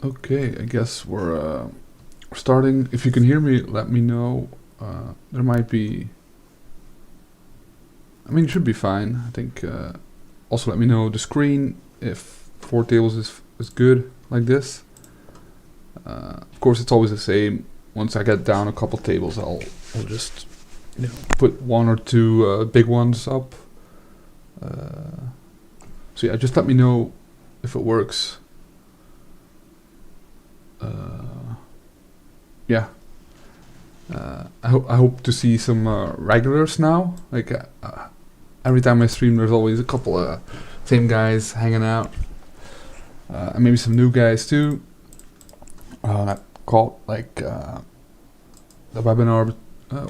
Okay, I guess we're starting. If you can hear me, let me know. There might be. I mean, it should be fine. I think. Also, let me know the screen if 4 tables is good like this. Of course, it's always the same. Once I get down a couple tables, I'll just put one or two big ones up. So yeah, just let me know if it works. Yeah. I hope to see some regulars now. Like every time I stream, there's always a couple of same guys hanging out, and maybe some new guys too. That caught like the webinar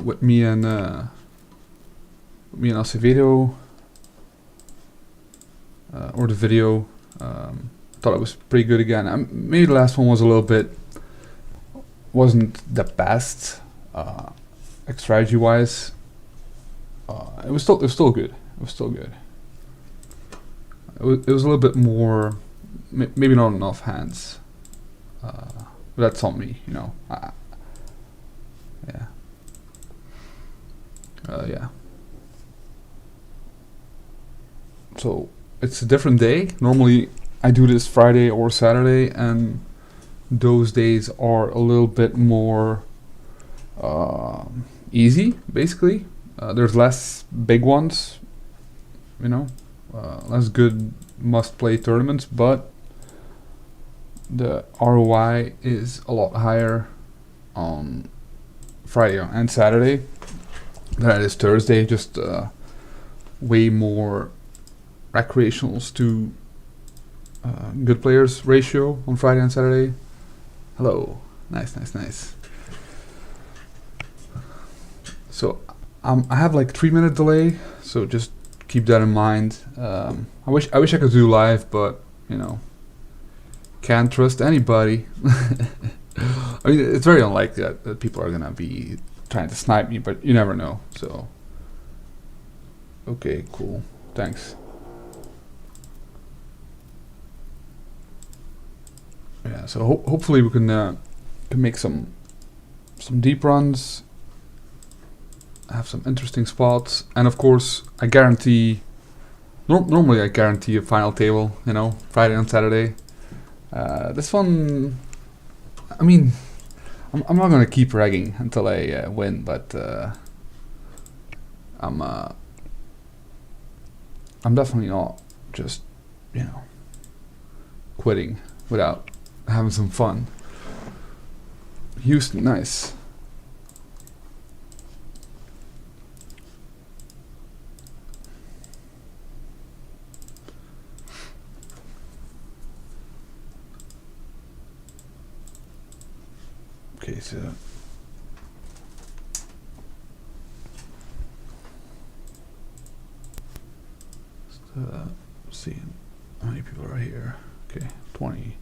with me and Acevedo, or the video. Thought it was pretty good again. Maybe the last one was a little bit wasn't the best, like strategy wise. It was still good. It was still good. It was a little bit more, maybe not enough hands. But that's on me, you know. Yeah. Yeah. So it's a different day. Normally I do this Friday or Saturday, and those days are a little bit more easy, basically. There's less big ones, you know, less good must-play tournaments, but the ROI is a lot higher on Friday and Saturday than it is Thursday. Just way more recreationals to good players ratio on Friday and Saturday. Hello, nice. So I have like 3 minute delay, so just keep that in mind. I wish I could do live, but you know, can't trust anybody. I mean, it's very unlikely that people are gonna be trying to snipe me, but you never know. So okay, cool, thanks. Yeah, so hopefully we can make some deep runs, have some interesting spots, and of course I guarantee. Normally I guarantee a final table, you know, Friday and Saturday. This one, I mean, I'm not gonna keep ragging until I win, but I'm definitely not just, you know, quitting without having some fun. Houston, nice. Okay, so see how many people are here. Okay, 20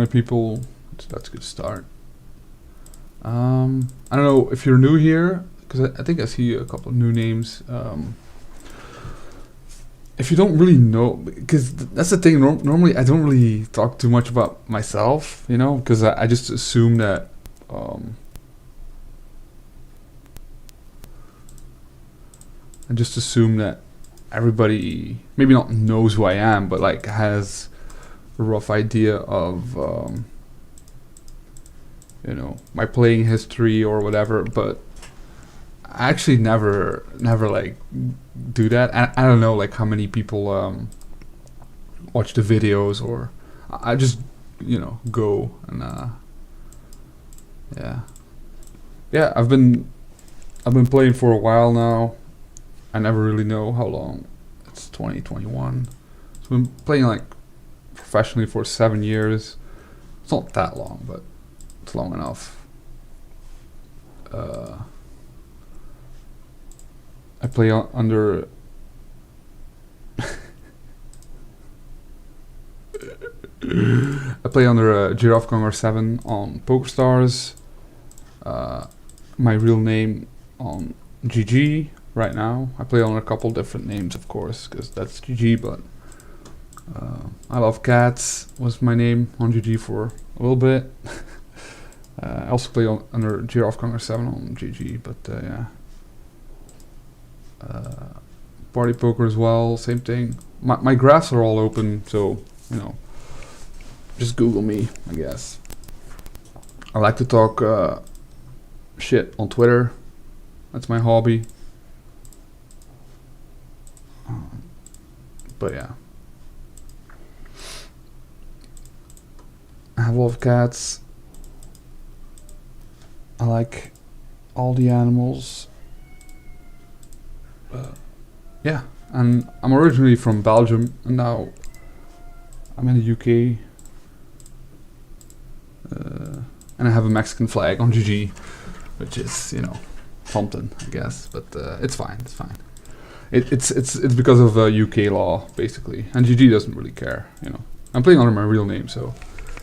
people. That's a good start. I don't know if you're new here, because I think I see a couple of new names. If you don't really know, because that's the thing. Normally, I don't really talk too much about myself, you know, because I just assume that. I just assume that everybody maybe not knows who I am, but like has a rough idea of you know, my playing history or whatever. But I actually never like do that. I don't know like how many people watch the videos, or I just, you know, go and yeah. I've been playing for a while now. I never really know how long. It's 2021. So I've been playing like professionally for 7 years. It's not that long, but it's long enough. I play under I play under Girafganger7 on PokerStars. My real name on GG right now. I play under a couple different names, of course, because that's GG, but I Love Cats was my name on GG for a little bit. I also play under Girafganger7 on GG, but yeah. Party Poker as well, same thing. My graphs are all open, so, you know, just Google me, I guess. I like to talk shit on Twitter. That's my hobby. But yeah. I have a lot of cats. I like all the animals. Yeah, and I'm originally from Belgium, and now I'm in the UK. And I have a Mexican flag on GG, which is, you know, something, I guess. But it's fine. It's fine. It's because of UK law, basically, and GG doesn't really care. You know, I'm playing under my real name, so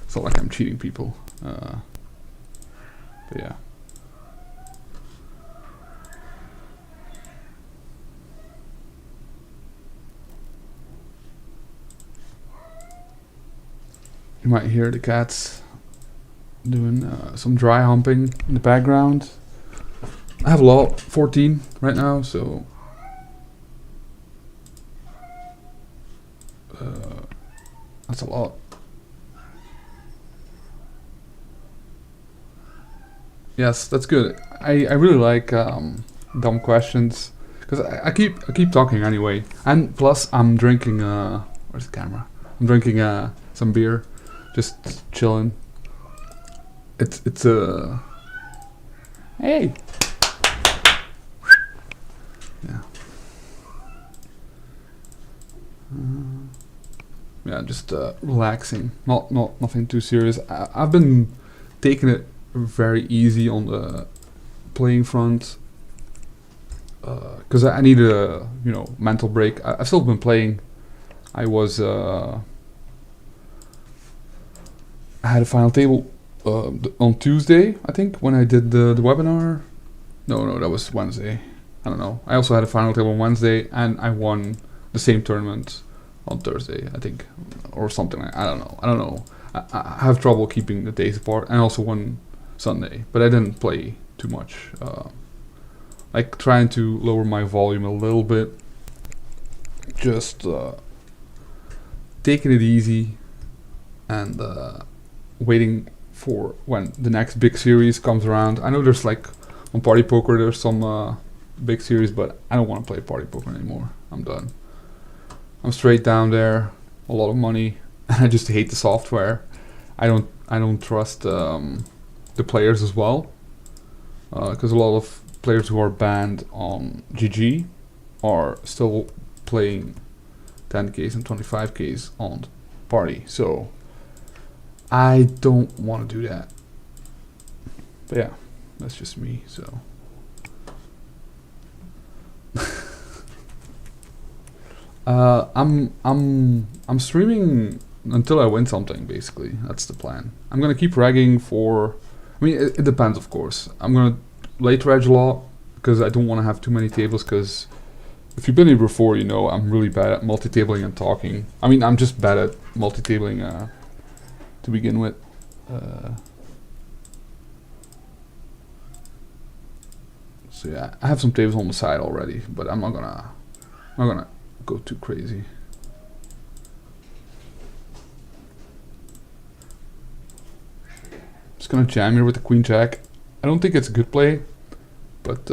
it's not like I'm cheating people. But yeah. You might hear the cats doing some dry humping in the background. I have a lot, 14 right now, so that's a lot. Yes, that's good. I really like dumb questions because I keep talking anyway, and plus I'm drinking where's the camera? I'm drinking some beer, just chilling. It's a hey. Yeah. Yeah, just relaxing. Nothing too serious. I've been taking it very easy on the playing front because I need a mental break. I've still been playing. I had a final table on Tuesday, I think, when I did the webinar. No, that was Wednesday. I don't know. I also had a final table on Wednesday, and I won the same tournament on Thursday, I think, or something. I don't know. I have trouble keeping the days apart, and I also won Sunday, but I didn't play too much. Like trying to lower my volume a little bit, just taking it easy, and waiting for when the next big series comes around. I know there's like on Party Poker there's some big series, but I don't want to play Party Poker anymore. I'm done. I'm straight down there, a lot of money, and I just hate the software. I don't trust the players as well, because a lot of players who are banned on GG are still playing 10Ks and 25Ks on Party, so I don't want to do that. But yeah, that's just me, so. I'm streaming until I win something, basically. That's the plan. I'm gonna keep regging for, I mean, it depends, of course. I'm gonna late reg a lot because I don't want to have too many tables, because if you've been here before, you know I'm really bad at multi-tabling and talking. I mean, I'm just bad at multi-tabling to begin with. So yeah, I have some tables on the side already, but I'm not gonna go too crazy. Just gonna jam here with the Queen Jack. I don't think it's a good play, but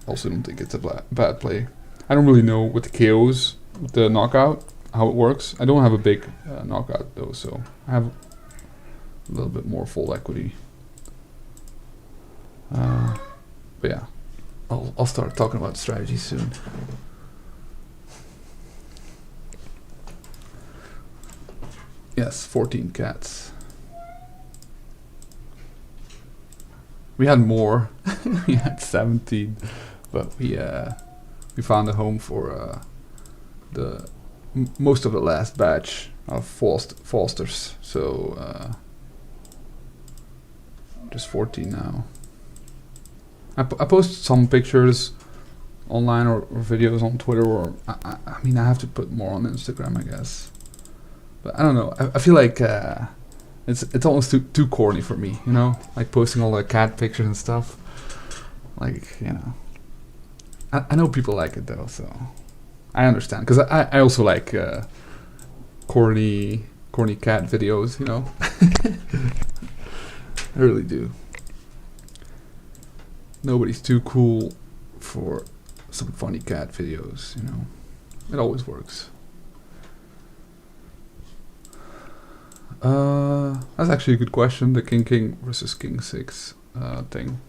also don't think it's a bad play. I don't really know with the KOs, with the knockout, how it works. I don't have a big knockout though, so I have a little bit more full equity. But yeah, I'll start talking about strategy soon. Yes, 14 cats. We had more. We had 17, but we found a home for the most of the last batch of Fosters. So just 14 now. I post some pictures online or videos on Twitter, or I mean I have to put more on Instagram, I guess. But I don't know. I feel like it's almost too corny for me. You know, like posting all the cat pictures and stuff. Like, you know, I know people like it though, so I understand, because I also like corny cat videos. You know, I really do. Nobody's too cool for some funny cat videos. You know, it always works. That's actually a good question. The king versus king 6 thing.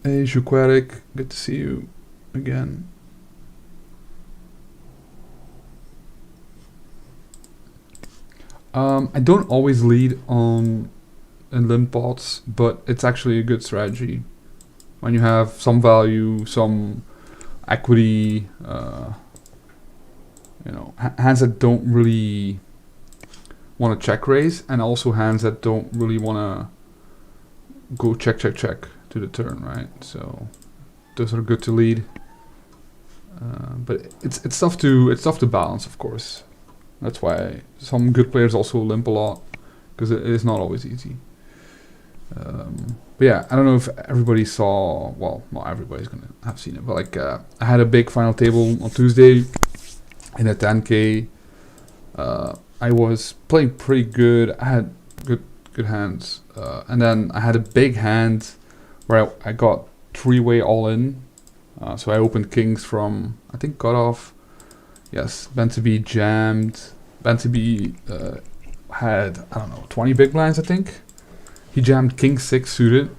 Hey, Juquatic, good to see you again. I don't always lead on in limp pots, but it's actually a good strategy when you have some value, some equity. You know, hands that don't really want to check raise, and also hands that don't really want to go check to the turn, right? So those are good to lead, but it's tough to balance, of course. That's why some good players also limp a lot, because it is not always easy. But yeah, I don't know if everybody saw. Well, not everybody's gonna have seen it, but like I had a big final table on Tuesday in a 10K. I was playing pretty good. I had good hands, and then I had a big hand where I got 3-way all in. So I opened kings from, I think, cutoff. Yes, Benteby jammed. Benteby had, I don't know, 20 big blinds, I think. He jammed king 6 suited.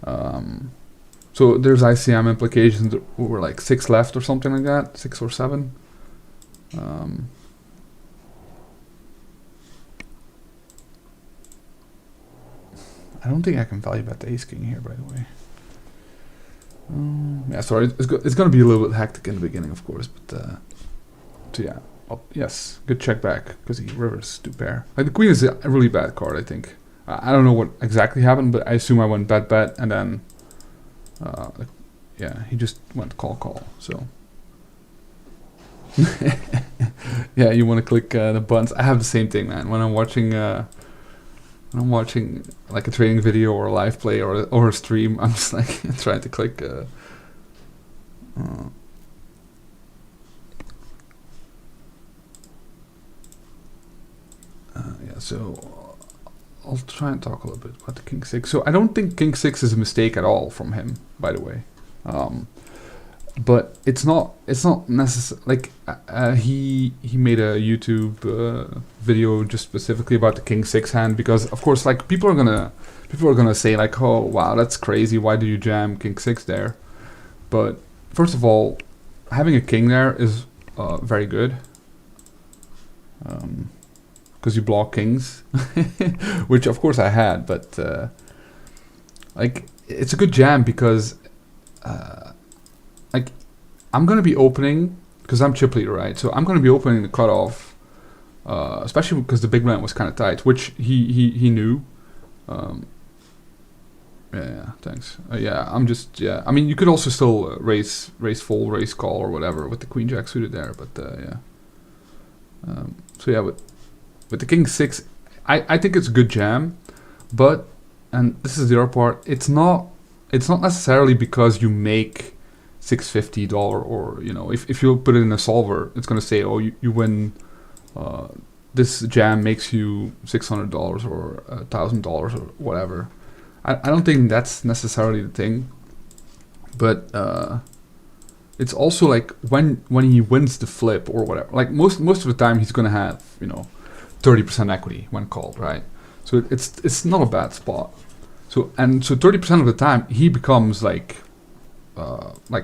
So there's ICM implications. There were like 6 left or something like that, 6 or 7. I don't think I can value bet the ace king here, by the way. Yeah, sorry, it's gonna be a little bit hectic in the beginning, of course, but so yeah, yes, good check back because he rivers to pair. Like the queen is a really bad card, I think. I don't know what exactly happened, but I assume I went bet, and then yeah, he just went call. So yeah, you want to click the buttons. I have the same thing, man. When I'm watching like a training video or a live play or a stream, I'm just like trying to click. Yeah, so I'll try and talk a little bit about the king 6. So I don't think king 6 is a mistake at all from him, by the way. But it's not necessary. Like he made a YouTube video just specifically about the king 6 hand, because of course, like people are gonna say like, oh wow, that's crazy, why do you jam king 6 there? But first of all, having a king there is very good, because you block kings, which of course I had, but like it's a good jam because like I'm gonna be opening, because I'm chip leader, right? So I'm gonna be opening the cutoff, especially because the big blind was kind of tight, which he knew. Yeah, thanks. Yeah, I'm just, yeah. I mean, you could also still raise fold, raise call, or whatever with the queen jack suited there, but yeah. So yeah, with the king 6, I think it's a good jam, but, and this is the other part, it's not necessarily because you make $650, or you know, if you put it in a solver, it's gonna say, oh, you win. This jam makes you $600 or $1,000 or whatever. I don't think that's necessarily the thing, but it's also like when he wins the flip or whatever. Like most of the time, he's gonna have, you know, 30% equity when called, right? So it's not a bad spot. So 30% of the time he becomes like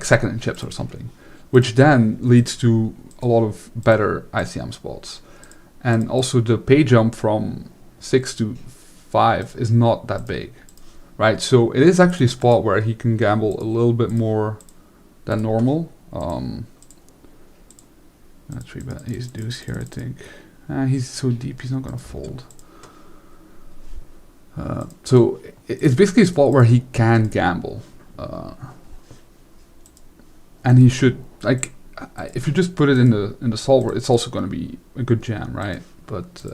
second in chips or something, which then leads to a lot of better ICM spots. And also the pay jump from 6 to 5 is not that big, right? So it is actually a spot where he can gamble a little bit more than normal. Let's bet ace deuce here, I think. He's so deep, he's not gonna fold. So it's basically a spot where he can gamble. And he should, like, if you just put it in the solver, it's also going to be a good jam, right? But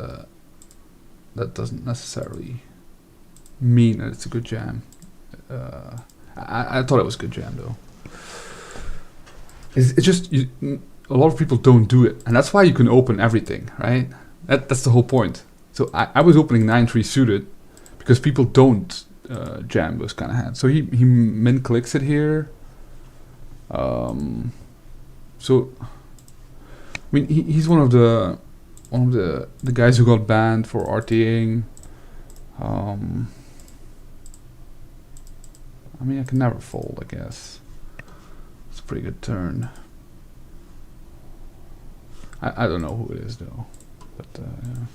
that doesn't necessarily mean that it's a good jam. I thought it was a good jam though. It's just a lot of people don't do it, and that's why you can open everything, right? That's the whole point. So I was opening 9-3 suited because people don't jam those kind of hands. So he min clicks it here. So I mean he's one of the guys who got banned for RTing. I mean I can never fold, I guess. It's a pretty good turn. I don't know who it is though, but yeah.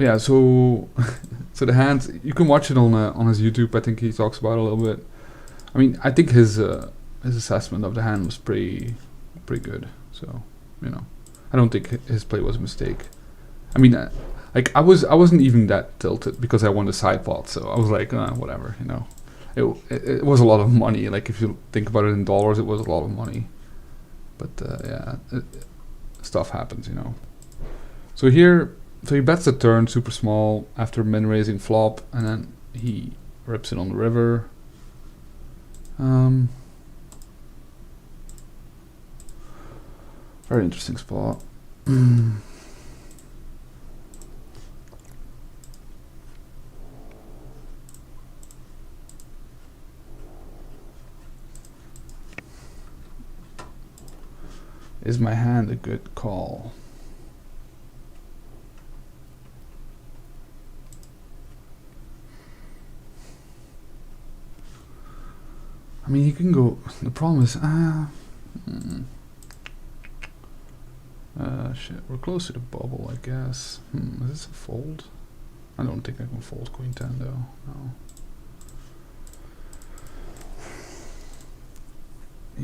Yeah, so so the hand, you can watch it on his YouTube. I think he talks about it a little bit. I mean, I think his assessment of the hand was pretty good. So you know, I don't think his play was a mistake. I mean, like I wasn't even that tilted because I won the side pot, so I was like, whatever, you know. It was a lot of money. Like if you think about it in dollars, it was a lot of money. But yeah, stuff happens, you know. So here. So he bets the turn super small after min raising flop, and then he rips it on the river. Very interesting spot. Is my hand a good call? I mean, you can go. The problem is, shit. We're close to the bubble, I guess. Is this a fold? I don't think I can fold Queen 10 though. No.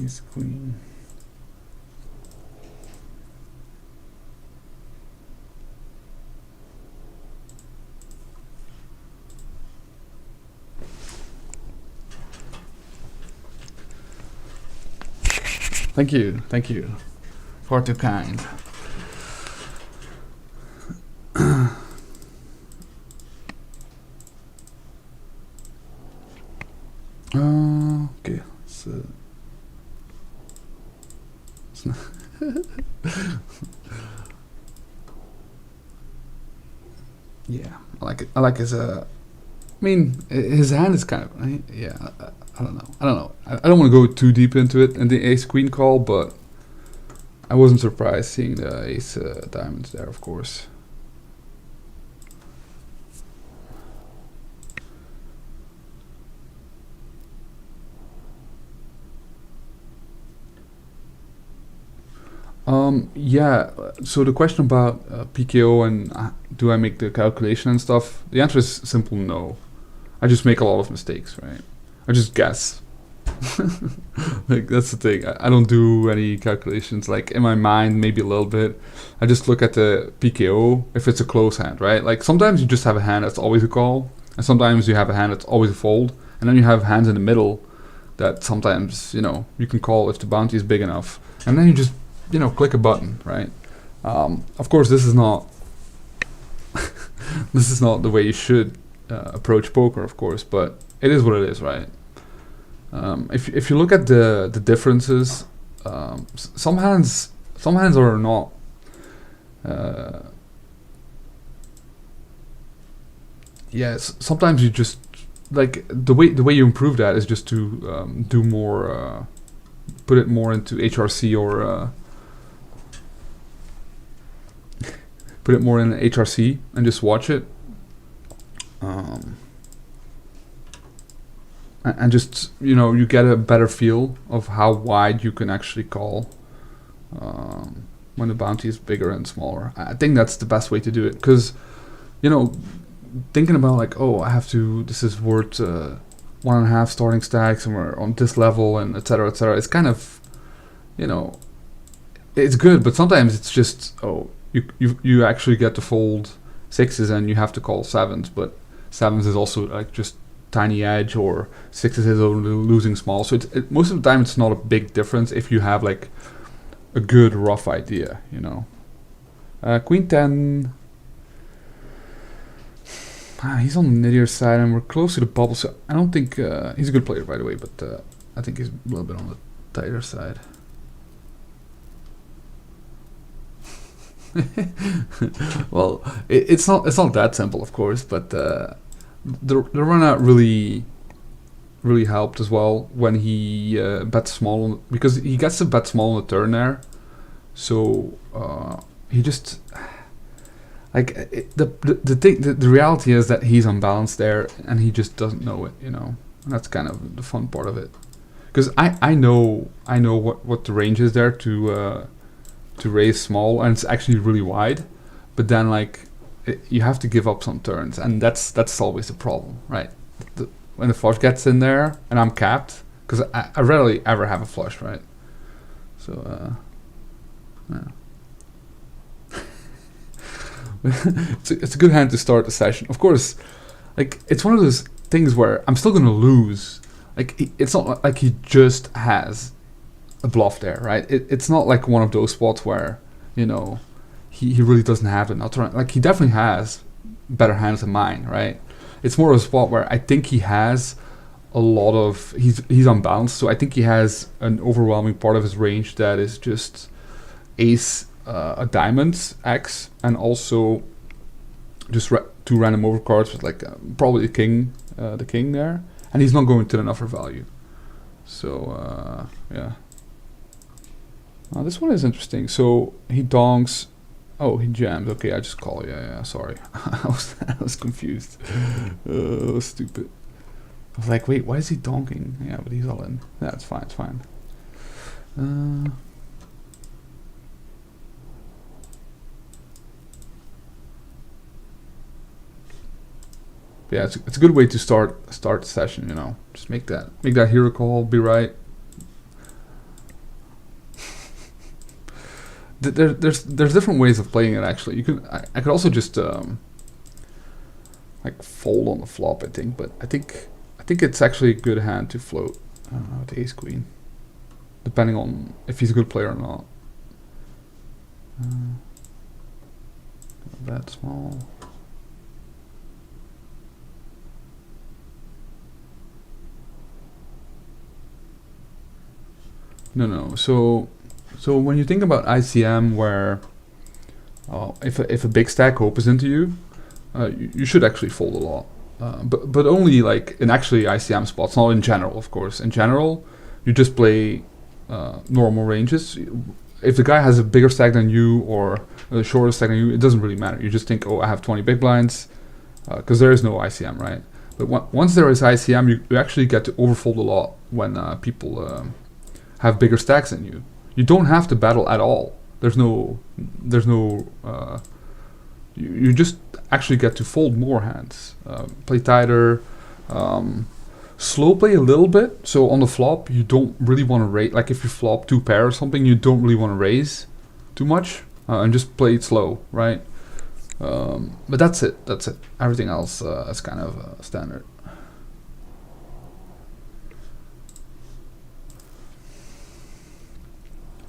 Ace Queen. Thank you. Far too kind. Okay. It's not yeah, I like it. I like his. I mean, his hand is kind of. Yeah, I don't know. I don't want to go too deep into it and the ace queen call, but I wasn't surprised seeing the ace diamonds there, of course. Yeah, so the question about PKO and do I make the calculation and stuff, the answer is simple no. I just make a lot of mistakes, right? I just guess. Like that's the thing. I don't do any calculations. Like in my mind, maybe a little bit. I just look at the PKO if it's a close hand, right? Like sometimes you just have a hand that's always a call, and sometimes you have a hand that's always a fold, and then you have hands in the middle that sometimes you can call if the bounty is big enough, and then you just click a button, right? Of course, this is not this is not the way you should approach poker, of course, but it is what it is, right? If you look at the differences, some hands are not. Yes, sometimes you just like the way you improve that is just to do more, put it more into HRC or put it more in HRC and just watch it. And just you get a better feel of how wide you can actually call when the bounty is bigger and smaller. I think that's the best way to do it, because thinking about like, oh, this is worth 1.5 starting stacks and we're on this level and etc. It's kind of it's good, but sometimes it's just you actually get to fold sixes and you have to call sevens, but sevens is also like just tiny edge, or 6s is losing small. So most of the time it's not a big difference if you have like a good rough idea, you know. Queen 10. He's on the nittier side, and we're close to the bubble, so I don't think he's a good player, by the way, but I think he's a little bit on the tighter side. Well, it's not that simple, of course, but the run out really helped as well when he bet small, because he gets to bet small on the turn there, so he just like the reality is that he's unbalanced there, and he just doesn't know it, you know. And that's kind of the fun part of it, because I know what the range is there to raise small, and it's actually really wide, but then like you have to give up some turns, and that's always the problem, right? When the flush gets in there and I'm capped, because I rarely ever have a flush, right? So yeah. It's a good hand to start the session. Of course, like it's one of those things where I'm still gonna lose. Like it's not like he just has a bluff there, right? It's not like one of those spots where, you know, he really doesn't have it. Like he definitely has better hands than mine, right? It's more of a spot where I think he has a lot of he's unbalanced, so I think he has an overwhelming part of his range that is just ace, a diamond, X, and also just two random overcards with like probably the king there, and he's not going to an offer value. So yeah. This one is interesting. So he donks. Oh, he jams. Okay, I just call. Yeah. Sorry, I was confused. Stupid. I was like, wait, why is he donking? Yeah, but he's all in. Yeah, it's fine. It's fine. Yeah, it's a good way to start the session. You know, just make that hero call, be right. There's different ways of playing it. Actually, I could also just like fold on the flop, I think, but I think it's actually a good hand to float with ace queen, depending on if he's a good player or not. Bet small. No. So when you think about ICM, where if a big stack opens into you, you should actually fold a lot, but only like in actually ICM spots, not in general, of course. In general, you just play normal ranges. If the guy has a bigger stack than you or a shorter stack than you, it doesn't really matter. You just think, oh, I have 20 big blinds, because there is no ICM, right? But once there is ICM, you actually get to overfold a lot when people have bigger stacks than you. You don't have to battle at all. There's no you just actually get to fold more hands, play tighter, slow play a little bit. So on the flop, you don't really want to raise. Like if you flop 2 pair or something, you don't really want to raise too much, and just play it slow, right? But that's it. Everything else is kind of standard.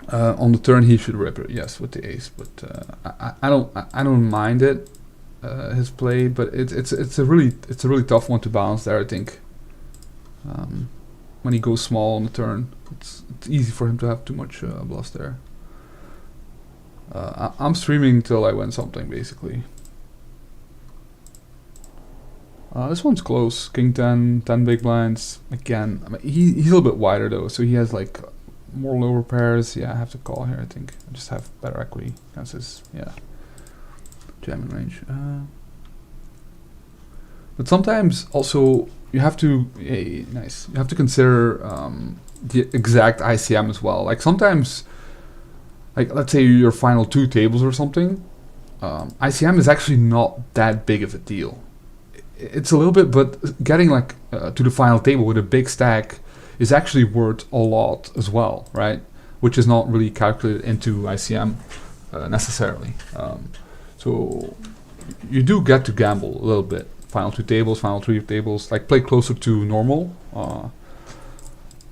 On the turn, he should rip it, yes, with the ace. But I don't mind it, his play. But it's a really tough one to balance there, I think. When he goes small on the turn, it's easy for him to have too much bluffs there. I'm streaming till I win something, basically. This one's close. King 10 big blinds. Again, I mean, he's a little bit wider though, so he has like more lower pairs. Yeah, I have to call here, I think. I just have better equity against his, jamming range. But sometimes also you have to, you have to consider the exact ICM as well. Like sometimes, like let's say your final 2 tables or something, ICM is actually not that big of a deal. It's a little bit, but getting like to the final table with a big stack is actually worth a lot as well, right? Which is not really calculated into ICM necessarily. So you do get to gamble a little bit final 2 tables, final 3 tables, like play closer to normal.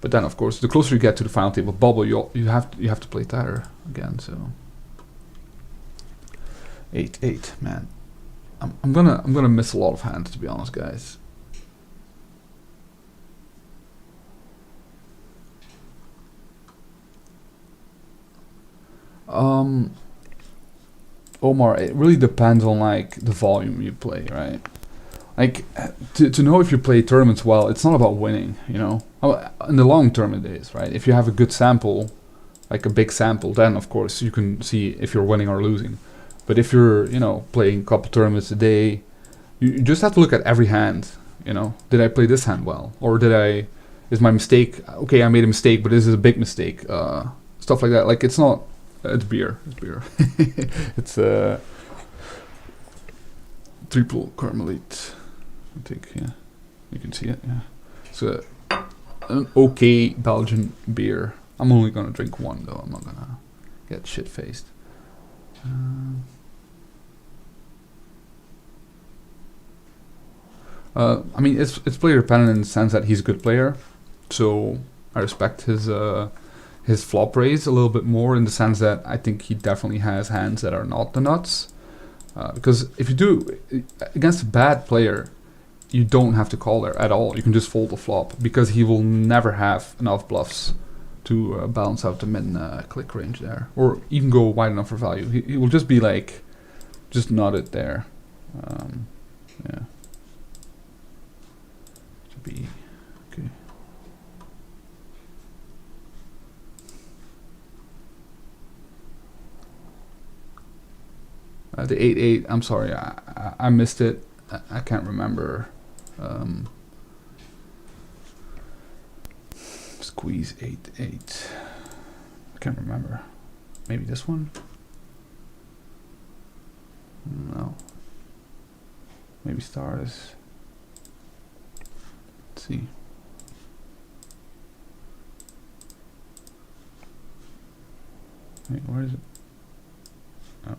But then, of course, the closer you get to the final table bubble, you have to play tighter again. So 8-8, man. I'm gonna miss a lot of hands, to be honest, guys. Omar, it really depends on like the volume you play, right? Like to know if you play tournaments well, it's not about winning, you know. In the long term it is, right? If you have a good sample, like a big sample, then of course you can see if you're winning or losing. But if you're, you know, playing a couple tournaments a day, you just have to look at every hand, you know. Did I play this hand well? Or is my mistake, okay, I made a mistake, but this is a big mistake. Stuff like that. Like it's not, it's beer. It's beer. It's triple carmelite. I think, yeah. You can see it, yeah. So an okay Belgian beer. I'm only gonna drink one though. I'm not gonna get shit faced. I mean, it's player dependent in the sense that he's a good player, so I respect his flop raise a little bit more in the sense that I think he definitely has hands that are not the nuts. Because if you do against a bad player, you don't have to call there at all. You can just fold the flop because he will never have enough bluffs to balance out the min click range there, or even go wide enough for value. He will just be like, just nutted there. Yeah. To be okay. The 8-8. I'm sorry, I missed it. I can't remember. Squeeze 8-8. I can't remember. Maybe this one? No. Maybe stars. Let's see. Wait, where is it? Oh.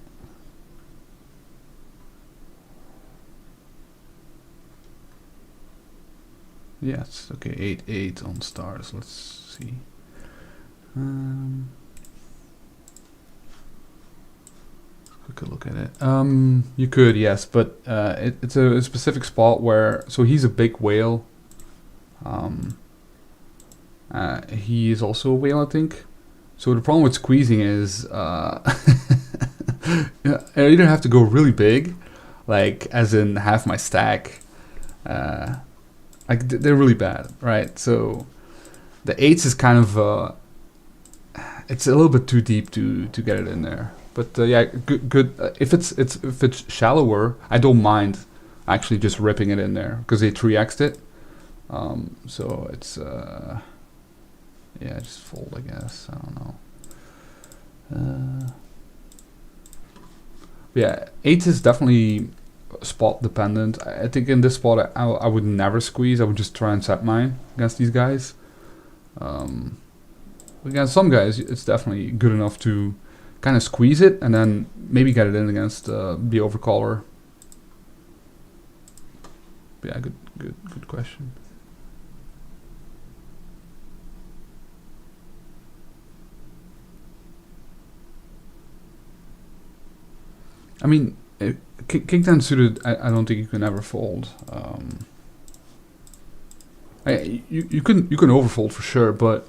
Yes, okay, 8-8 on stars. Let's see. Quick look at it. You could, yes, but it's a specific spot where, so he's a big whale. He is also a whale, I think. So the problem with squeezing is yeah, I either have to go really big, like as in half my stack. Like they're really bad, right? So the 8s is kind of it's a little bit too deep to get it in there. But yeah, good. If it's shallower, I don't mind actually just ripping it in there because they 3x'd it. So it's yeah, just fold, I guess. I don't know. Yeah, 8 is definitely spot dependent. I think in this spot I would never squeeze. I would just try and set mine against these guys. Against some guys it's definitely good enough to kind of squeeze it and then maybe get it in against the overcaller. Yeah, good question. I mean, King 10 suited, I don't think you can ever fold. You can overfold for sure, but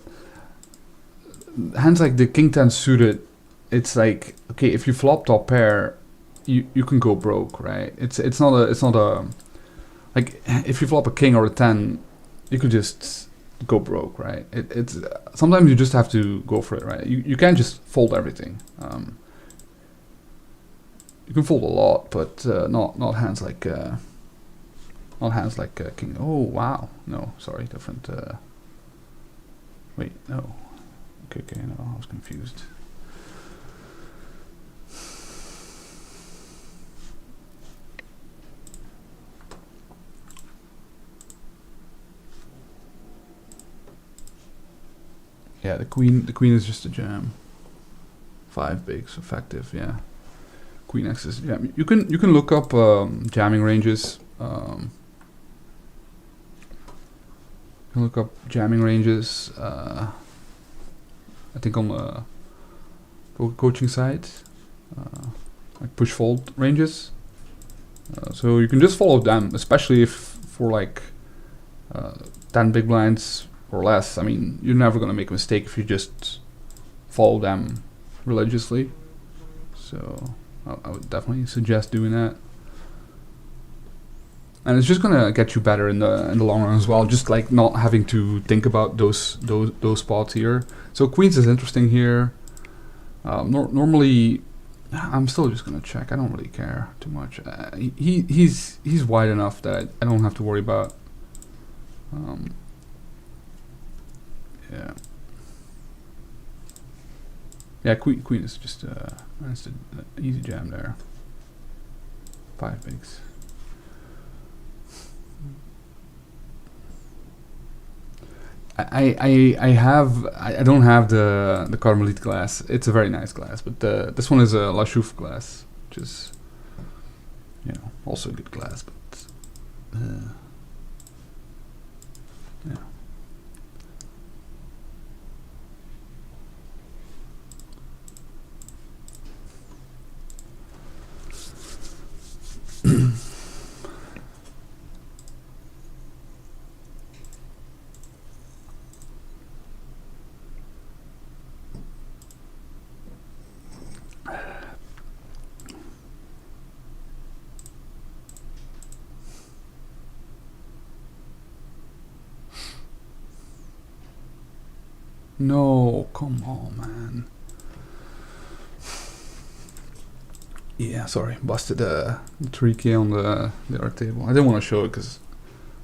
hands like the King 10 suited, it's like, okay, if you flop top pair, you can go broke, right? It's not a like if you flop a king or a 10, you could just go broke, right? It's sometimes you just have to go for it, right? You can't just fold everything. You can fold a lot, but not hands like king. Oh wow, no, sorry, different. Wait, no. Okay, no, I was confused. Yeah, the queen is just a jam. 5 bigs effective, yeah. Queen X is, yeah. You can look up jamming ranges You look up jamming ranges. I think on the poker coaching side, like push fold ranges. So you can just follow them, especially if for like 10 big blinds or less. I mean, you're never gonna make a mistake if you just follow them religiously. So I would definitely suggest doing that. And it's just gonna get you better in the long run as well. Just like not having to think about those spots here. So queens is interesting here. Normally, I'm still just gonna check. I don't really care too much. He's wide enough that I don't have to worry about. Yeah. Yeah, queen is just that's an easy jam there. 5 bigs. I don't have the Carmelite glass. It's a very nice glass, but this one is a La Chouffe glass, which is, you know, also a good glass, but yeah. No, come on, man. Yeah, sorry, busted the 3K on the other table. I didn't want to show it because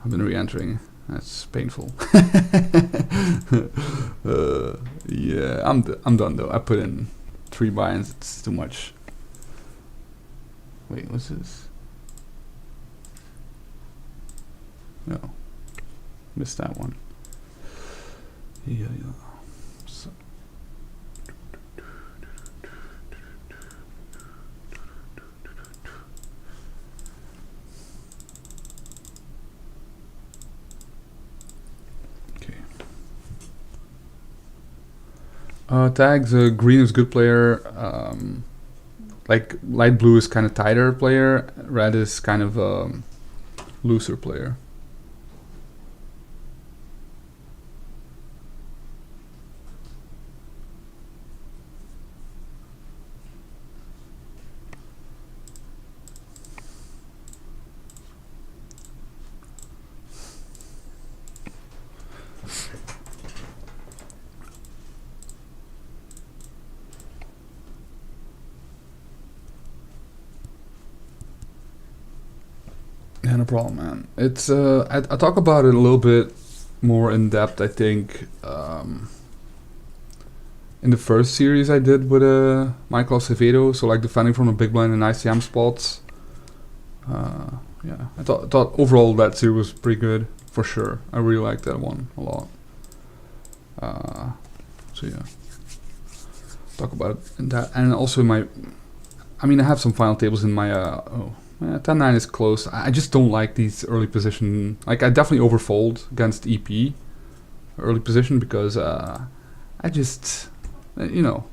I've been re-entering. That's painful. Yeah, I'm done though. I put in 3 buy-ins. It's too much. Wait, what's this? No, missed that one. Yeah. So. Okay. Tags. Green is good player. Like light blue is kind of tighter player. Red is kind of looser player. Yeah, no problem, man. It's I talk about it a little bit more in depth, I think, in the first series I did with Michael Acevedo. So like defending from the big blind and ICM spots. Yeah, I thought overall that series was pretty good for sure. I really liked that one a lot. So yeah, talk about it in that, and also I mean, I have some final tables in my 10-9 is close. I just don't like these early position. Like, I definitely overfold against EP early position because I just, you know,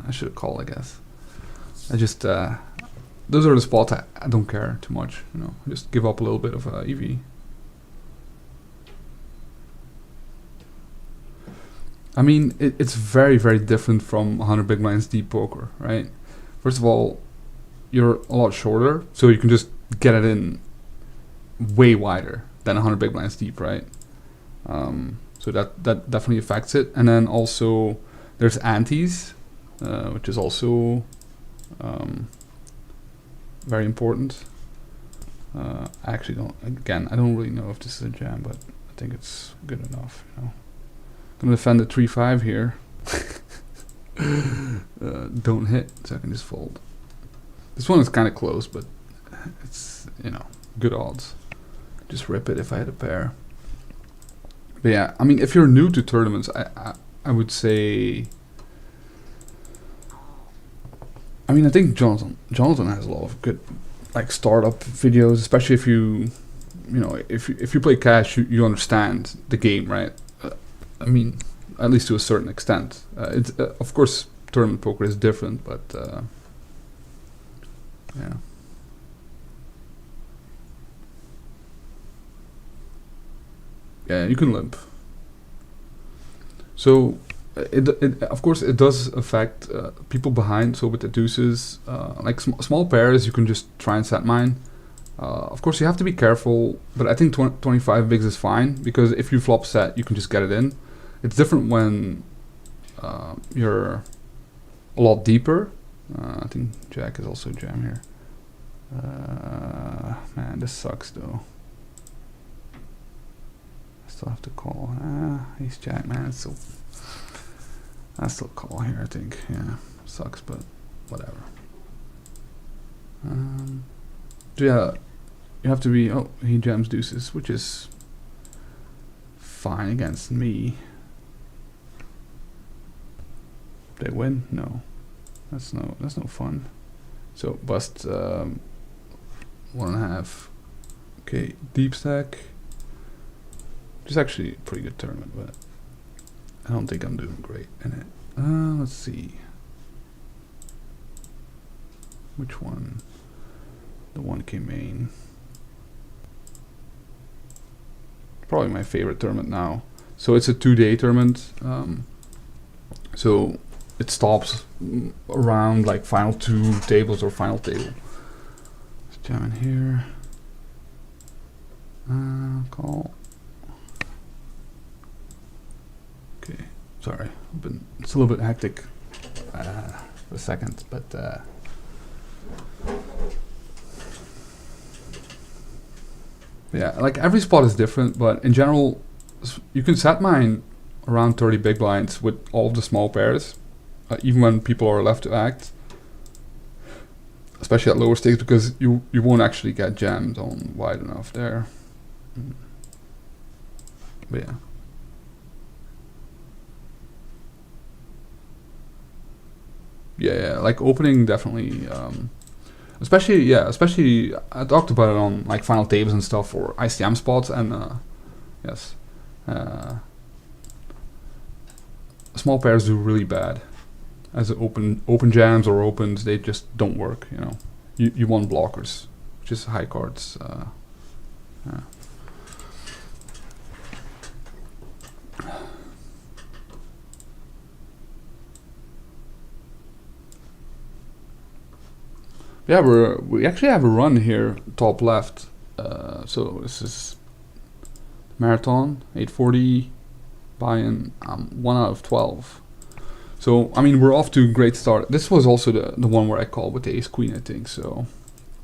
I should have called, I guess. I just, those are the spots I don't care too much, you know. I just give up a little bit of EV. I mean, it's very, very different from 100 big blinds deep poker, right? First of all, you're a lot shorter, so you can just get it in way wider than 100 big blinds deep, right? So that definitely affects it. And then also there's antes, which is also very important. I actually I don't really know if this is a jam, but I think it's good enough, you know. I'm gonna defend the 3-5 here. Don't hit, so I can just fold. This one is kind of close, but it's, you know, good odds. Just rip it if I had a pair. But yeah, I mean, if you're new to tournaments, I would say, I mean, I think Jonathan has a lot of good like startup videos, especially if you know, if you play cash, you understand the game, right? I mean, at least to a certain extent. It's of course tournament poker is different, but yeah. Yeah, you can limp. So it of course it does affect people behind. So with the deuces, like small pairs, you can just try and set mine. Of course, you have to be careful, but I think 25 bigs is fine, because if you flop set, you can just get it in. It's different when you're a lot deeper. I think Jack is also jam here. Man, this sucks though. I still have to call. Ace Jack, man. So I still call here, I think. Yeah, sucks, but whatever. So yeah, you have to be. Oh, he jams deuces, which is fine against me. They win? No, that's no fun. So bust 1.5. Okay, deep stack. Which is actually a pretty good tournament, but I don't think I'm doing great in it. Let's see. Which one? The 1K main. Probably my favorite tournament now. So it's a 2-day tournament. So it stops around like final 2 tables or final table. Let's jam in here. Call. Okay, sorry. It's a little bit hectic for a second, but yeah, like every spot is different, but in general, you can set mine around 30 big blinds with all of the small pairs, even when people are left to act, especially at lower stakes, because you won't actually get jammed on wide enough there. But yeah. Yeah, like opening definitely, especially I talked about it on like final tables and stuff, or ICM spots, and yes, small pairs do really bad as open jams or opens. They just don't work. You know, you want blockers, which is high cards. Yeah. Yeah, we actually have a run here, top left. So this is marathon 840, buy-in 1 out of 12. So I mean, we're off to a great start. This was also the one where I called with the ace queen, I think. So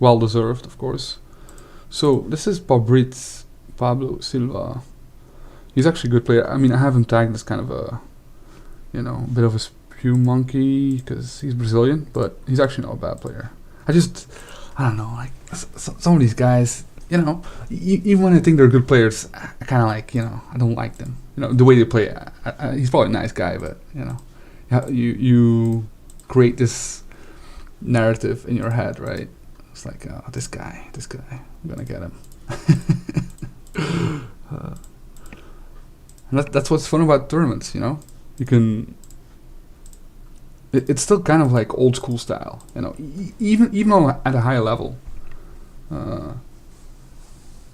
well deserved, of course. So this is Pablo Silva. He's actually a good player. I mean, I have him tagged as kind of a, bit of a spew monkey because he's Brazilian, but he's actually not a bad player. I don't know, like some of these guys, even when I think they're good players, I kind of like, I don't like them. The way they play. He's probably a nice guy, but you create this narrative in your head, right? It's like, oh, this guy, I'm gonna get him. And that's what's fun about tournaments, you can. It's still kind of like old school style, even at a high level.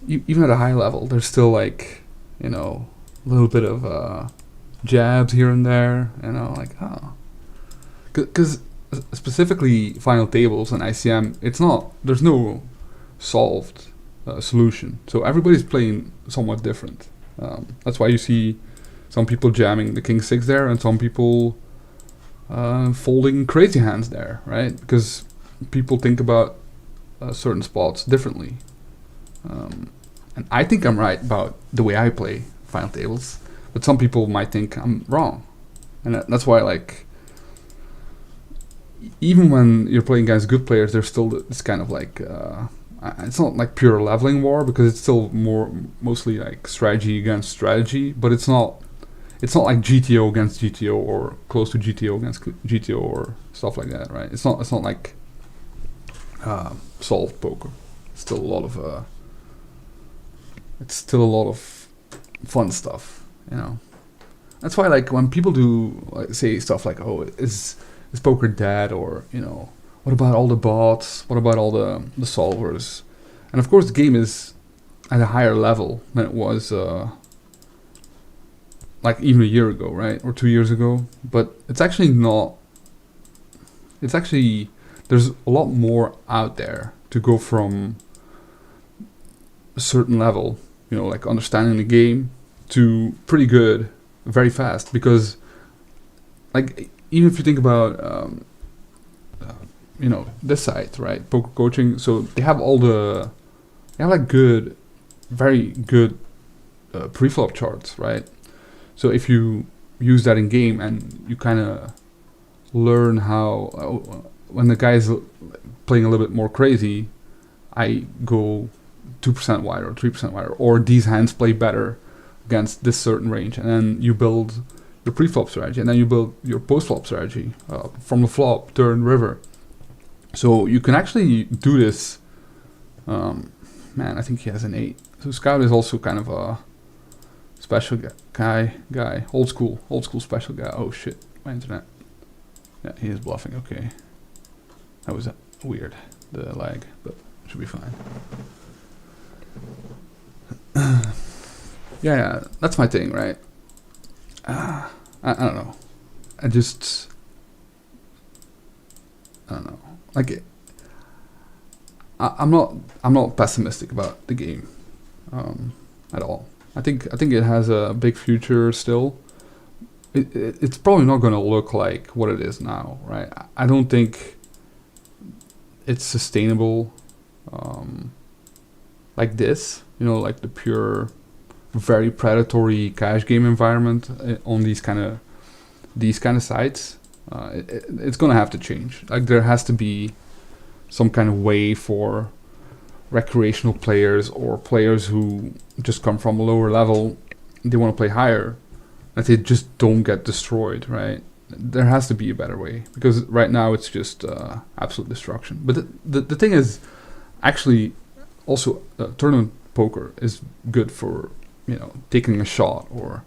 Even at a high level, there's still like, a little bit of jabs here and there, because specifically final tables and ICM, there's no solved solution. So everybody's playing somewhat different. That's why you see some people jamming the king 6 there, and some people folding crazy hands there, right? Because people think about certain spots differently. And I think I'm right about the way I play final tables, but some people might think I'm wrong. And that's why, like, even when you're playing against good players, there's still this kind of like, it's not like pure leveling war, because it's still mostly like strategy against strategy, but it's not like GTO against GTO or close to GTO against GTO or stuff like that, right? It's not like solve poker. Still a lot of it's still a lot of fun stuff, you know. That's why, like, when people do like, say stuff like, "Oh, is poker dead?" or you know, "What about all the bots? What about all the solvers?" And of course, the game is at a higher level than it was like even a year ago, right, or 2 years ago. But it's actually not. It's actually there's a lot more out there to go from a certain level, you know, like understanding the game, to pretty good very fast. Because, like, even if you think about, you know, this site, right, poker coaching, so they have like good, very good pre-flop charts, right? So if you use that in game and you kind of learn how, when the guy's playing a little bit more crazy, I go 2% wider or 3% wider, or these hands play better against this certain range, and then you build your pre-flop strategy, and then you build your post-flop strategy from the flop, turn, river. So you can actually do this. Man, I think he has an 8. So Scout is also kind of a special guy, old school special guy. Oh shit, my internet. Yeah, he is bluffing. Okay, that was weird, the lag, but should be fine. Yeah, that's my thing, right? I don't know. I don't know. Like, I'm not pessimistic about the game at all. I think it has a big future still. It's probably not going to look like what it is now, right? I don't think it's sustainable like this. You know, like the pure, very predatory cash game environment on these kind of sites. It's going to have to change. Like, there has to be some kind of way for recreational players or players who just come from a lower level, they want to play higher, that they just don't get destroyed, right? There has to be a better way, because right now it's just absolute destruction. But the thing is, actually, also tournament poker is good for, you know, taking a shot or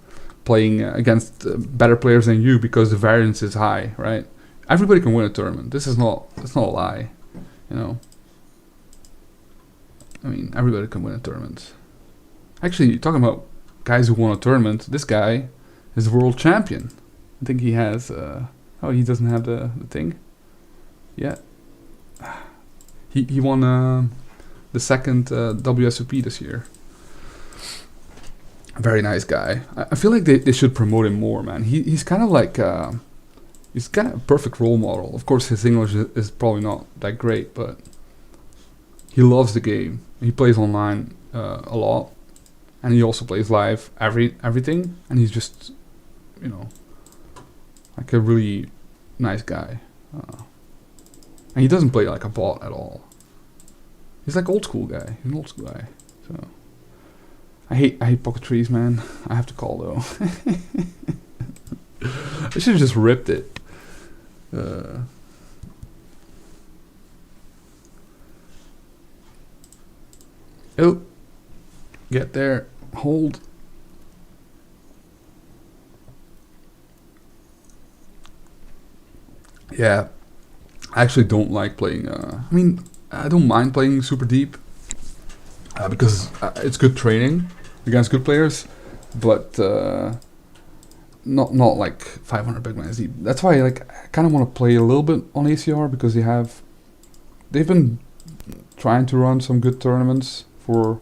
playing against better players than you, because the variance is high, right? Everybody can win a tournament. It's not a lie, you know. I mean, everybody can win a tournament. Actually, talking about guys who won a tournament, this guy is world champion. I think he has. He doesn't have the thing. Yeah. He won the second WSOP this year. A very nice guy. I feel like they should promote him more, man. He's kind of like he's kind of a perfect role model. Of course, his English is probably not that great, but he loves the game. He plays online a lot, and he also plays live everything. And he's just, you know, like a really nice guy. And he doesn't play like a bot at all. He's like old school guy. He's an old school guy. So I hate pocket trees, man. I have to call though. I should have just ripped it. Oh, get there. Hold. Yeah, I actually don't like playing. I mean, I don't mind playing super deep because it's good training against good players, but not like 500 big blinds deep. That's why I kind of want to play a little bit on ACR, because they've been trying to run some good tournaments for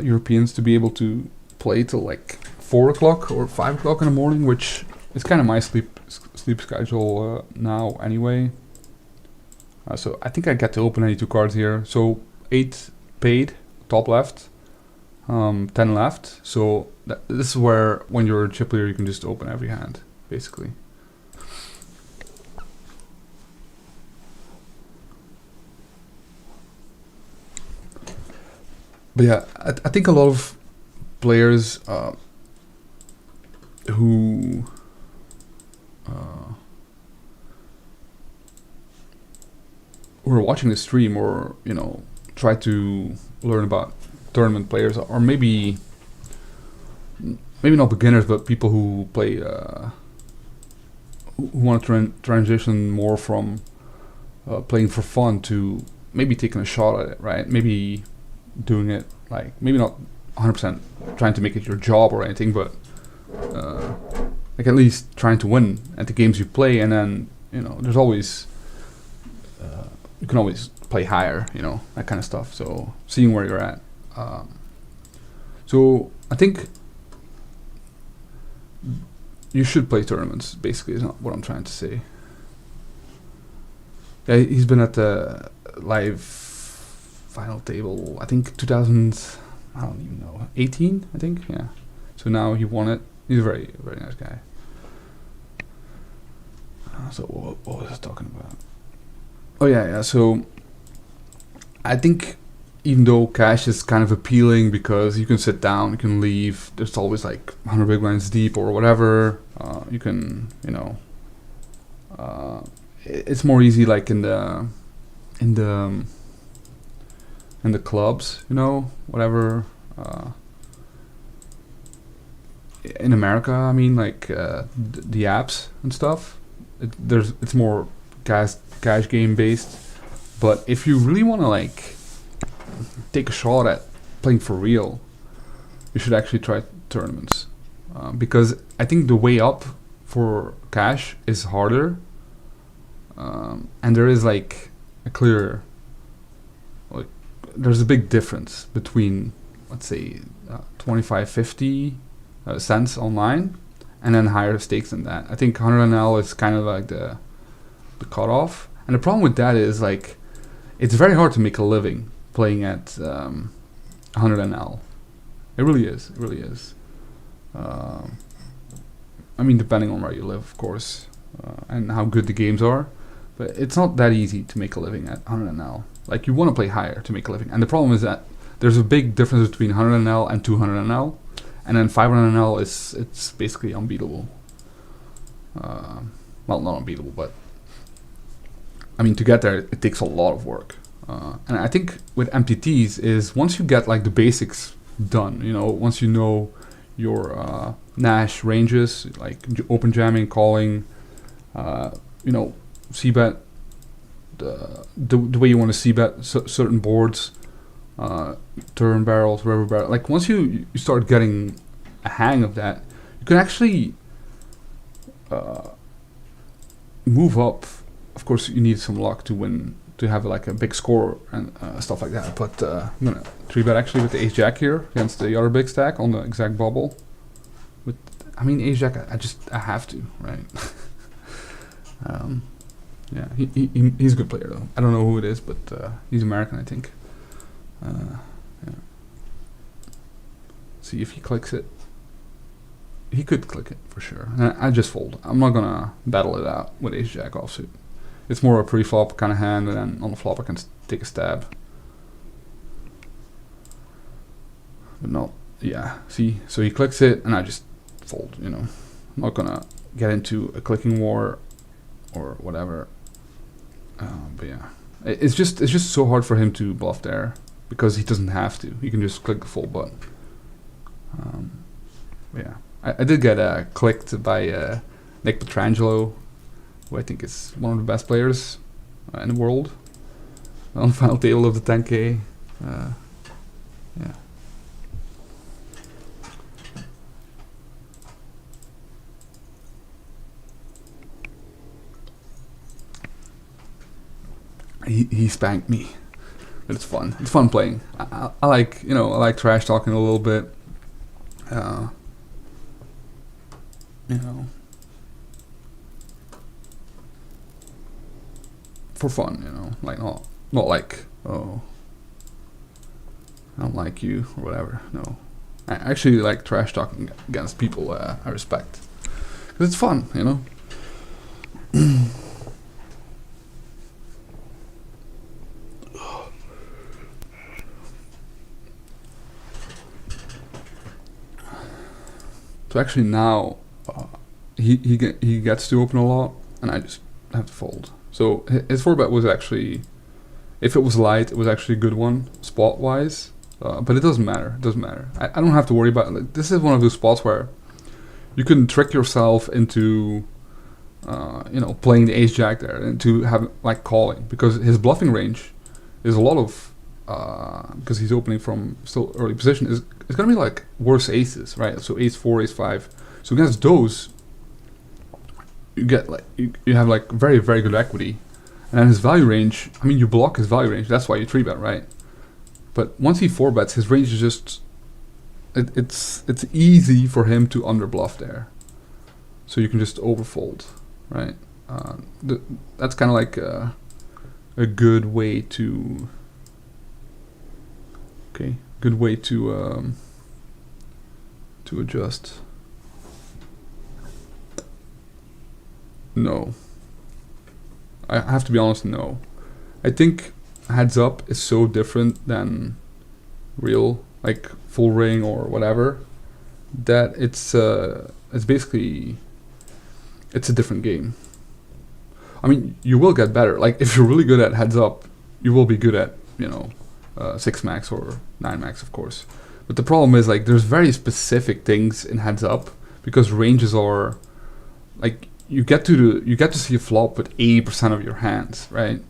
Europeans to be able to play till like 4 o'clock or 5 o'clock in the morning, which is kind of my sleep schedule now anyway. So I think I get to open 82 cards here. So 8 paid, top left, 10 left. So this is where, when you're a chip player, you can just open every hand, basically. But yeah, I think a lot of players who who are watching the stream, or try to learn about tournament players, or maybe not beginners, but people who play who want to transition more from playing for fun to maybe taking a shot at it, right? Maybe doing it, like, maybe not 100% trying to make it your job or anything, but like at least trying to win at the games you play, and then there's always you can always play higher, that kind of stuff. So seeing where you're at. So I think you should play tournaments, basically, is not what I'm trying to say. Yeah, he's been at the live final table, I think 2000, I don't even know, 18, I think, yeah. So now he won it. He's a very, very nice guy. So what was I talking about? Oh yeah, so I think even though cash is kind of appealing because you can sit down, you can leave, there's always like 100 big blinds deep or whatever, you can, it's more easy like in the clubs, whatever, in America, I mean, like the apps and stuff, it's more cash game based. But if you really want to like take a shot at playing for real, you should actually try tournaments, because I think the way up for cash is harder, and there is like a clear, like, there's a big difference between, let's say, 25-50 cents online and then higher stakes than that. I think 100 NL is kind of like the cutoff, and the problem with that is like it's very hard to make a living playing at 100 NL. It really is. It really is. I mean, depending on where you live, of course, and how good the games are, but it's not that easy to make a living at 100 NL. Like, you want to play higher to make a living, and the problem is that there's a big difference between 100 NL and 200 NL, and then 500 NL it's basically unbeatable. Well, not unbeatable, but I mean, to get there, it takes a lot of work. And I think with MTTs is once you get like the basics done, once you know your Nash ranges, like open jamming, calling, c-bet, the way you want to c-bet certain boards, turn barrels, river barrel. Like once you start getting a hang of that, you can actually move up. Of course, you need some luck to win, to have like a big score and stuff like that. But I'm gonna 3-bet actually with the ace jack here against the other big stack on the exact bubble. I mean, ace jack, I have to, right? Yeah, he's a good player though. I don't know who it is, but he's American, I think. Yeah. See if he clicks it. He could click it for sure. I just fold. I'm not gonna battle it out with ace jack offsuit. It's more a pre-flop kind of hand, and then on the flop I can take a stab. But no, yeah. See, so he clicks it, and I just fold. I'm not gonna get into a clicking war or whatever. But yeah, it's just so hard for him to bluff there because he doesn't have to. He can just click the fold button. But yeah, I did get clicked by Nick Petrangelo, who I think is one of the best players in the world, on the final table of the 10K. Yeah. He spanked me, but it's fun. It's fun playing. I like I like trash talking a little bit. For fun, like not like, oh, I don't like you or whatever. No, I actually like trash talking against people I respect, because it's fun, So actually now he gets to open a lot, and I just have to fold. So his 4-bet was actually If it was light, it was actually a good one, spot-wise. But it doesn't matter. It doesn't matter. I don't have to worry about it. Like, this is one of those spots where you can trick yourself into, playing the ace jack there and to have like calling, because his bluffing range is a lot of, because he's opening from still early position, is it's gonna be like worse aces, right? So ace four, ace five. So against those, you get like you have like very very good equity, and then his value range. I mean, you block his value range. That's why you 3-bet, right? But once he 4-bets, his range is just it's easy for him to underbluff there. So you can just overfold, right? That's kind of like a good way to adjust. No, I have to be honest. No, I think heads up is so different than real, like full ring or whatever, that it's basically it's a different game. I mean, you will get better. Like if you're really good at heads up, you will be good at 6 max or 9 max, of course. But the problem is like there's very specific things in heads up, because ranges are like you get to see a flop with 80% of your hands, right?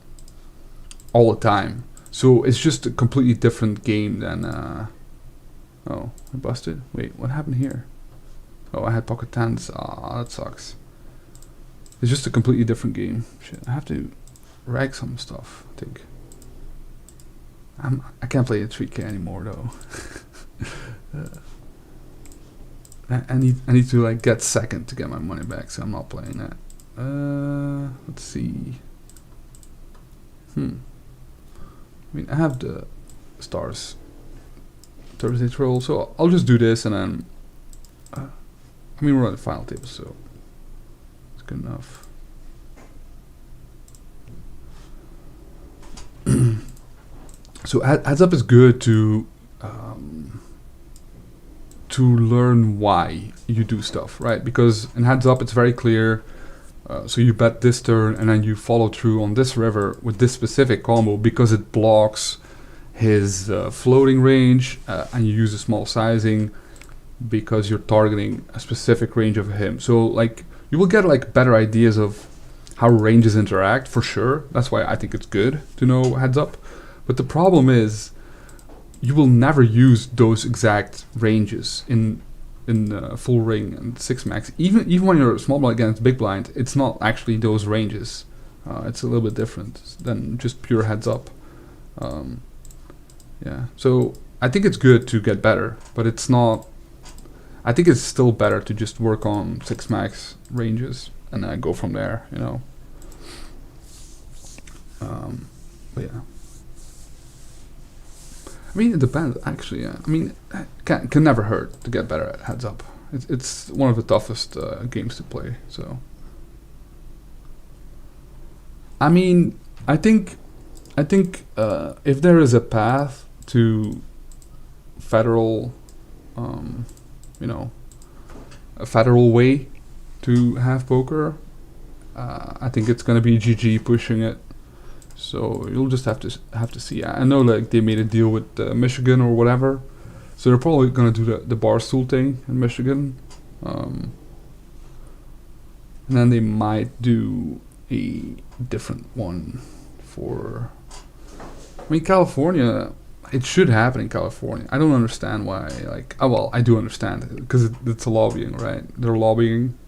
All the time. So it's just a completely different game than oh, I busted. Wait, what happened here? Oh, I had pocket tens. Ah, that sucks. It's just a completely different game. Shit, I have to rag some stuff, I think. I can't play a 3K anymore though. I need to like get second to get my money back, so I'm not playing that. Let's see. I mean, I have the stars Thursday troll, so I'll just do this and then. I mean, we're on the final table, so it's good enough. So heads up is good to learn why you do stuff, right? Because in heads up it's very clear. So you bet this turn and then you follow through on this river with this specific combo because it blocks his floating range, and you use a small sizing because you're targeting a specific range of him. So like you will get like better ideas of how ranges interact for sure. That's why I think it's good to know heads up. But the problem is you will never use those exact ranges in full ring and 6 max. Even when you're small blind against big blind, it's not actually those ranges. It's a little bit different than just pure heads up. Yeah, so I think it's good to get better, but it's not. I think it's still better to just work on 6 max ranges and then go from there, But yeah. I mean, it depends, actually, yeah. I mean, can never hurt to get better at heads up. It's one of the toughest games to play, so. I mean, I think if there is a path to federal, a federal way to have poker, I think it's gonna be GG pushing it. So you'll just have to see. I know like they made a deal with Michigan or whatever, so they're probably gonna do the barstool thing in Michigan, and then they might do a different one for. I mean, California. It should happen in California. I don't understand why. Like, oh well, I do understand it because it's a lobbying, right? They're lobbying,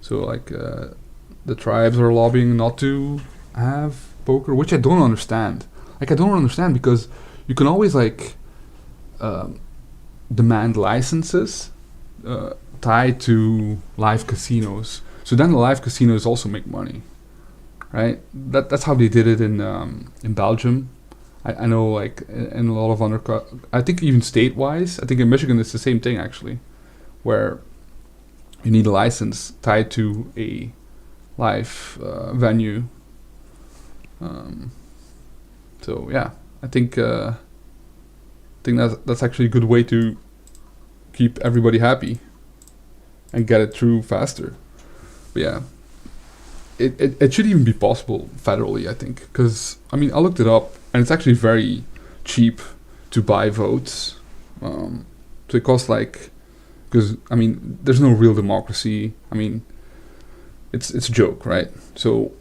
so like the tribes are lobbying not to have poker, which I don't understand. Like, I don't understand because you can always like demand licenses tied to live casinos. So then the live casinos also make money, right? That's how they did it in Belgium. I know, like in a lot of other, I think even state-wise, I think in Michigan it's the same thing actually, where you need a license tied to a live venue. So yeah, I think that's actually a good way to keep everybody happy and get it through faster. But yeah, it should even be possible federally, I think, because I mean I looked it up and it's actually very cheap to buy votes. So it costs like, because I mean there's no real democracy. I mean it's a joke, right? So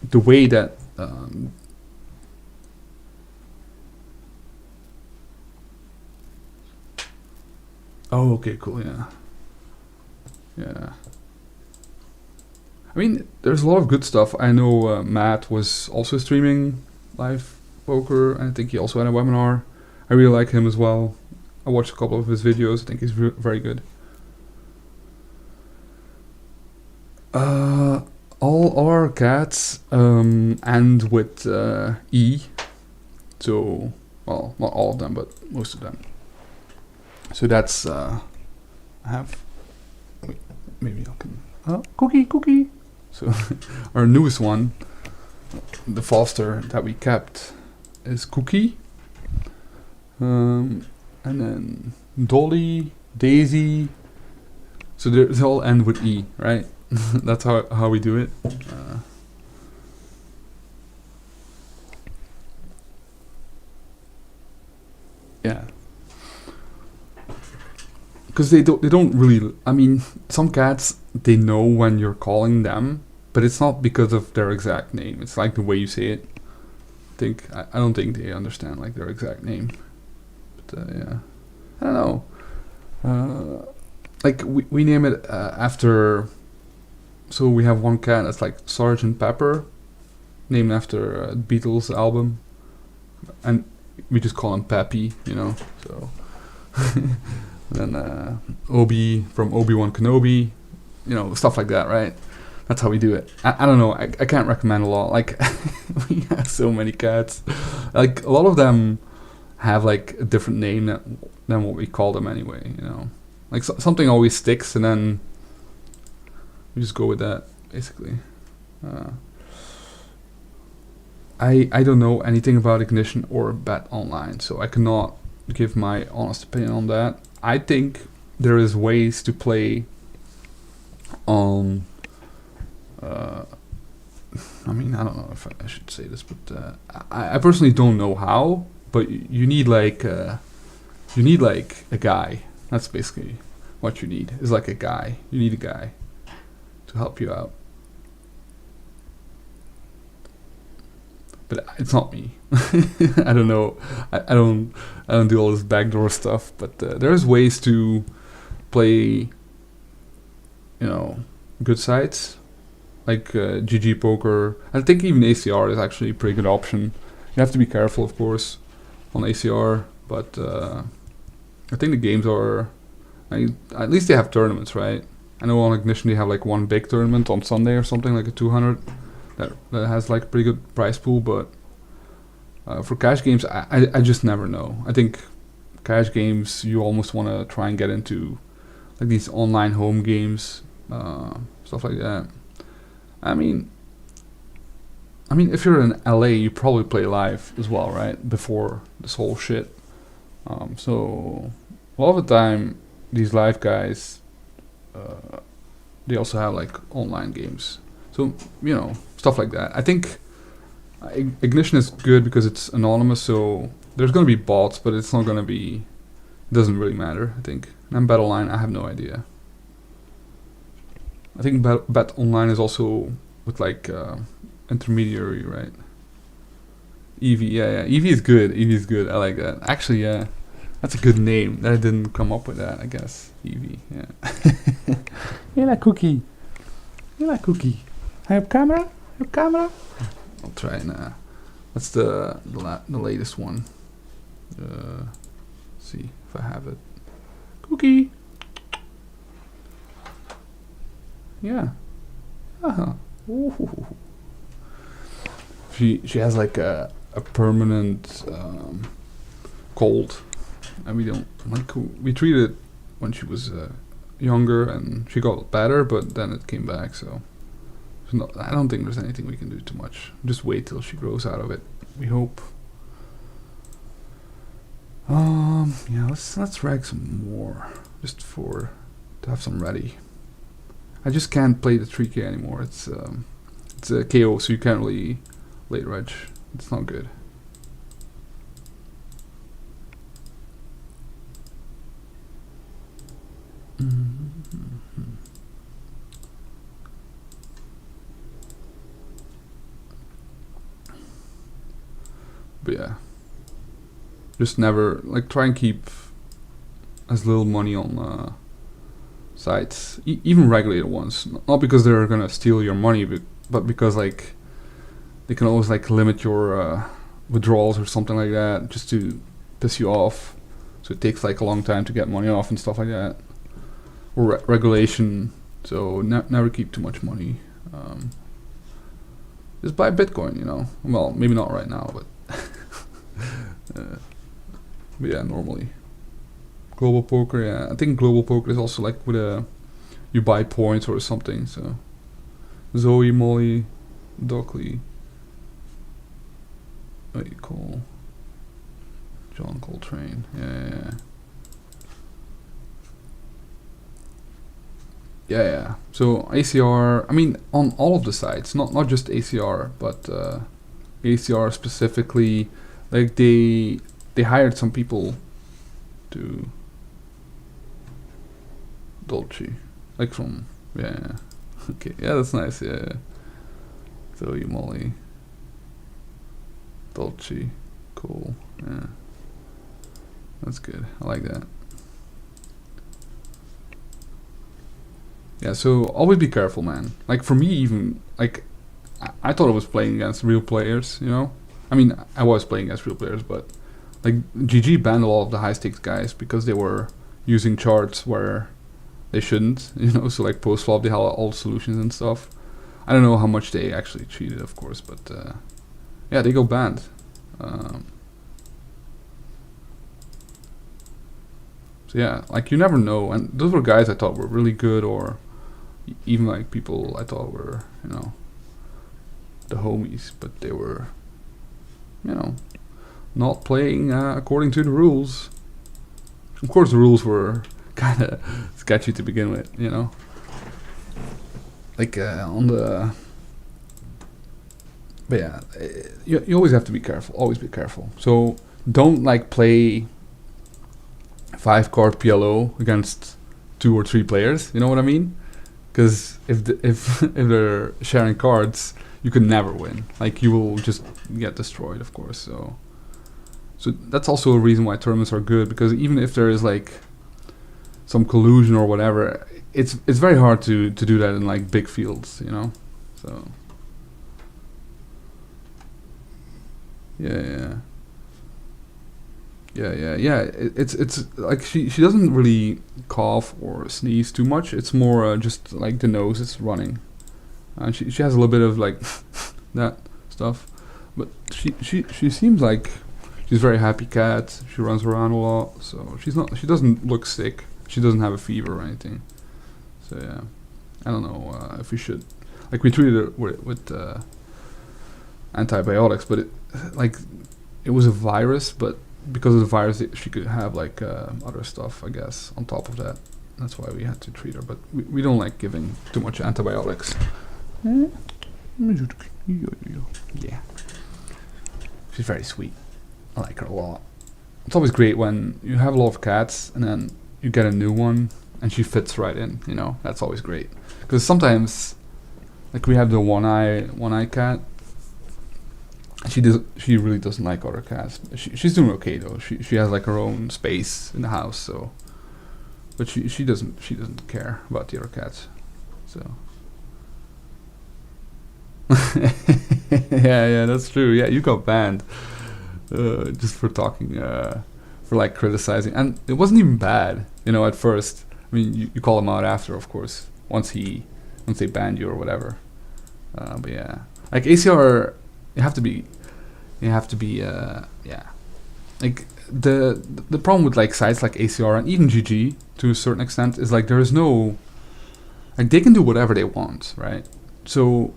the way that oh, okay, cool, yeah. Yeah. I mean, there's a lot of good stuff. I know Matt was also streaming live poker, and I think he also had a webinar. I really like him as well. I watched a couple of his videos. I think he's very good. All our cats end with E. So, well, not all of them, but most of them. So that's I have. Wait, maybe I can. Oh, cookie. So our newest one, the foster that we kept, is Cookie. And then Dolly, Daisy. So they all end with E, right? That's how we do it. Yeah. Because they don't really. I mean, some cats, they know when you're calling them, but it's not because of their exact name. It's like the way you say it. I don't think they understand like their exact name. But yeah, I don't know. Like we name it after. So we have one cat that's like Sergeant Pepper, named after a Beatles album, and we just call him Peppy, you know. So. Then Obi from Obi-Wan Kenobi, you know, stuff like that, right? That's how we do it. I don't know, I can't recommend a lot. Like, we have so many cats. Like, a lot of them have, like, a different name than what we call them anyway, you know? Like, something always sticks, and then we just go with that, basically. I don't know anything about Ignition or Bet Online, so I cannot give my honest opinion on that. I think there is ways to play on. I mean, I don't know if I should say this, but I personally don't know how. But you need like a guy. That's basically what you need. Is like a guy. You need a guy to help you out. But it's not me. I don't know. I don't do all this backdoor stuff. But there's ways to play, you know, good sites like GG Poker. I think even ACR is actually a pretty good option. You have to be careful, of course, on ACR. But I think the games are. At least they have tournaments, right? I know on Ignition they have like one big tournament on Sunday or something, like a 200. That has like a pretty good prize pool, but for cash games, I just never know. I think cash games, you almost want to try and get into like these online home games, stuff like that. I mean, if you're in LA, you probably play live as well, right? Before this whole shit. So a lot of the time, these live guys, they also have like online games. So, you know, stuff like that. I think Ignition is good because it's anonymous, so there's going to be bots, but it's not going to be. It doesn't really matter, I think. And Bet Online, I have no idea. I think Bet Online is also with like intermediary, right? Evie, yeah. Evie is good. I like that. Actually, yeah. That's a good name. That I didn't come up with that, I guess. Evie, yeah. You like Cookie. Have camera? I'll try and that's the latest one. See if I have it. Cookie. Yeah. Uh-huh. Ooh. She has like a permanent cold, and we treated it when she was younger, and she got better, but then it came back. So I don't think there's anything we can do too much. Just wait till she grows out of it. We hope. Yeah, let's rag some more, just to have some ready. I just can't play the 3K anymore. It's it's a KO, so you can't really late reg. It's not good. But yeah, just never like try and keep as little money on sites, even regulated ones. Not because they're gonna steal your money, but because like they can always like limit your withdrawals or something like that, just to piss you off. So it takes like a long time to get money off and stuff like that. Or regulation. So never keep too much money. Just buy Bitcoin, you know. Well, maybe not right now, but but yeah, normally. Global poker, yeah. I think global poker is also like with you buy points or something. So Zoe, Molly, Dockley, what do you call John Coltrane? Yeah. Yeah. So ACR, I mean, on all of the sites, not just ACR, but ACR specifically, like they hired some people to Dolce, like from okay, yeah, that's nice, yeah. Zoe, Molly, Dolce, cool, yeah, that's good. I like that. Yeah, so always be careful, man. Like for me, even like I thought I was playing against real players, you know. I mean, I was playing against real players, but like GG banned a lot of the high stakes guys because they were using charts where they shouldn't, you know. So like post flop, they had all solutions and stuff. I don't know how much they actually cheated, of course, but yeah, they go banned. So yeah, like you never know, and those were guys I thought were really good, or even like people I thought were, you know, the homies, but they were, you know, not playing according to the rules. Of course, the rules were kind of sketchy to begin with, you know. Like on the, but yeah, you always have to be careful. Always be careful. So don't like play 5-card PLO against 2 or 3 players. You know what I mean? Because if they're sharing cards, you can never win. Like you will just get destroyed, of course. So that's also a reason why tournaments are good, because even if there is like some collusion or whatever, it's very hard to do that in like big fields, you know. So yeah. It's like she doesn't really cough or sneeze too much. It's more just like the nose is running, and she has a little bit of like that stuff. But she seems like she's a very happy cat. She runs around a lot, so she doesn't look sick. She doesn't have a fever or anything. So yeah, I don't know if we should, like, we treated her with antibiotics, but it was a virus, but because of the virus, she could have like other stuff, I guess, on top of that. That's why we had to treat her, but we don't like giving too much antibiotics. Yeah, she's very sweet. I like her a lot. It's always great when you have a lot of cats and then you get a new one and she fits right in, you know. That's always great, because sometimes, like, we have the one eye cat. She really doesn't like other cats. She's doing okay though. She has like her own space in the house, so, but she doesn't care about the other cats. So yeah, that's true. Yeah, you got banned just for talking, for like criticizing, and it wasn't even bad, you know, at first. I mean, you call him out after, of course, once they banned you or whatever. But yeah, like ACR, you have to be yeah. Like the problem with like sites like ACR and even GG to a certain extent is like there is no, like, they can do whatever they want, right? So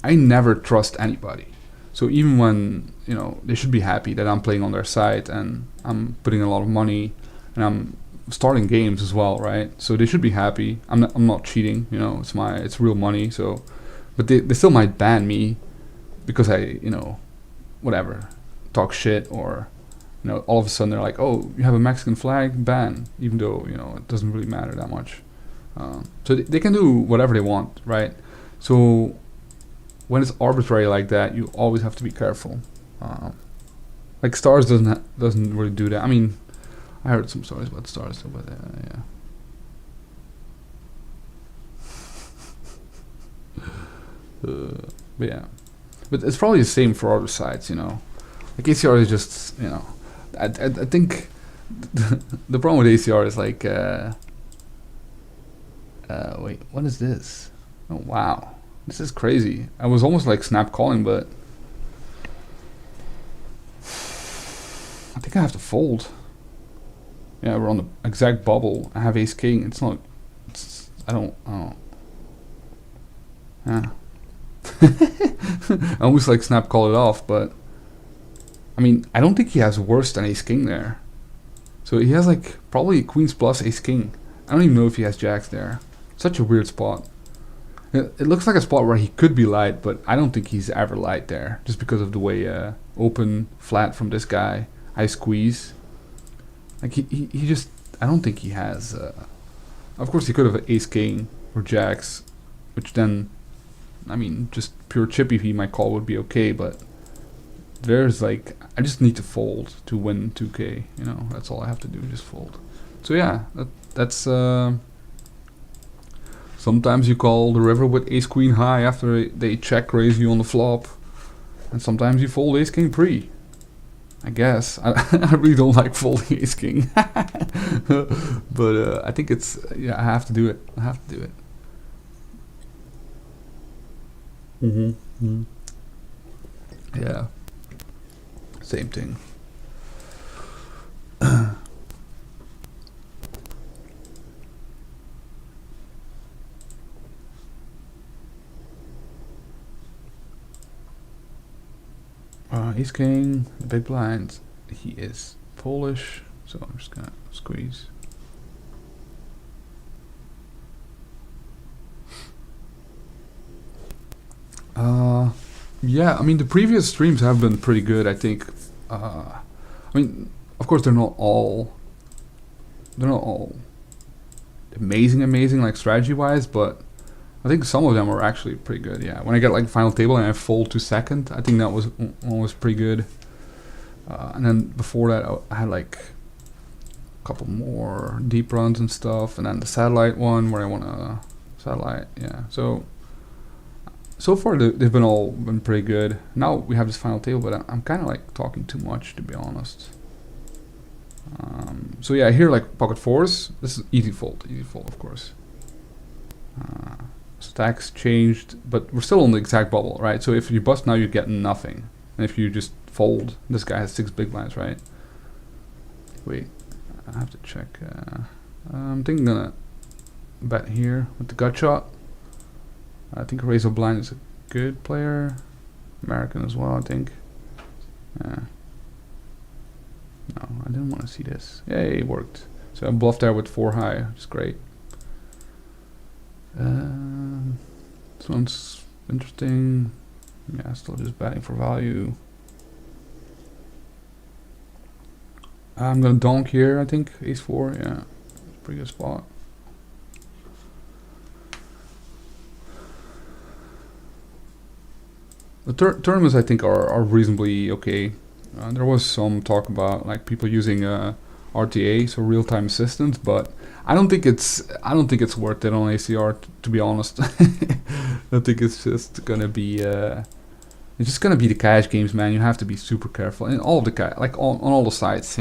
I never trust anybody. So even when, you know, they should be happy that I'm playing on their site and I'm putting a lot of money and I'm starting games as well, right? So they should be happy. I'm not cheating, you know. It's real money. So but they still might ban me because I, whatever, talk shit, or all of a sudden they're like, oh, you have a Mexican flag, ban, even though it doesn't really matter that much. So they can do whatever they want, right? So when it's arbitrary like that, you always have to be careful. Like stars doesn't really do that. I mean, I heard some stories about stars, but yeah. But yeah, but it's probably the same for other sites, Like ACR is just, I think the problem with ACR is like, wait, what is this? Oh wow, this is crazy. I was almost like snap calling, but I think I have to fold. Yeah, we're on the exact bubble. I have ace king. It's not. I don't. Yeah. I almost like snap call it off, but I mean, I don't think he has worse than ace king there. So he has like probably queens plus ace king. I don't even know if he has jacks there. Such a weird spot. It looks like a spot where he could be light, but I don't think he's ever light there, just because of the way open flat from this guy. I squeeze. Like he just, I don't think he has. Of course, he could have ace king or jacks, which then, I mean, just pure chippy V my call would be okay, but there's like, I just need to fold to win 2k. That's all I have to do, just fold. So yeah, that's. Sometimes you call the river with ace queen high after they check raise you on the flop, and sometimes you fold ace king pre. I guess I really don't like folding ace king, but I think it's, yeah, I have to do it. I have to do it. Yeah, same thing. Ace king, the big blind. He is Polish, so I'm just gonna squeeze. Yeah, I mean the previous streams have been pretty good. I think. I mean, of course they're not all amazing like strategy wise, but I think some of them were actually pretty good. Yeah, when I get like final table and I fold to second, I think that was pretty good. And then before that, I had like a couple more deep runs and stuff, and then the satellite one where I won a satellite. Yeah, so far they've been pretty good. Now we have this final table, but I'm kind of like talking too much, to be honest. So yeah, here like pocket fours. This is easy fold, of course. Stacks changed, but we're still on the exact bubble, right? So if you bust now, you get nothing, and if you just fold, this guy has 6 big blinds, right? Wait, I have to check. I'm thinking I'm gonna bet here with the gut shot. I think Razor Blind is a good player, American as well, I think. Yeah. No, I didn't want to see this. Yay, it worked. So I bluffed there with 4 high, which is great. This one's interesting. Yeah, still just betting for value. I'm gonna donk here, I think. Ace 4, yeah. Pretty good spot. The tournaments, I think, are reasonably okay. There was some talk about like people using RTA, so real-time assistance, but I don't think it's worth it on ACR, to be honest. I think it's just gonna be the cash games, man. You have to be super careful in all of the like on all the sites,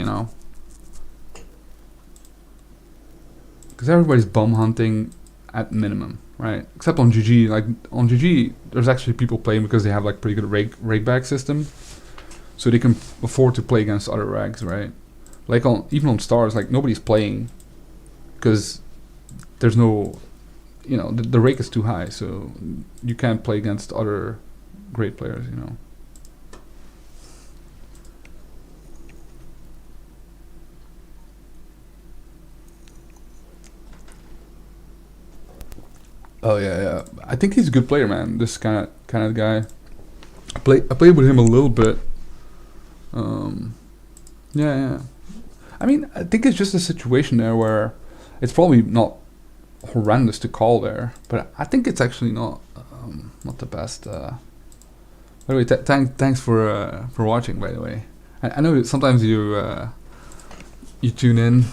because everybody's bum hunting at minimum, right? Except on GG. Like on GG, there's actually people playing because they have like pretty good rake back system, so they can afford to play against other rags, right? Like even on stars, like nobody's playing because there's no, the rake is too high, so you can't play against other great players, Oh yeah, yeah. I think he's a good player, man. This kind of guy. I played with him a little bit. Um, yeah, yeah. I mean, I think it's just a situation there where it's probably not horrendous to call there, but I think it's actually not the best. By the way, thanks for watching. By the way, I know sometimes you tune in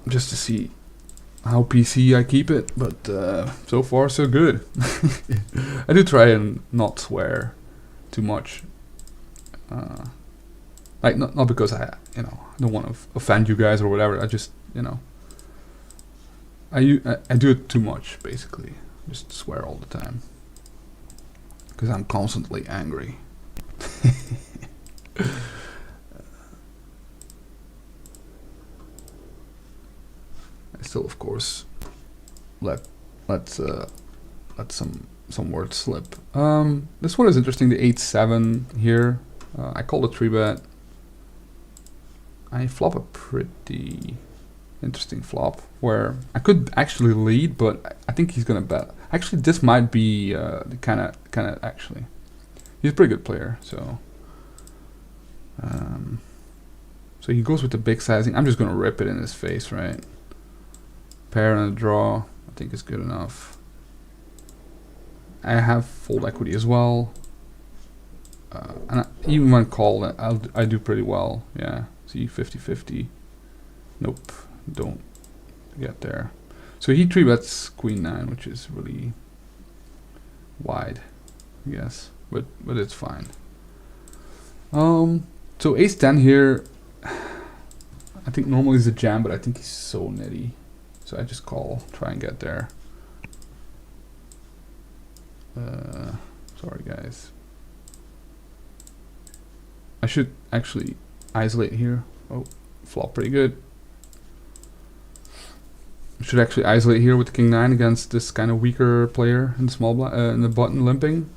just to see how PC I keep it, but so far so good. I do try and not swear too much. Like not because I don't want to offend you guys or whatever. I just I do it too much basically. Just swear all the time because I'm constantly angry. I still, of course, let some words slip. This one is interesting. The 8-7 here. I called a 3-bet. I flop a pretty interesting flop where I could actually lead, but I think he's gonna bet. Actually, this might be the kind of actually. He's a pretty good player, so. So he goes with the big sizing. I'm just gonna rip it in his face, right? Pair and a draw, I think is good enough. I have fold equity as well, and even when called, I do pretty well. Yeah, see 50-50. Nope, don't get there. So he 3-bets queen 9, which is really wide, I guess, but it's fine. So ace 10 here. I think normally is a jam, but I think he's so nitty. So I just call, try and get there. Sorry guys. I should actually isolate here. Oh, flop pretty good. I should actually isolate here with the king 9 against this kind of weaker player in the small in the button limping.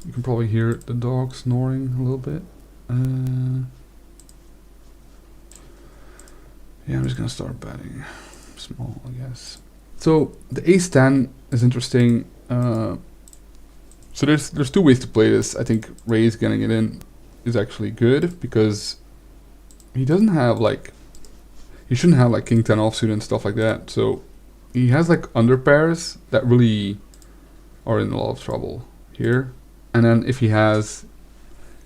You can probably hear the dog snoring a little bit. Yeah, I'm just gonna start betting small, I guess. So the ace 10 is interesting. So there's two ways to play this. I think raise getting it in is actually good because he doesn't have he shouldn't have like king 10 offsuit and stuff like that. So he has like under pairs that really are in a lot of trouble here. And then if he has,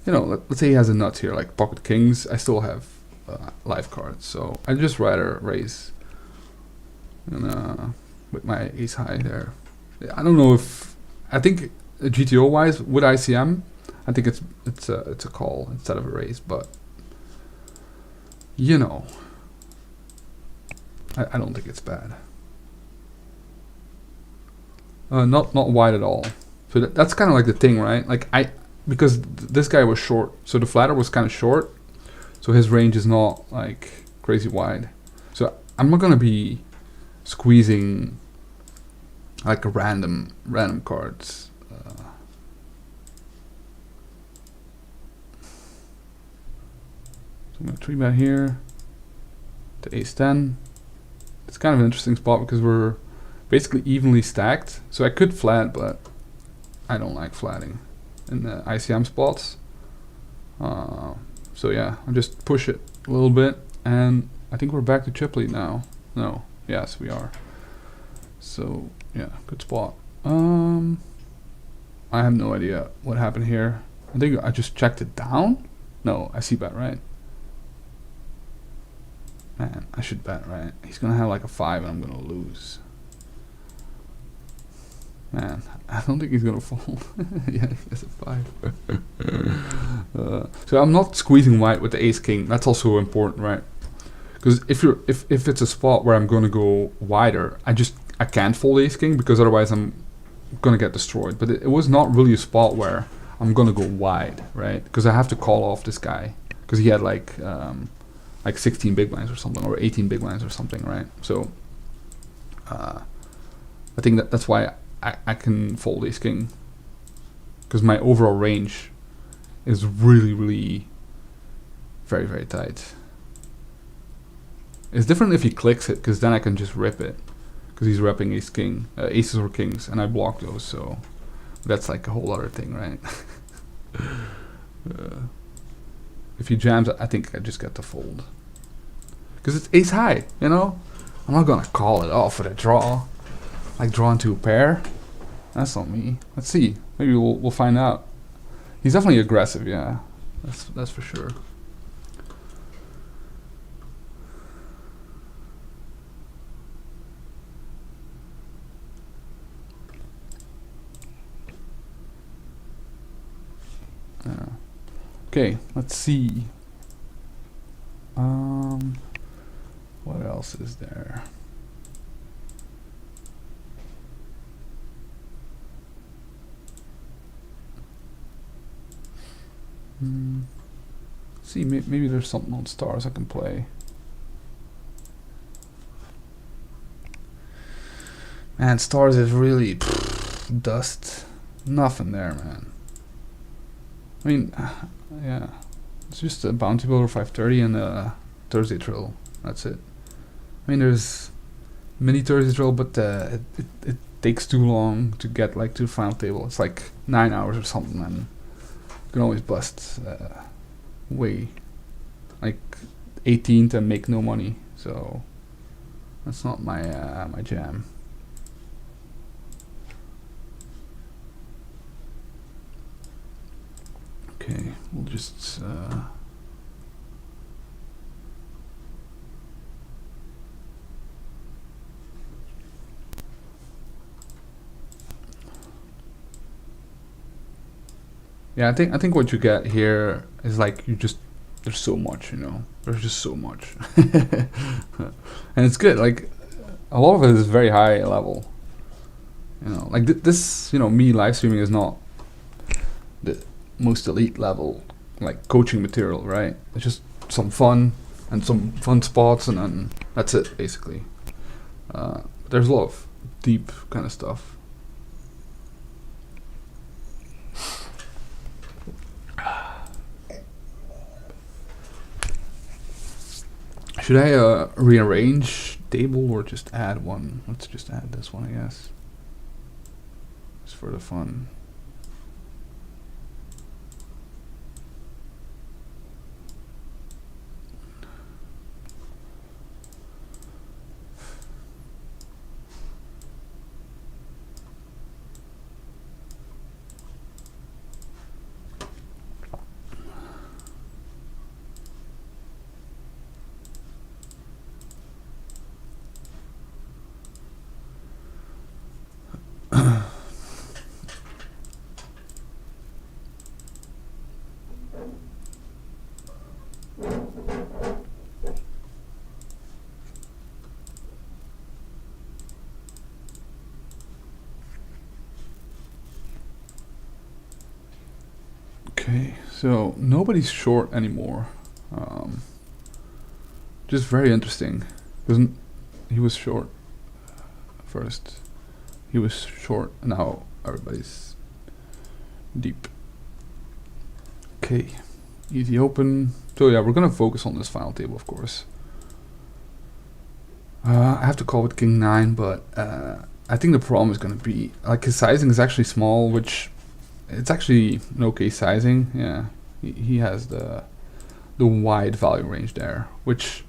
let's say he has a nut here like pocket kings, I still have live cards. So I'd just rather raise and with my ace high there. I don't know if I think GTO wise with ICM, I think it's a call instead of a raise, but I don't think it's bad. Not wide at all. So that's kind of like the thing, right? Like because this guy was short, so the flatter was kind of short, so his range is not like crazy wide. So I'm not gonna be squeezing like random cards. So I'm gonna 3-bet here to ace 10. It's kind of an interesting spot because we're basically evenly stacked. So I could flat, but I don't like flatting in the ICM spots. So yeah, I'll just push it a little bit, and I think we're back to chip lead now. No, yes we are. So yeah, good spot. I have no idea what happened here. I think I just checked it down. No, I see bet, right? Man, I should bet, right? He's gonna have like a 5 and I'm gonna lose. Man, I don't think he's gonna fold. Yeah, he has a 5. So I'm not squeezing white with the ace king. That's also important, right? Because if it's a spot where I'm gonna go wider, I can't fold ace king because otherwise I'm gonna get destroyed. But it was not really a spot where I'm gonna go wide, right? Because I have to call off this guy because he had like 16 big blinds or something, or 18 big blinds or something, right? So I think that's why I can fold ace king, because my overall range is really very tight. It's different if he clicks it, because then I can just rip it, because he's repping ace king, aces or kings, and I block those. So that's like a whole other thing, right? If he jams, I think I just get to fold, because it's ace high. You know, I'm not gonna call it off with a draw, like drawing to a pair. That's not me. Let's see. Maybe we'll find out. He's definitely aggressive. Yeah, that's for sure. Okay, let's see. What else is there? See, maybe there's something on stars I can play. Man, stars is really dust. Nothing there, man. I mean, yeah, it's just a bounty builder 530 and a Thursday drill. That's it. I mean, there's mini Thursday drill, but it takes too long to get like to the final table. It's like 9 hours or something, and you can always bust way like 18th and make no money. So that's not my my jam. Okay, we'll just yeah, I think what you get here is like there's so much, you know. There's just so much. And it's good. Like a lot of it is very high level. You know, like this, you know, me live streaming is not the most elite level like coaching material, right? It's just some fun and some fun spots, and then that's it basically. There's a lot of deep kind of stuff. Should I rearrange table or just add one? Let's just add this one, I guess. Just for the fun. Okay, so nobody's short anymore. Just very interesting. He was short first. He was short, and now everybody's deep. Okay, easy open. So yeah, we're gonna focus on this final table, of course. I have to call with king 9, but I think the problem is gonna be like his sizing is actually small, which it's actually an okay sizing. Yeah, he has the wide value range there, which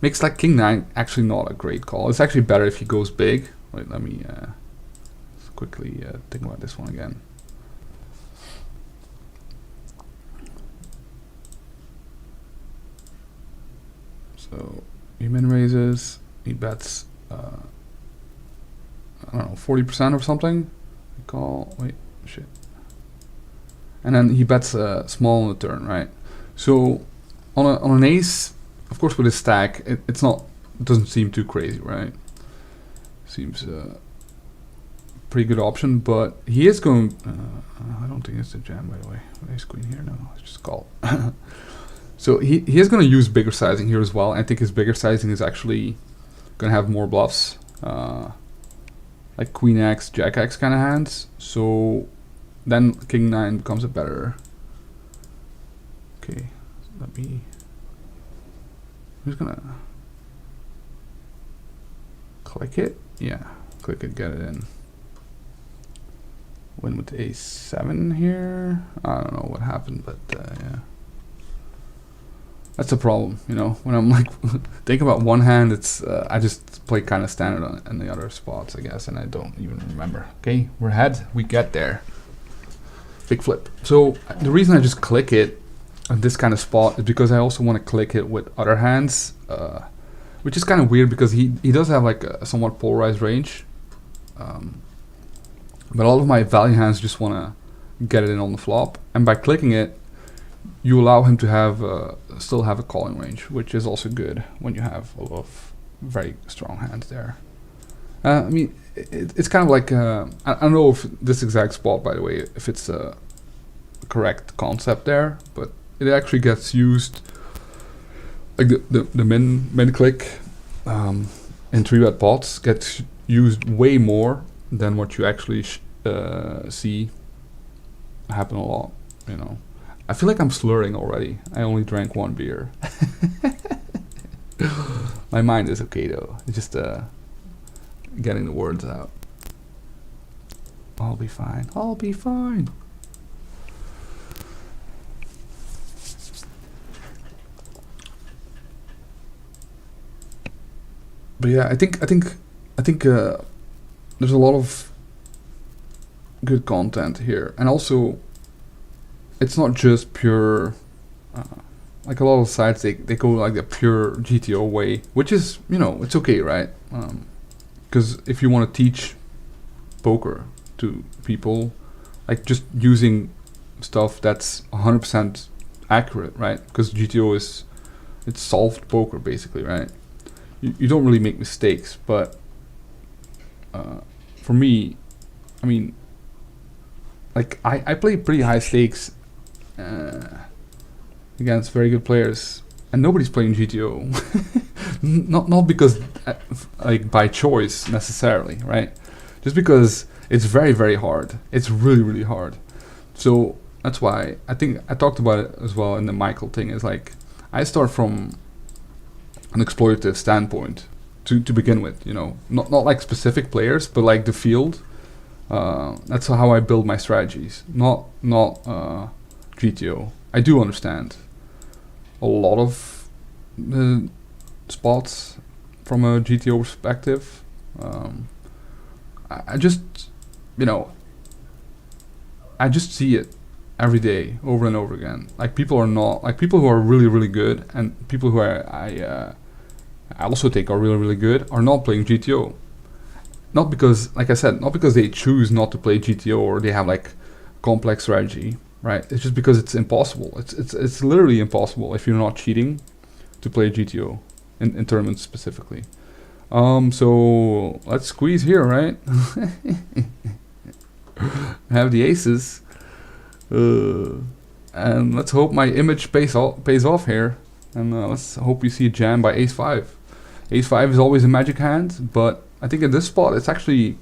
makes like king 9 actually not a great call. It's actually better if he goes big. Wait, let me quickly think about this one again. So he min raises, he bets I don't know, 40% or something. I call, wait, shit. And then he bets small on the turn, right? So on an ace, of course, with his stack, it doesn't seem too crazy, right? Seems pretty good option, but he is going. I don't think it's a jam, by the way. Ace queen here, no, it's just call. So he is going to use bigger sizing here as well. I think his bigger sizing is actually going to have more bluffs, like queen x, jack x kind of hands. So then king 9 becomes a better. Okay, let me. Who's gonna? click it. Yeah, click it, get it in. Win with a7 here. I don't know what happened, but yeah. That's a problem, you know, when I'm like think about one hand, it's I just play kind of standard on the other spots, I guess, and I don't even remember. Okay, we're ahead, we get there. Big flip. So the reason I just click it on this kind of spot is because I also want to click it with other hands, which is kind of weird because he does have like a somewhat polarized range, but all of my value hands just want to get it in on the flop, and by clicking it, you allow him to have still have a calling range, which is also good when you have a lot of very strong hands there. I mean, it's kind of like I don't know if this exact spot, by the way, if it's a correct concept there, but it actually gets used like the min click in 3-bet pots gets used way more than what you actually see happen a lot, you know. I feel like I'm slurring already. I only drank 1 beer. My mind is okay though. It's just getting the words out. I'll be fine. I'll be fine. But yeah, I think there's a lot of good content here, and also it's not just pure like a lot of sites they go like the pure GTO way, which is, you know, it's okay, right? Because if you want to teach poker to people, like just using stuff that's 100% accurate, right? Because GTO it's solved poker basically, right? You don't really make mistakes, but for me, I mean, like I play pretty high stakes against very good players, and nobody's playing GTO. not because like by choice necessarily, right? Just because it's very, very hard. It's really, really hard. So that's why I think I talked about it as well in the Michael thing. Is like I start from an exploitative standpoint to begin with, you know, not like specific players, but like the field. That's how I build my strategies, not GTO. I do understand a lot of the spots from a GTO perspective. I just, you know, I just see it every day over and over again. Like people are not, like people who are really, really good, and people who I also think are really, really good, are not playing GTO. Not because, like I said, not because they choose not to play GTO or they have like complex strategy, right? It's just because it's impossible. It's literally impossible if you're not cheating to play GTO in tournaments specifically. So let's squeeze here, right? Have the aces, and let's hope my image pays off here, and let's hope we see a jam by ace-5. Ace-5 is always a magic hand, but I think in this spot it's actually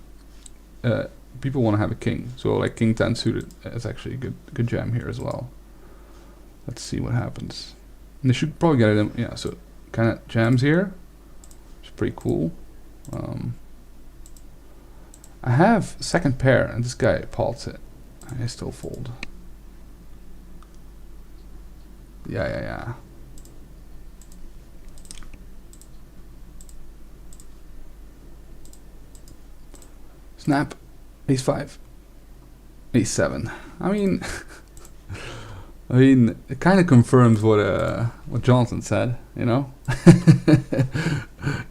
people want to have a king, so like king 10 suited is actually a good jam here as well. Let's see what happens, and they should probably get it in. Yeah, so kind of jams here. It's pretty cool. I have second pair, and this guy pots it. I still fold. Yeah. Snap, ace-5, ace-7. I mean, it kind of confirms what Johnson said. You know,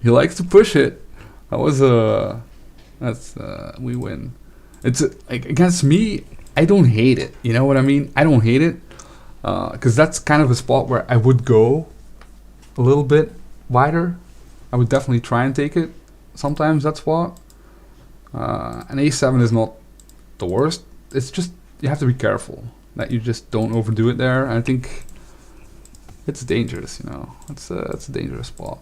he likes to push it. That was we win. It's like against me. I don't hate it. You know what I mean? I don't hate it because that's kind of a spot where I would go a little bit wider. I would definitely try and take it. Sometimes that spot. An ace-7 is not the worst. It's just you have to be careful that you just don't overdo it there. And I think it's dangerous, you know. It's a dangerous spot.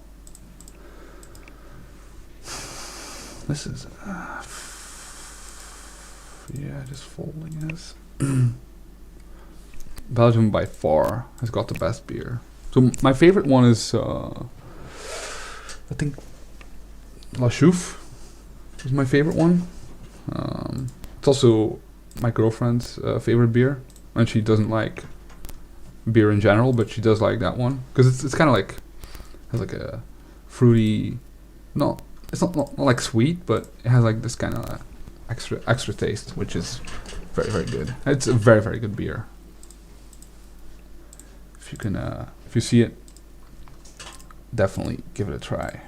This is yeah, just folding this. Belgium by far has got the best beer. So my favorite one is I think La Chouffe is my favorite one. It's also my girlfriend's favorite beer, and she doesn't like beer in general, but she does like that one because it's kind of like has like a fruity, not it's not like sweet, but it has like this kind of extra taste, which is very good. It's a very good beer. If you can, if you see it, definitely give it a try.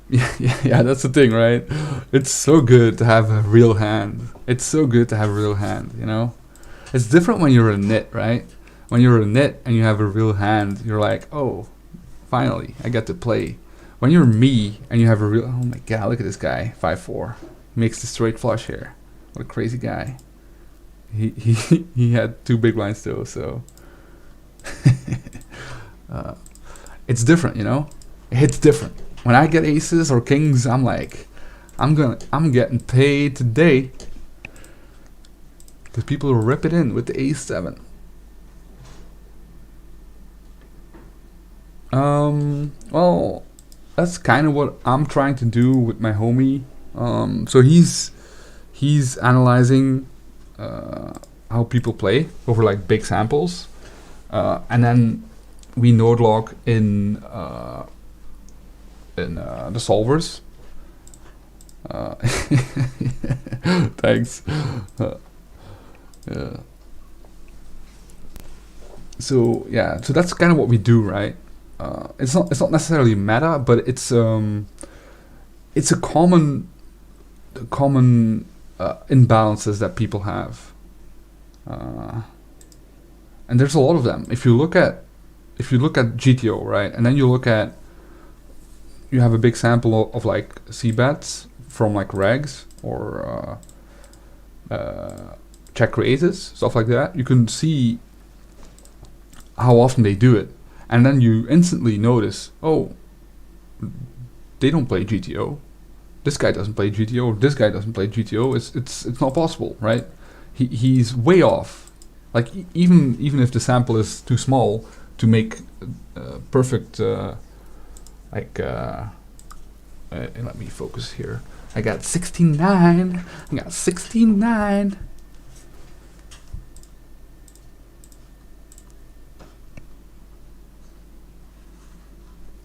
Yeah, that's the thing, right? It's so good to have a real hand. It's so good to have a real hand, you know? It's different when you're a knit, right? When you're a knit and you have a real hand, you're like, oh, finally, I get to play. When you're me and you have a real, oh my god, look at this guy, 5'4", makes the straight flush here. What a crazy guy. He had 2 big blinds though, so it's different, you know? It hits different. When I get aces or kings, I'm like, I'm getting paid today. Because people will rip it in with the ace 7. Well, that's kind of what I'm trying to do with my homie. So he's analyzing how people play over like big samples, and then we node log in the solvers. Thanks. Yeah. So yeah, so that's kind of what we do, right? It's not necessarily meta, but it's a common imbalances that people have, and there's a lot of them. If you look at GTO, right, and then you have a big sample of like C bets from like regs or check raises, stuff like that, you can see how often they do it, and then you instantly notice, oh, they don't play GTO. This guy doesn't play GTO. This guy doesn't play GTO. It's not possible, right? He's way off. Like even if the sample is too small to make perfect. Let me focus here. I got 69. I got 69.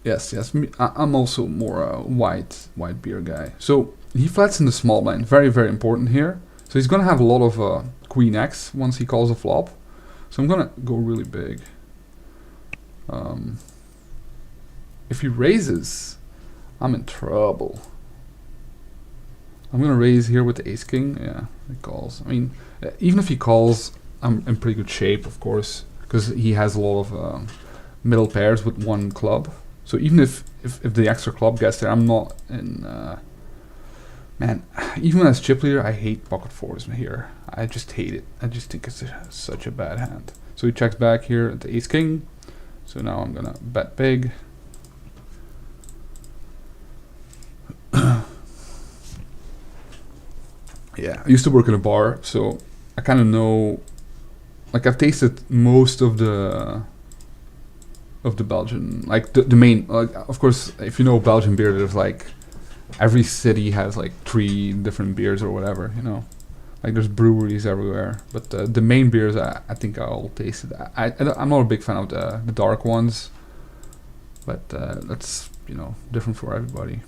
Yes. I'm also more a white beer guy. So he flats in the small blind. Very important here. So he's gonna have a lot of queen X once he calls a flop. So I'm gonna go really big. If he raises, I'm in trouble. I'm gonna raise here with the ace king. Yeah, he calls. I mean, even if he calls, I'm in pretty good shape, of course, because he has a lot of middle pairs with one club. So even if the extra club gets there, I'm not in. Man, even as chip leader, I hate pocket fours here. I just hate it. I just think it's such a bad hand. So he checks back here at the ace king. So now I'm gonna bet big. Yeah, I used to work in a bar, so I kind of know. Like I've tasted most of the Belgian, like the main. Like of course, if you know Belgian beer, there's like every city has like 3 different beers or whatever, you know. Like there's breweries everywhere, but the main beers I think I all tasted. I'm not a big fan of the dark ones, but that's, you know, different for everybody.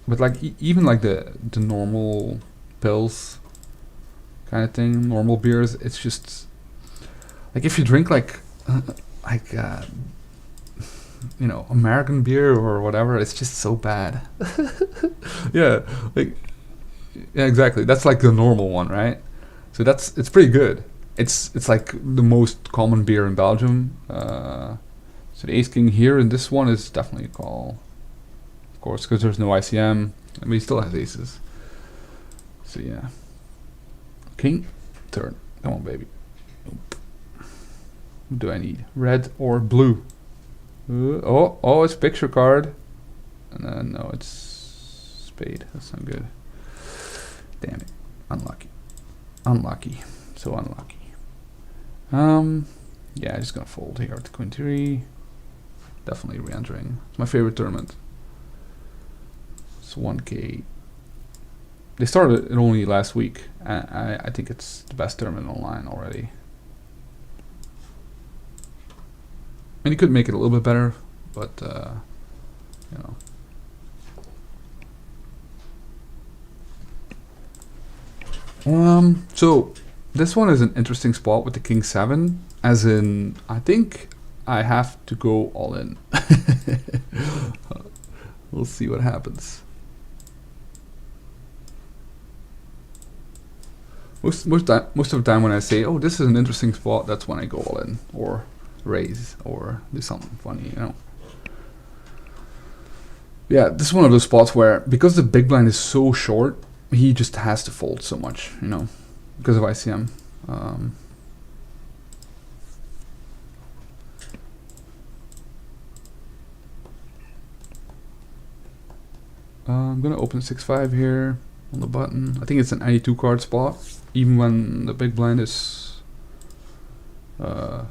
But like even like the normal pills kind of thing, normal beers, it's just like if you drink like you know, American beer or whatever, it's just so bad. Yeah, like yeah, exactly. That's like the normal one, right? So it's pretty good. It's like the most common beer in Belgium. So the ace king here in this one is definitely a call, of course, because there's no ICM. I mean, he still has aces. So yeah, king, turn. Come on, baby. Nope. What do I need? Red or blue? Oh, it's picture card. And then no, it's spade. That's not good. Damn it. Unlucky. So unlucky. Yeah, just gonna fold here at the queen 3. Definitely re-entering. It's my favorite tournament. It's 1K. They started it only last week. I think it's the best tournament online already. And you could make it a little bit better, but you know. So this one is an interesting spot with the king 7, as in I think I have to go all in. We'll see what happens. Most of the time when I say, oh, this is an interesting spot, that's when I go all in or raise or do something funny, you know. Yeah, this is one of those spots where, because the big blind is so short, he just has to fold so much, you know, because of ICM. I'm gonna open 6-5 here on the button. I think it's an 92 card spot, even when the big blind is 10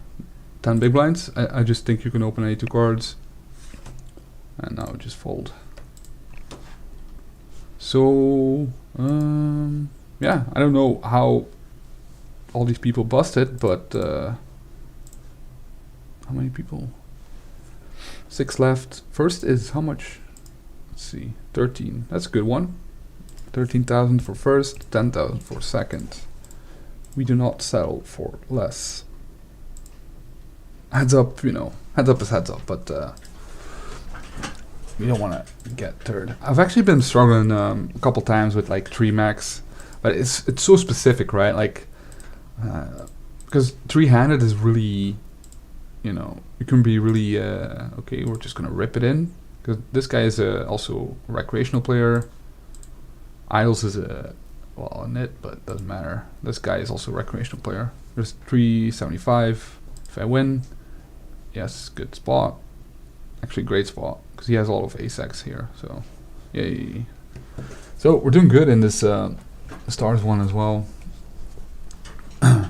big blinds. I just think you can open 82 cards, and now just fold. So yeah, I don't know how all these people busted, but how many people? 6 left. First is how much? Let's see, 13. That's a good one. 13,000 for first, 10,000 for second. We do not settle for less. Heads up, you know, heads up is heads up, but we don't want to get third. I've actually been struggling a couple times with like 3 max, but it's so specific, right? Like, because 3-handed is really, you know, you can be really okay. We're just gonna rip it in, because this guy is also a recreational player. Idols is a nit, but doesn't matter. This guy is also a recreational player. There's 375. If I win, yes, good spot. Actually, great spot, because he has a lot of ace-x here. So, yay! So we're doing good in this stars one as well. Yeah,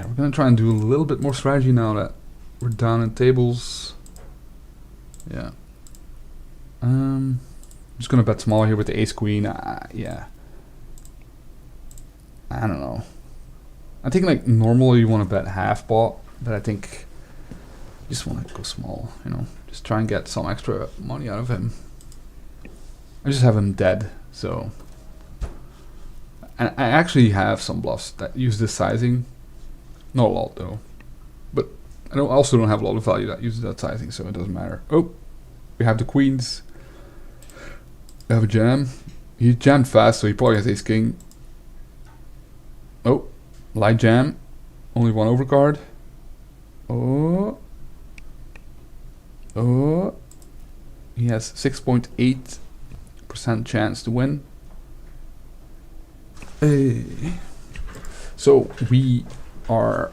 we're gonna try and do a little bit more strategy now that we're down in tables. Yeah. I'm just gonna bet small here with the ace queen. Yeah. I don't know. I think like normally you want to bet half pot, but I think you just want to go small, you know. Just try and get some extra money out of him. I just have him dead, so. And I actually have some bluffs that use this sizing. Not a lot though, but I also don't have a lot of value that uses that sizing, so it doesn't matter. Oh, we have the queens. We have a jam. He jammed fast, so he probably has ace king. Oh, light jam. Only one overcard. Oh. Oh. He has 6.8% chance to win. Hey. So we are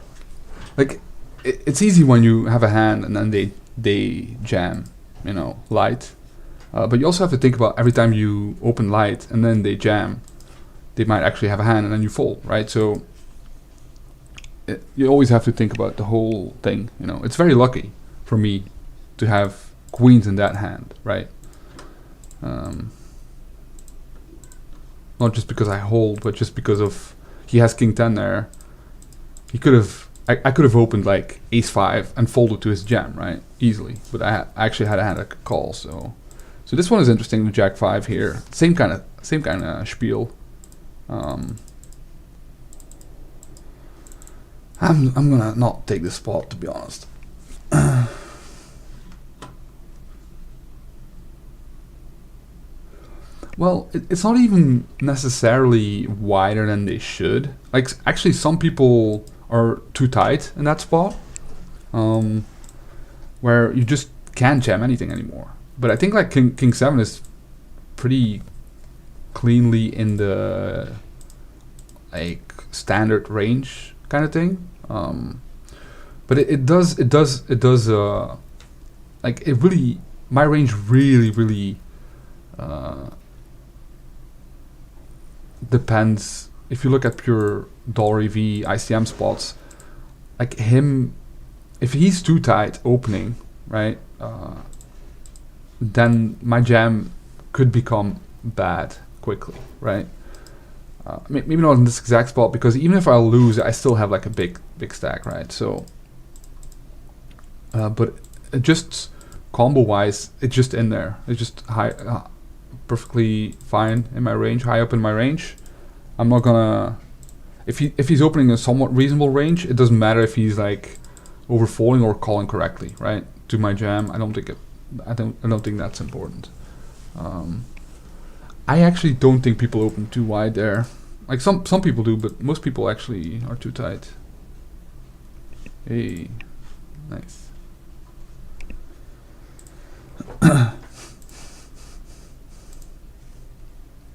like, it's easy when you have a hand and then they jam, you know, light. But you also have to think about every time you open light and then they jam, they might actually have a hand and then you fold, right? So you always have to think about the whole thing, you know. It's very lucky for me to have queens in that hand, right? Not just because I hold, but just because of he has king 10 there. He could have, I could have opened like ace 5 and folded to his jam, right? Easily, but I actually had a hand I could call, so this one is interesting. The jack 5 here, same kind of spiel. I'm gonna not take this spot, to be honest. Well, it's not even necessarily wider than they should. Like, actually, some people are too tight in that spot, where you just can't jam anything anymore. But I think like king 7 is pretty cleanly in the like standard range kind of thing. But it does like, it really, my range really depends if you look at pure dollar EV ICM spots, like him, if he's too tight opening, right, then my jam could become bad quickly, right? Maybe not in this exact spot, because even if I lose, I still have like a big stack, right? So, but it just combo wise, it's just in there. It's just high, perfectly fine in my range, high up in my range. I'm not gonna, if he's opening a somewhat reasonable range, it doesn't matter if he's like overfolding or calling correctly, right? To my jam, I don't think that's important. I actually don't think people open too wide there. Like some people do, but most people actually are too tight. Hey, nice.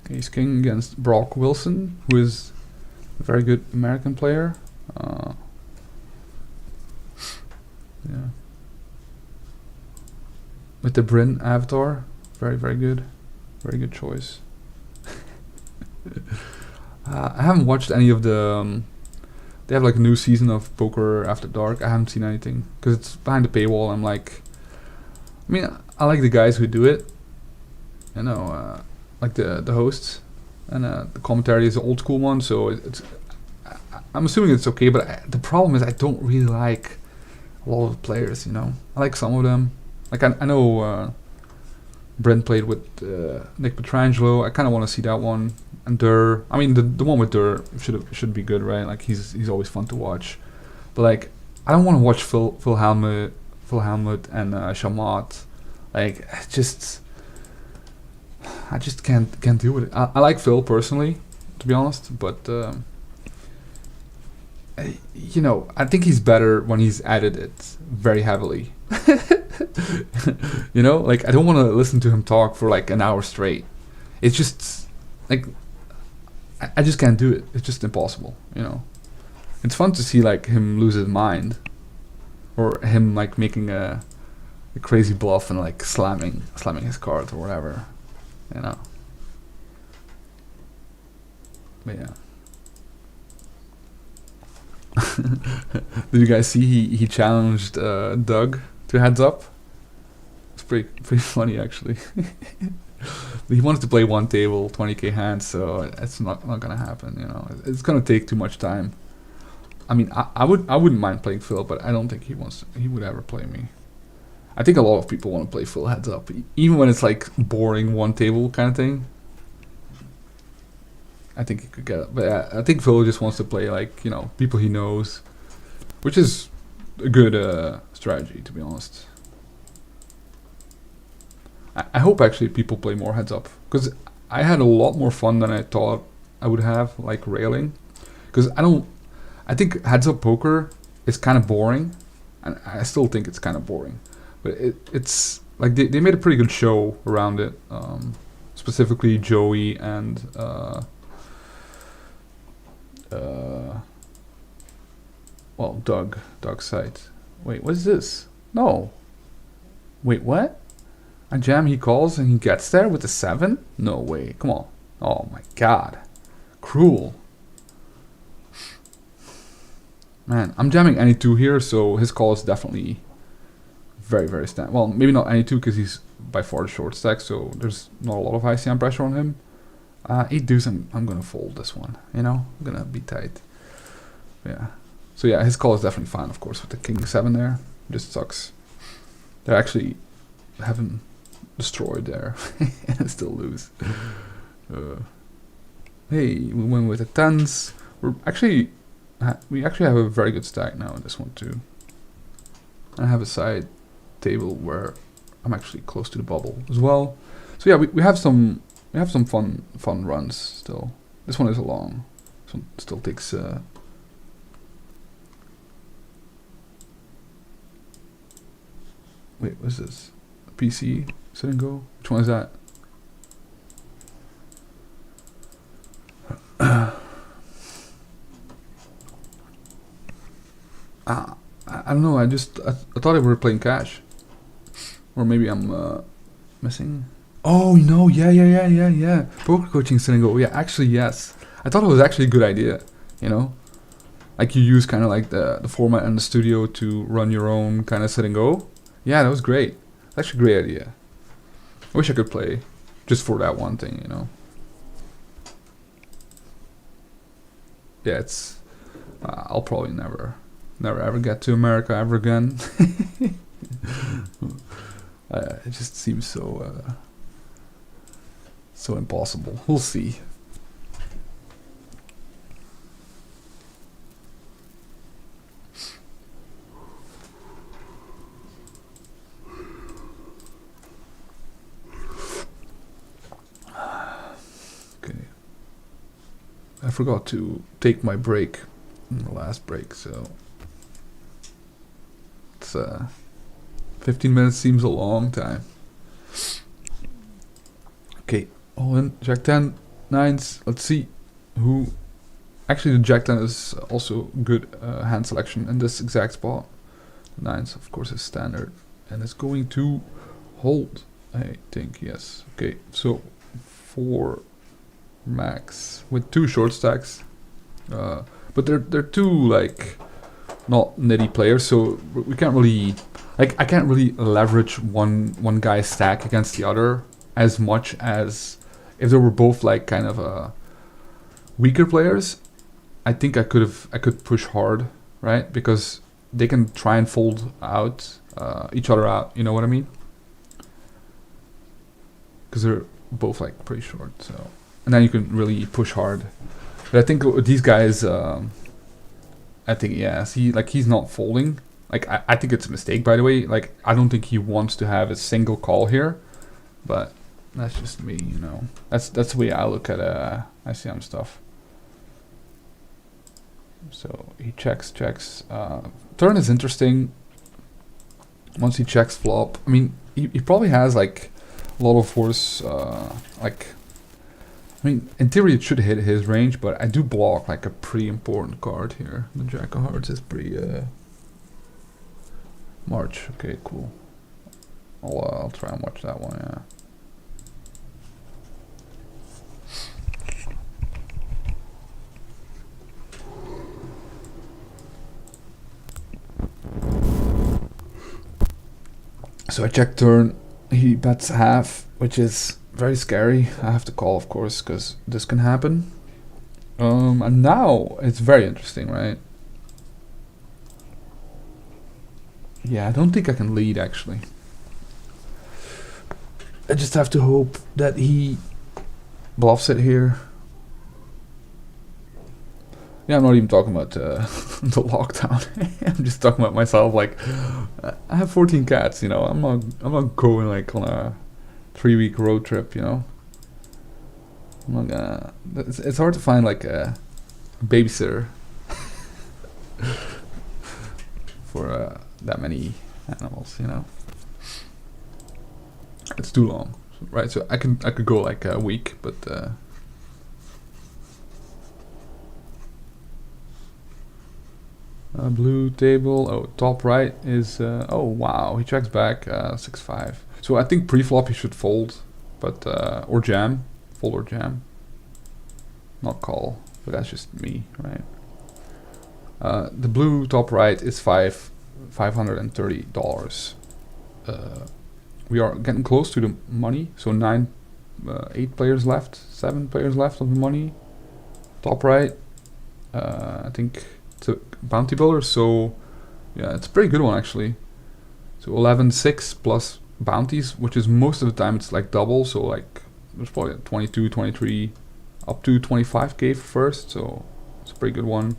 Ace King against Brock Wilson, who is a very good American player. Yeah. With the Bryn avatar, very good. Very good choice. I haven't watched any of the... they have like a new season of Poker After Dark. I haven't seen anything, because it's behind the paywall. I'm like... I mean, I like the guys who do it. You know, like the hosts. And the commentary is the old school one, so it's... I'm assuming it's okay, but the problem is I don't really like a lot of the players, you know. I like some of them. Like I know Brent played with Nick Petrangelo. I kind of want to see that one. And Durr. I mean, the one with Durr should be good, right? Like he's always fun to watch. But like, I don't want to watch Phil Hellmuth and Shamat. Like, I just can't deal with it. I like Phil personally, to be honest, but you know, I think he's better when he's added it very heavily. You know, like I don't want to listen to him talk for like an hour straight. It's just like I just can't do it. It's just impossible. You know, it's fun to see like him lose his mind, or him like making a crazy bluff and like slamming his cards or whatever. You know. But yeah. Did you guys see he challenged Doug to heads up? It's pretty funny actually. He wanted to play one table, 20k hands, so it's not gonna happen. You know, it's gonna take too much time. I mean, I wouldn't mind playing Phil, but I don't think he would ever play me. I think a lot of people want to play Phil heads up, even when it's like boring one table kind of thing. I think he could get it, but I think Phil just wants to play like, you know, people he knows, which is a good strategy, to be honest. I hope actually people play more heads up, because I had a lot more fun than I thought I would have, like railing, because I think heads up poker is kind of boring, and I still think it's kind of boring, but it's like they made a pretty good show around it, specifically Joey and well, Doug's site. Wait, what is this? No. Wait, what? A jam he calls and he gets there with a 7? No way. Come on. Oh my god. Cruel. Man, I'm jamming any 2 here, so his call is definitely very standard. Well, maybe not any 2 because he's by far the short stack, so there's not a lot of ICM pressure on him. 8 deuce, I'm gonna fold this one, you know? I'm gonna be tight. Yeah. So yeah, his call is definitely fine, of course, with the king 7 there. Just sucks. They're actually having destroyed there and still lose. Hey, we win with the 10s. We actually have a very good stack now in this one too. I have a side table where I'm actually close to the bubble as well. So yeah, we have some fun runs still. This one is long. This one still takes wait, what's this? PC sit and go? Which one is that? I don't know. I thought we were playing cash, or maybe I'm missing. Oh no! Yeah. Poker coaching sit and go. Yeah, actually yes. I thought it was actually a good idea, you know? Like you use kind of like the format in the studio to run your own kind of sit and go. Yeah, that was great. That's actually a great idea. I wish I could play just for that one thing, you know? Yeah, it's... I'll probably never ever get to America ever again. It just seems so so impossible. We'll see. Okay. I forgot to take my break in the last break, so it's 15 minutes seems a long time. Okay, all in, Jack 10, 9s, let's see who... Actually the Jack 10 is also good hand selection in this exact spot. The 9s of course is standard, and it's going to hold, I think, yes. Okay, so 4 max with 2 short stacks. But they're two like not nitty players, so we can't really like I can't really leverage one guy's stack against the other as much as if they were both like kind of weaker players. I think I could push hard, right? Because they can try and fold out each other out. You know what I mean? Because they're both like pretty short, so and then you can really push hard. But I think these guys, I think, yeah, see, like, he's not folding. Like, I think it's a mistake, by the way. Like, I don't think he wants to have a single call here. But that's just me, you know. That's the way I look at ICM stuff. So, he checks. Turn is interesting. Once he checks flop, I mean, he probably has, like, a lot of force, like... I mean, in theory it should hit his range, but I do block like a pretty important card here. The Jack of Hearts is pretty March. Okay, cool. I'll try and watch that one. Yeah. So I check turn. He bets half, which is very scary. I have to call, of course, because this can happen. And now it's very interesting, right? Yeah, I don't think I can lead, actually. I just have to hope that he bluffs it here. Yeah, I'm not even talking about the lockdown. I'm just talking about myself. Like, I have 14 cats, you know. I'm not going like on a 3-week road trip, you know. I'm not gonna... It's hard to find like a babysitter for that many animals, you know. It's too long, right? So I could go like a week, but blue table. Oh, top right is oh wow, he checks back 6-5. So I think pre-flop he should fold, but or jam, fold or jam, not call. But that's just me, right? The blue top right is $530. We are getting close to the money. So 8 players left, 7 players left of the money. Top right, I think it's a bounty builder. So yeah, it's a pretty good one actually. So 11-6 plus bounties, which is most of the time it's like double. So like there's probably 22, 23, up to 25k for first. So it's a pretty good one.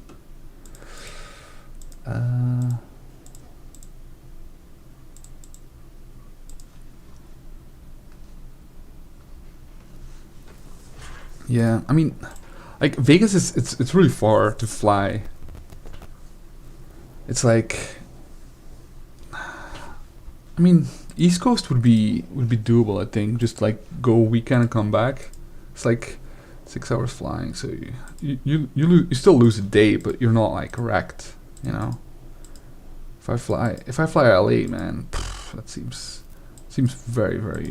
Yeah, I mean, like Vegas is it's really far to fly. It's like, I mean, East Coast would be doable. I think just like go weekend and come back. It's like 6 hours flying, so you still lose a day, but you're not like wrecked, you know. If I fly LA, man, that seems very like,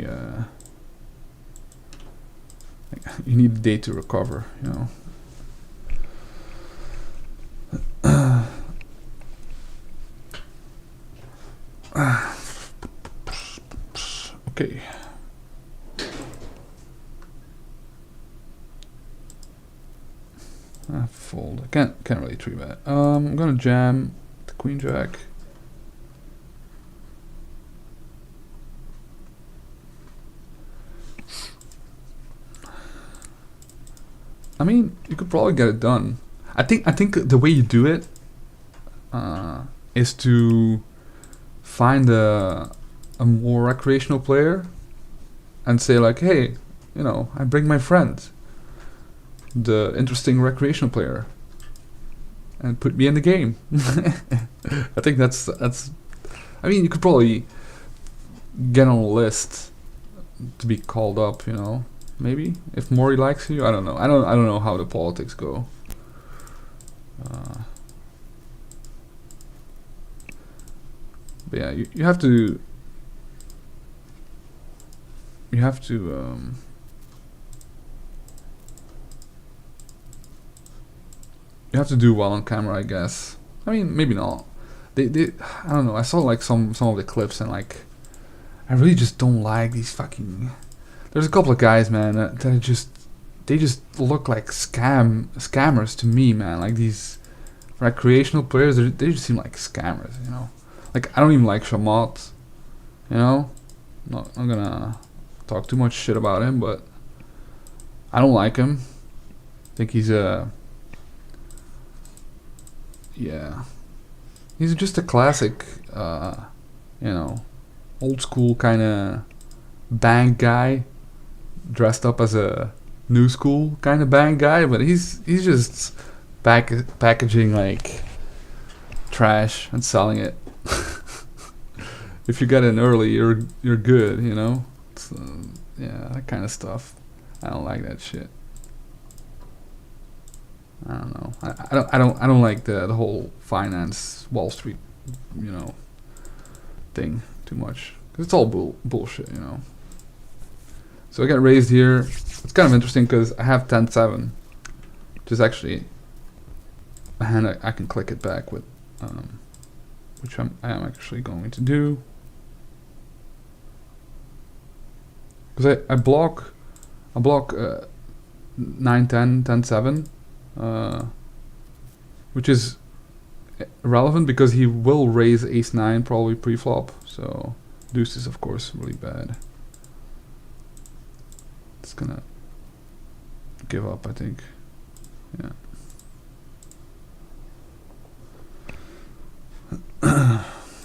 you need a day to recover, you know. Okay. Fold. I can't really 3-bet. I'm gonna jam the queen jack. I mean, you could probably get it done. I think the way you do it is to find a more recreational player and say like, hey, you know, I bring my friend, the interesting recreational player, and put me in the game. I think that's. I mean, you could probably get on a list to be called up. You know, maybe if Maury likes you. I don't know. I don't know how the politics go. But yeah, you have to. You have to. You have to do well on camera, I guess. I mean, maybe not. They I don't know. I saw like some of the clips and like, I really just don't like these fucking. There's a couple of guys, man, that they just look like scammers to me, man. Like these recreational players, they just seem like scammers, you know. Like I don't even like Shamat, you know. I'm gonna talk too much shit about him, but I don't like him. I think he's yeah, he's just a classic, you know, old school kind of bank guy, dressed up as a new school kind of bank guy, but he's just packaging like trash and selling it. If you get in early, you're good, you know. So, yeah, that kind of stuff. I don't like that shit. I don't know. I don't like the whole finance Wall Street, you know, thing too much, because it's all bullshit, you know. So I got raised here. It's kind of interesting because I have 10-7, which is actually a hand I can click it back with, which I am actually going to do. Because I block 9-10, 10-7, which is relevant because he will raise ace-9 probably pre-flop. So deuce is of course really bad. It's gonna give up, I think. Yeah.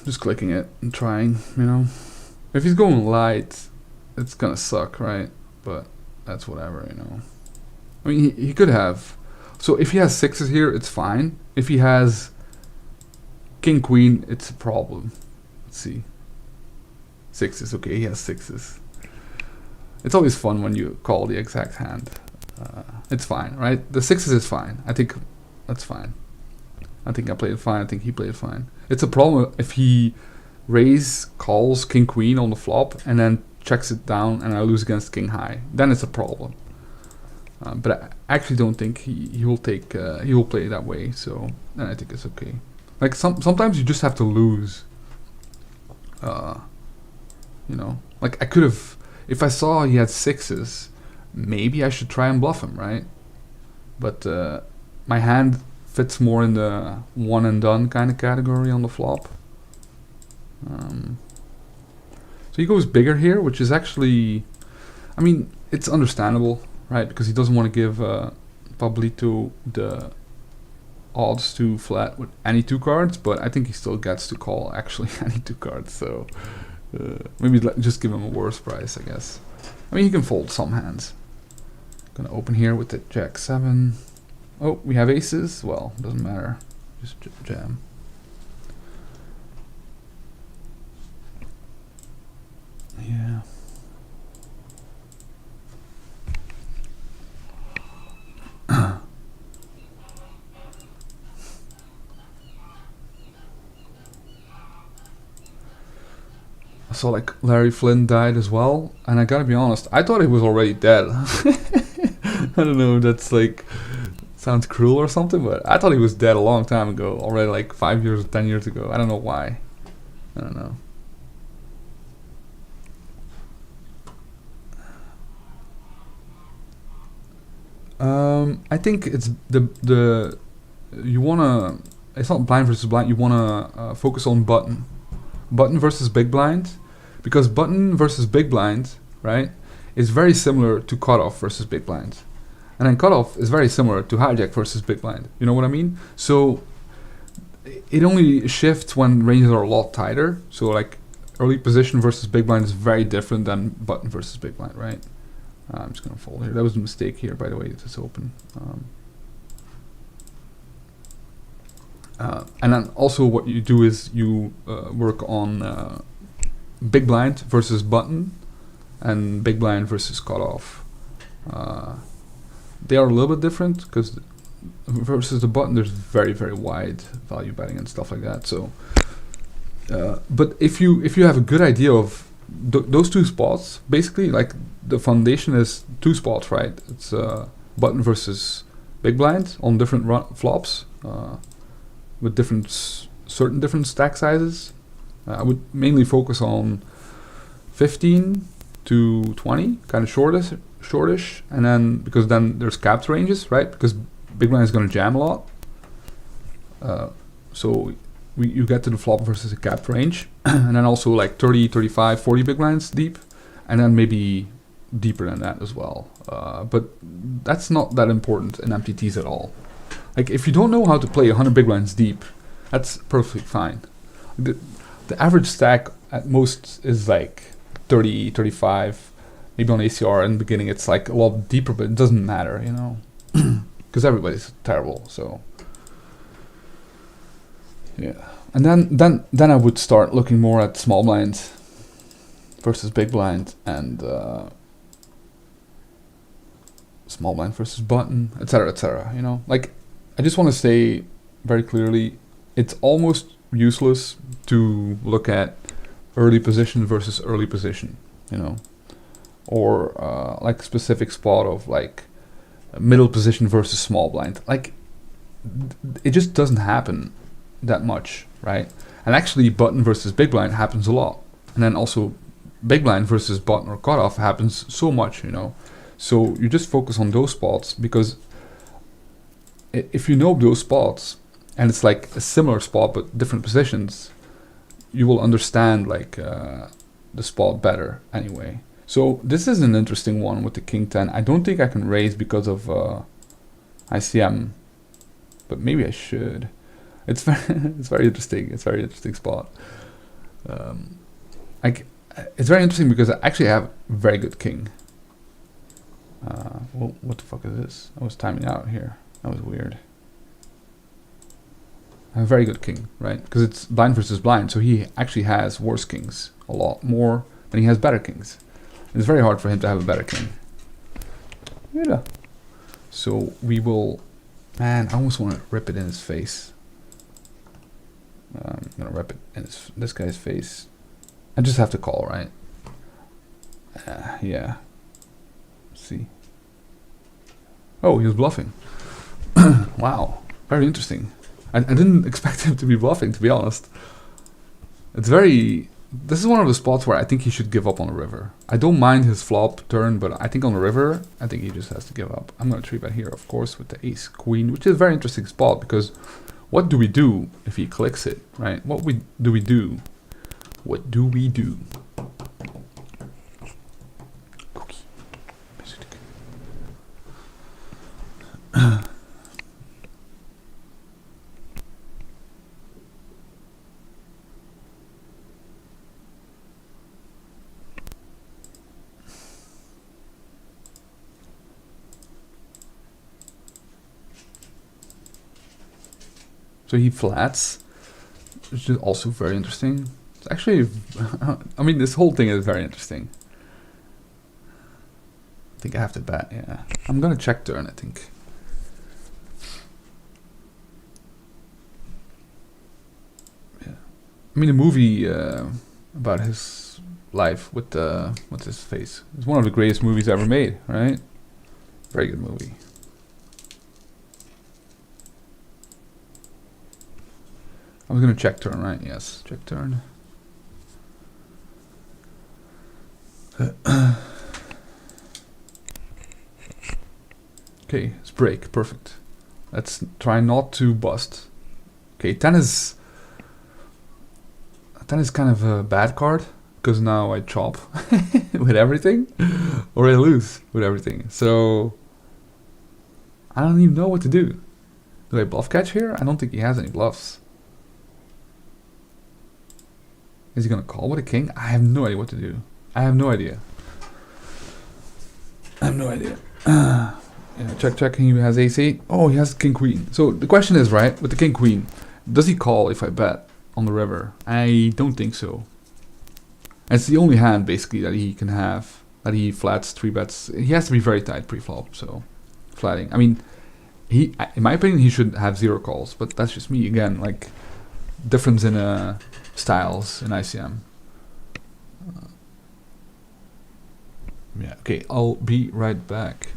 Just clicking it and trying, you know. If he's going light, it's gonna suck, right? But that's whatever, you know. I mean, he could have. So if he has sixes here, it's fine. If he has king queen, it's a problem. Let's see. Sixes, okay, he has sixes. It's always fun when you call the exact hand. It's fine, right? The sixes is fine. I think that's fine. I think I played it fine. I think he played it fine. It's a problem if he calls king queen on the flop and then checks it down and I lose against king high. Then it's a problem. But I actually don't think he will take he will play that way. So then I think it's okay. Like sometimes you just have to lose. You know, like I could have, if I saw he had sixes, maybe I should try and bluff him, right? But my hand fits more in the one and done kind of category on the flop. So he goes bigger here, which is actually, I mean, it's understandable, right? Because he doesn't want to give Pablito the odds to flat with any two cards, but I think he still gets to call actually any two cards. So maybe just give him a worse price, I guess. I mean, he can fold some hands. Gonna open here with the Jack-7. Oh, we have aces. Well, doesn't matter. Just jam. Yeah. I saw like Larry Flynn died as well, and I gotta be honest, I thought he was already dead. I don't know, that's like Sounds cruel or something, but I thought he was dead a long time ago, already like 5 years or 10 years ago. I don't know why. I don't know. I think it's the you wanna. It's not blind versus blind. You wanna focus on button versus big blind, because button versus big blind, right, is very similar to cutoff versus big blind, and then cutoff is very similar to hijack versus big blind. You know what I mean? So it only shifts when ranges are a lot tighter. So like early position versus big blind is very different than button versus big blind, right? I'm just gonna fold here. That was a mistake here, by the way. It's open. And then also what you do is you work on big blind versus button and big blind versus cutoff. They are a little bit different because versus the button there's very wide value betting and stuff like that. So, but if you have a good idea of those two spots, basically like the foundation is two spots, right? It's button versus big blind on different flops with certain different stack sizes. I would mainly focus on 15 to 20, kind of shortish, and then because then there's capped ranges, right? Because big blind is going to jam a lot. So you get to the flop versus a capped range, and then also like 30, 35, 40 big blinds deep, and then maybe deeper than that as well. But that's not that important in MTTs at all. Like if you don't know how to play 100 big blinds deep, that's perfectly fine. The average stack at most is like 30, 35, maybe on ACR in the beginning it's like a lot deeper, but it doesn't matter, you know, because everybody's terrible. So yeah, and then I would start looking more at small blind versus big blind and small blind versus button, etc. You know, like I just want to say very clearly, it's almost useless to look at early position versus early position, you know, or like a specific spot of like middle position versus small blind. Like it just doesn't happen that much, right? And actually button versus big blind happens a lot, and then also big blind versus button or cutoff happens so much, you know. So you just focus on those spots, because if you know those spots and it's like a similar spot but different positions, you will understand like the spot better anyway. So this is an interesting one with the king 10. I don't think I can raise because of ICM, but maybe I should. It's very interesting. It's a very interesting spot. It's very interesting because I actually have a very good king. Well, what the fuck is this? I was timing out here. That was weird. I have a very good king, right? Because it's blind versus blind, so he actually has worse kings a lot more than he has better kings. It's very hard for him to have a better king. Yeah. So we will. Man, I almost want to rip it in his face. I'm gonna rip it in this guy's face. I just have to call, right? Yeah. Let's see. Oh, he was bluffing. Wow, very interesting. I didn't expect him to be bluffing, to be honest. It's very. This is one of the spots where I think he should give up on the river. I don't mind his flop turn, but I think on the river, I think he just has to give up. I'm gonna 3-bet here, of course, with the ace queen, which is a very interesting spot, because what do we do if he clicks it, right? What do we do? What do we do? Cookie. So he flats, which is also very interesting. It's actually, I mean, this whole thing is very interesting. I think I have to bet, yeah. I'm gonna check turn, I think. Yeah. I mean, the movie about his life with what's his face? It's one of the greatest movies ever made, right? Very good movie. I was gonna check turn, right? Yes, check turn. Okay, it's break, perfect. Let's try not to bust. Okay, 10 is kind of a bad card, because now I chop with everything, or I lose with everything. So I don't even know what to do. Do I bluff catch here? I don't think he has any bluffs. Is he gonna call with a king? I have no idea what to do. I have no idea. Yeah, check. He has ace-8. Oh, he has king-queen. So the question is, right, with the king-queen, does he call if I bet on the river? I don't think so. It's the only hand, basically, that he can have, that he flats 3-bets. He has to be very tight pre-flop, so flatting. I mean, in my opinion, he should have 0 calls, but that's just me. Again, like, difference in styles in ICM. Yeah, okay, I'll be right back.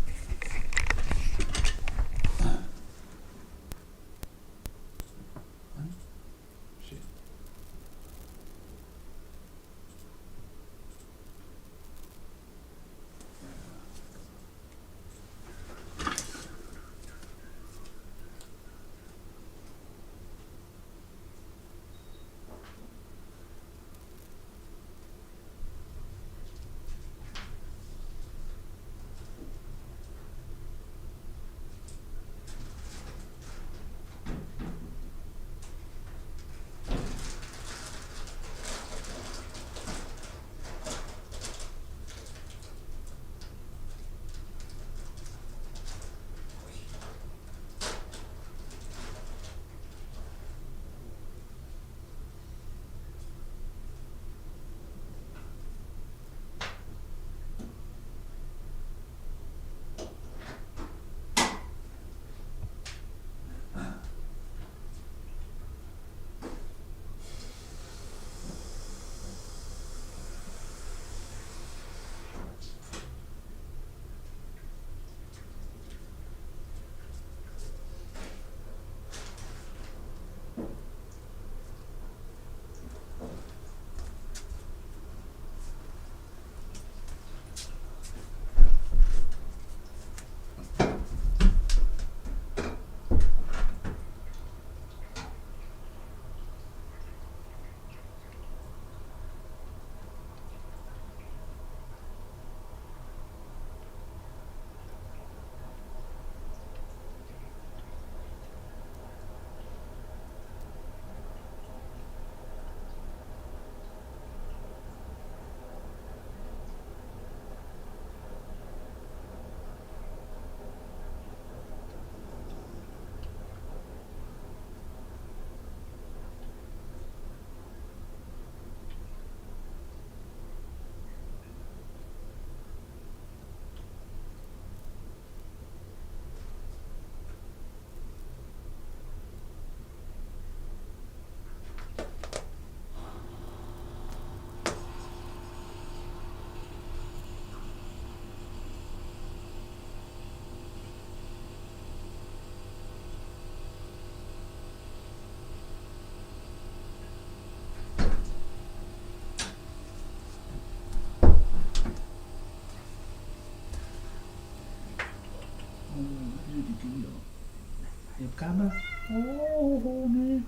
Đẹp cam đó. Ô nè.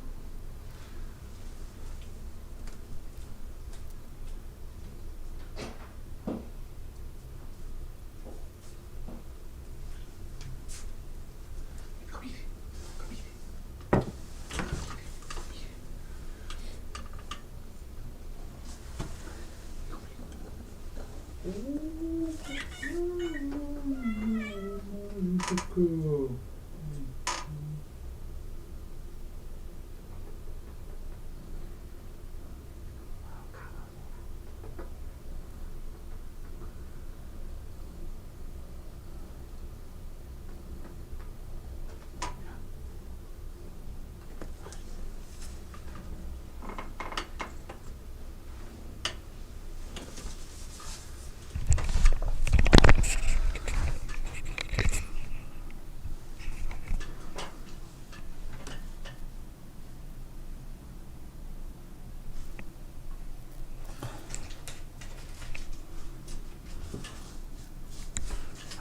Cool.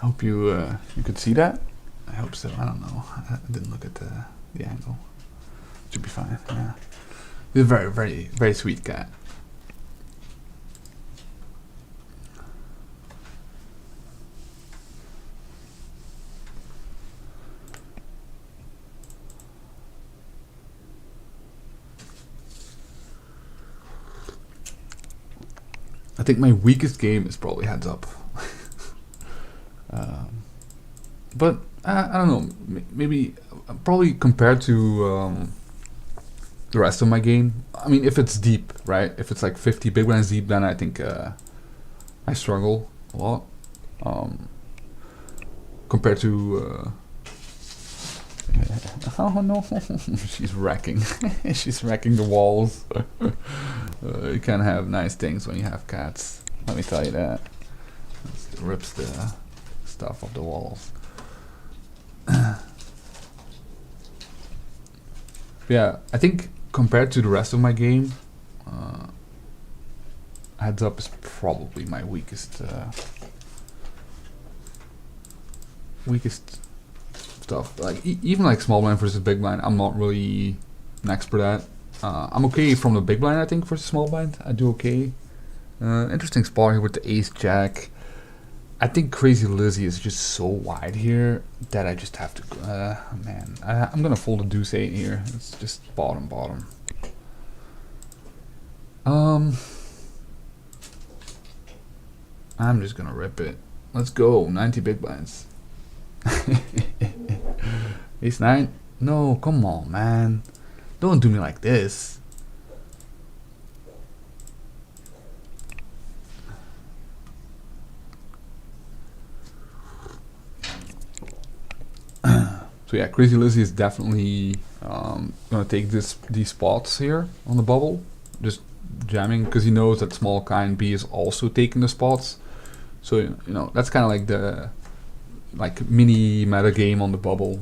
Hope you could see that. I hope so. I don't know. I didn't look at the angle. Should be fine. Yeah. He's a very, very, very sweet cat. I think my weakest game is probably Heads Up. But I don't know. Maybe probably compared to the rest of my game. I mean, if it's deep, right? If it's like 50 big blinds deep, then I think I struggle a lot. Compared to. Oh no, she's wrecking. She's wrecking the walls. You can't have nice things when you have cats. Let me tell you that. It rips the stuff off the walls. Yeah, I think compared to the rest of my game, Heads Up is probably my weakest stuff. Like even like small blind versus big blind, I'm not really an expert at. I'm okay from the big blind, I think, versus small blind. I do okay. Interesting spot here with the ace jack. I think Crazy Lizzie is just so wide here that I just have to. Man, I'm gonna fold a deuce 8 here. It's just bottom. I'm just gonna rip it. Let's go. 90 big blinds. Ace 9? No, come on, man. Don't do me like this. So yeah, Crazy Lizzie is definitely gonna take these spots here on the bubble, just jamming because he knows that small kind B is also taking the spots. So you know that's kind of like the mini meta game on the bubble.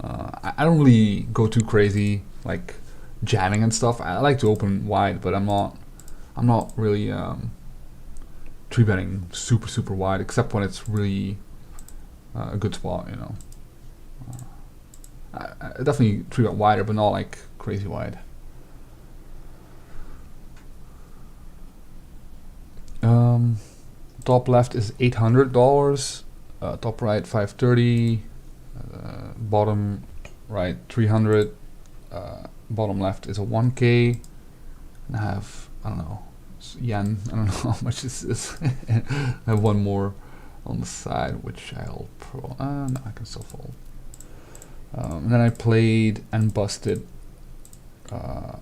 I don't really go too crazy like jamming and stuff. I like to open wide, but I'm not really three betting super wide, except when it's really a good spot, you know. I definitely three bet wider, but not like crazy wide. Top left is $800. Top right 530. Bottom right 300. Bottom left is a 1K. And I have, I don't know, yen. I don't know how much this is. I have one more on the side, which I'll no, I can still fold. And then I played and busted a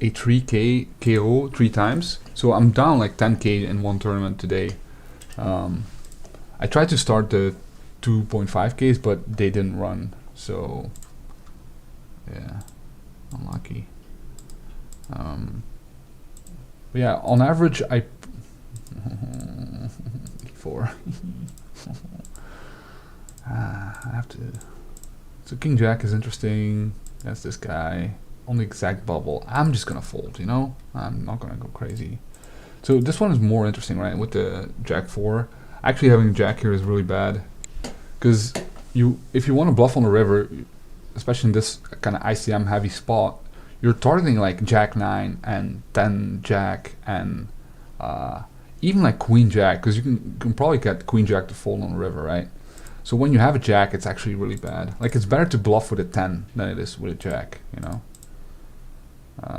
3K KO 3 times. So I'm down like 10K in one tournament today. I tried to start the 2.5Ks, but they didn't run. So yeah, unlucky. But yeah, on average I 4. I have to. So King Jack is interesting. That's this guy on the exact bubble. I'm just gonna fold, you know. I'm not gonna go crazy. So this one is more interesting, right? With the Jack 4. Actually, having Jack here is really bad because if you want to bluff on the river, especially in this kind of ICM heavy spot, you're targeting like Jack 9 and 10 Jack and even like Queen Jack, because you can probably get Queen Jack to fold on the river, right? So when you have a Jack, it's actually really bad. Like it's better to bluff with a 10 than it is with a Jack, you know.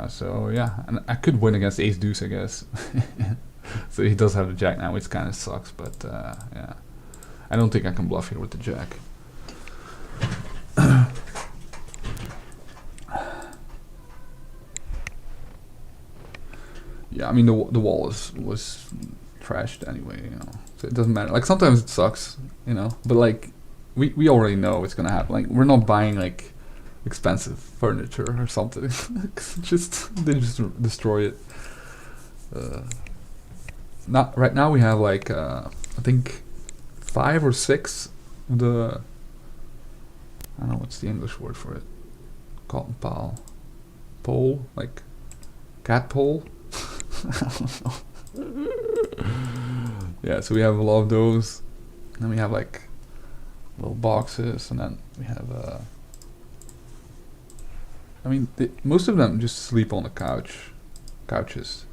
So yeah, and I could win against Ace Deuce, I guess. So he does have the Jack now, which kind of sucks, but yeah, I don't think I can bluff here with the Jack. Yeah, I mean the wall was trashed anyway, you know. So it doesn't matter. Like sometimes it sucks, you know, but like we already know it's gonna happen. Like we're not buying like expensive furniture or something. They just destroy it. Not right now. We have like I think 5 or 6 of the. I don't know what's the English word for it. Cotton pole, like cat pole. I don't know. Yeah, so we have a lot of those. then we have like little boxes, and then we have I mean, most of them just sleep on the couches.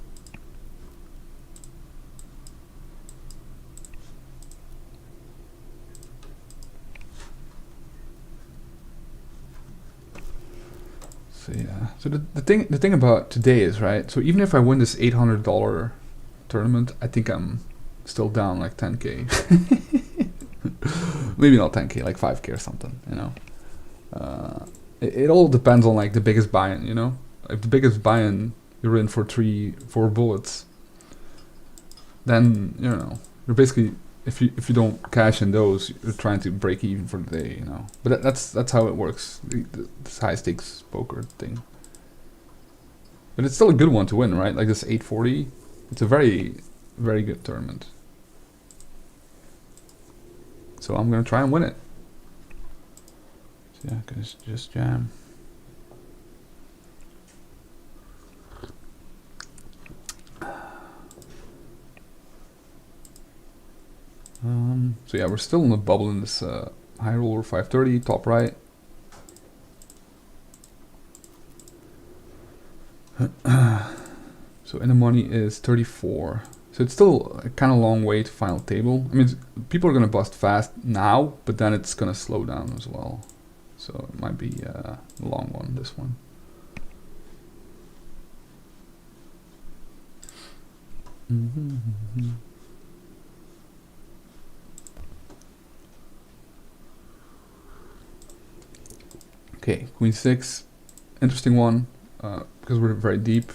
So yeah. So the thing about today is, right. So even if I win this $800 tournament, I think I'm still down like 10k. Maybe not 10k, like 5k or something. You know. It all depends on like the biggest buy-in. You know, if the biggest buy-in you're in for 3-4 bullets, then you know you're basically, if you don't cash in those, you're trying to break even for the day, you know. But that's how it works. This high stakes poker thing. But it's still a good one to win, right? Like this 840, it's a very very good tournament. So I'm gonna try and win it. So yeah, just jam. So yeah, we're still in the bubble in this high roller 530 top right. So in the money is 34. So it's still a kind of long way to final table. I mean, people are gonna bust fast now, but then it's gonna slow down as well. So it might be a long one, this one. Okay, Queen 6, interesting one, because we're very deep.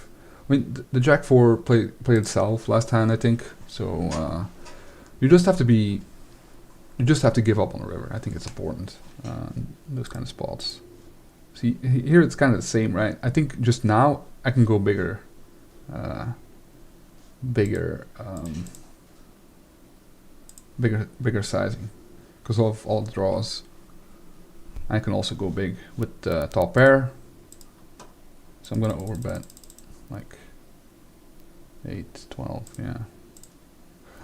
I mean, the Jack 4 played itself last hand, I think. So you just have to give up on the river. I think it's important in those kind of spots. See, here it's kind of the same, right? I think just now I can go bigger, bigger sizing, because of all the draws. I can also go big with top pair, so I'm gonna overbet like 8, 12, yeah.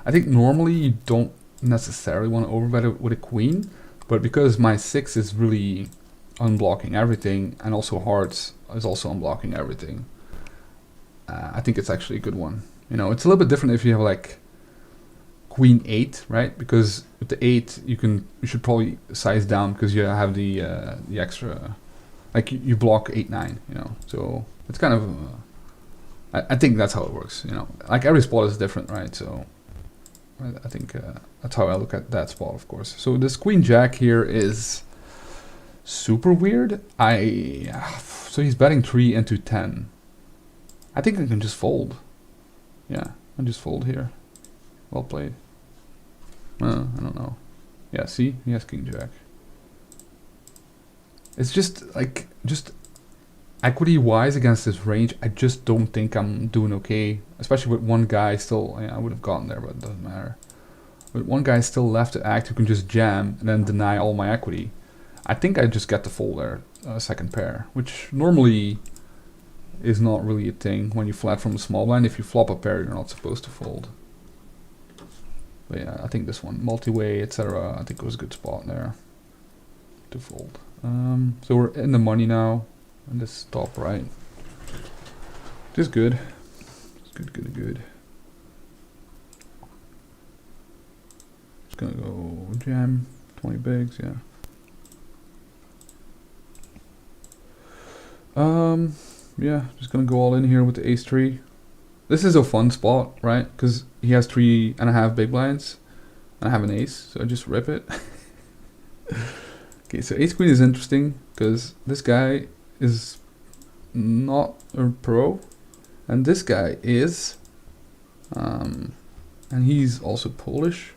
I think normally you don't necessarily want to overbet it with a queen, but because my 6 is really unblocking everything, and also hearts is also unblocking everything, I think it's actually a good one. You know, it's a little bit different if you have like Queen 8, right? Because with the 8 you should probably size down, because you have the extra, like you block 8, 9, you know. So it's kind of I think that's how it works, you know. Like every spot is different, right? So I think that's how I look at that spot, of course. So this Queen Jack here is super weird. So he's betting 3 into 10. I think I can just fold. Yeah, I just fold here. Well played. I don't know. Yeah, see? He has King Jack. It's just like, equity wise against this range, I just don't think I'm doing okay. Especially with one guy still, yeah, I would have gotten there, but it doesn't matter. With one guy still left to act who can just jam and then deny all my equity, I think I just get to fold there, second pair, which normally is not really a thing when you flat from the small blind. If you flop a pair, you're not supposed to fold. But yeah, I think this one, multi-way, etc. I think it was a good spot there to fold. So we're in the money now, and this top right. Just good. It's good. Just gonna go jam, 20 bigs, yeah. Yeah, just gonna go all in here with the ace 3. This is a fun spot, right? Because he has 3.5 big blinds, and I have an ace, so I just rip it. Okay, so ace queen is interesting because this guy is not a pro, and this guy is, and he's also Polish,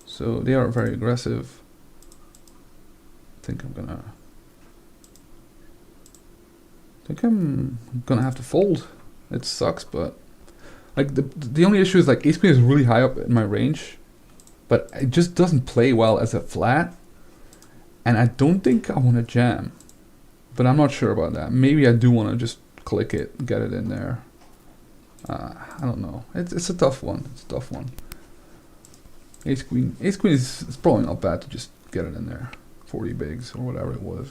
so they are very aggressive. I think I'm gonna have to fold. It sucks, but like the only issue is like ace queen is really high up in my range, but it just doesn't play well as a flat, and I don't think I want to jam, but I'm not sure about that. Maybe I do want to just click it, get it in there. I don't know. It's a tough one. It's a tough one. Ace queen is probably not bad to just get it in there. 40 bigs or whatever it was.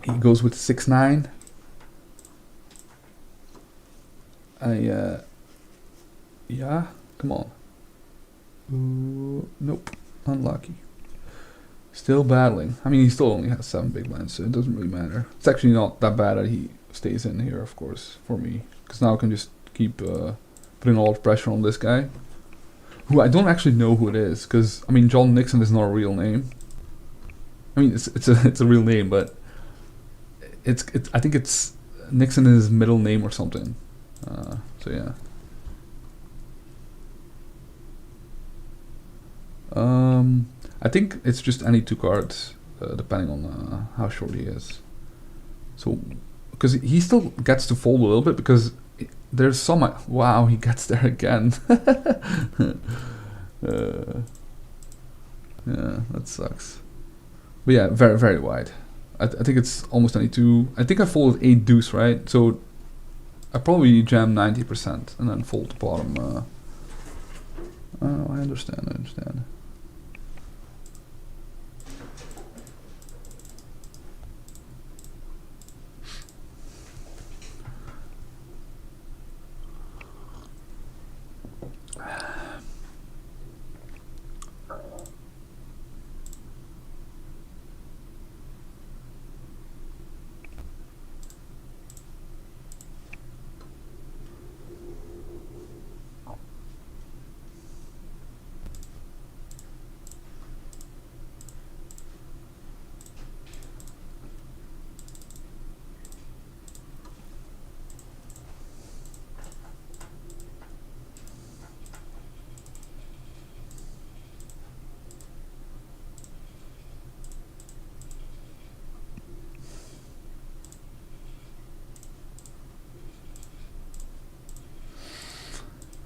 He goes with 6-9. Yeah, come on. Ooh, nope, unlucky. Still battling. I mean, he still only has 7 big blinds, so it doesn't really matter. It's actually not that bad that he stays in here, of course, for me. Because now I can just keep putting a lot of pressure on this guy. Who I don't actually know who it is, because, I mean, John Nixon is not a real name. I mean, it's a real name, but I think it's Nixon is his middle name or something. So yeah. I think it's just any 2 cards, depending on how short he is. So, because he still gets to fold a little bit, because there's some... wow, he gets there again. Yeah, that sucks. But yeah, very, very wide. I think it's almost any 2. I think I folded 8 deuce, right? So I probably jam 90% and then fold the bottom. Oh, I understand.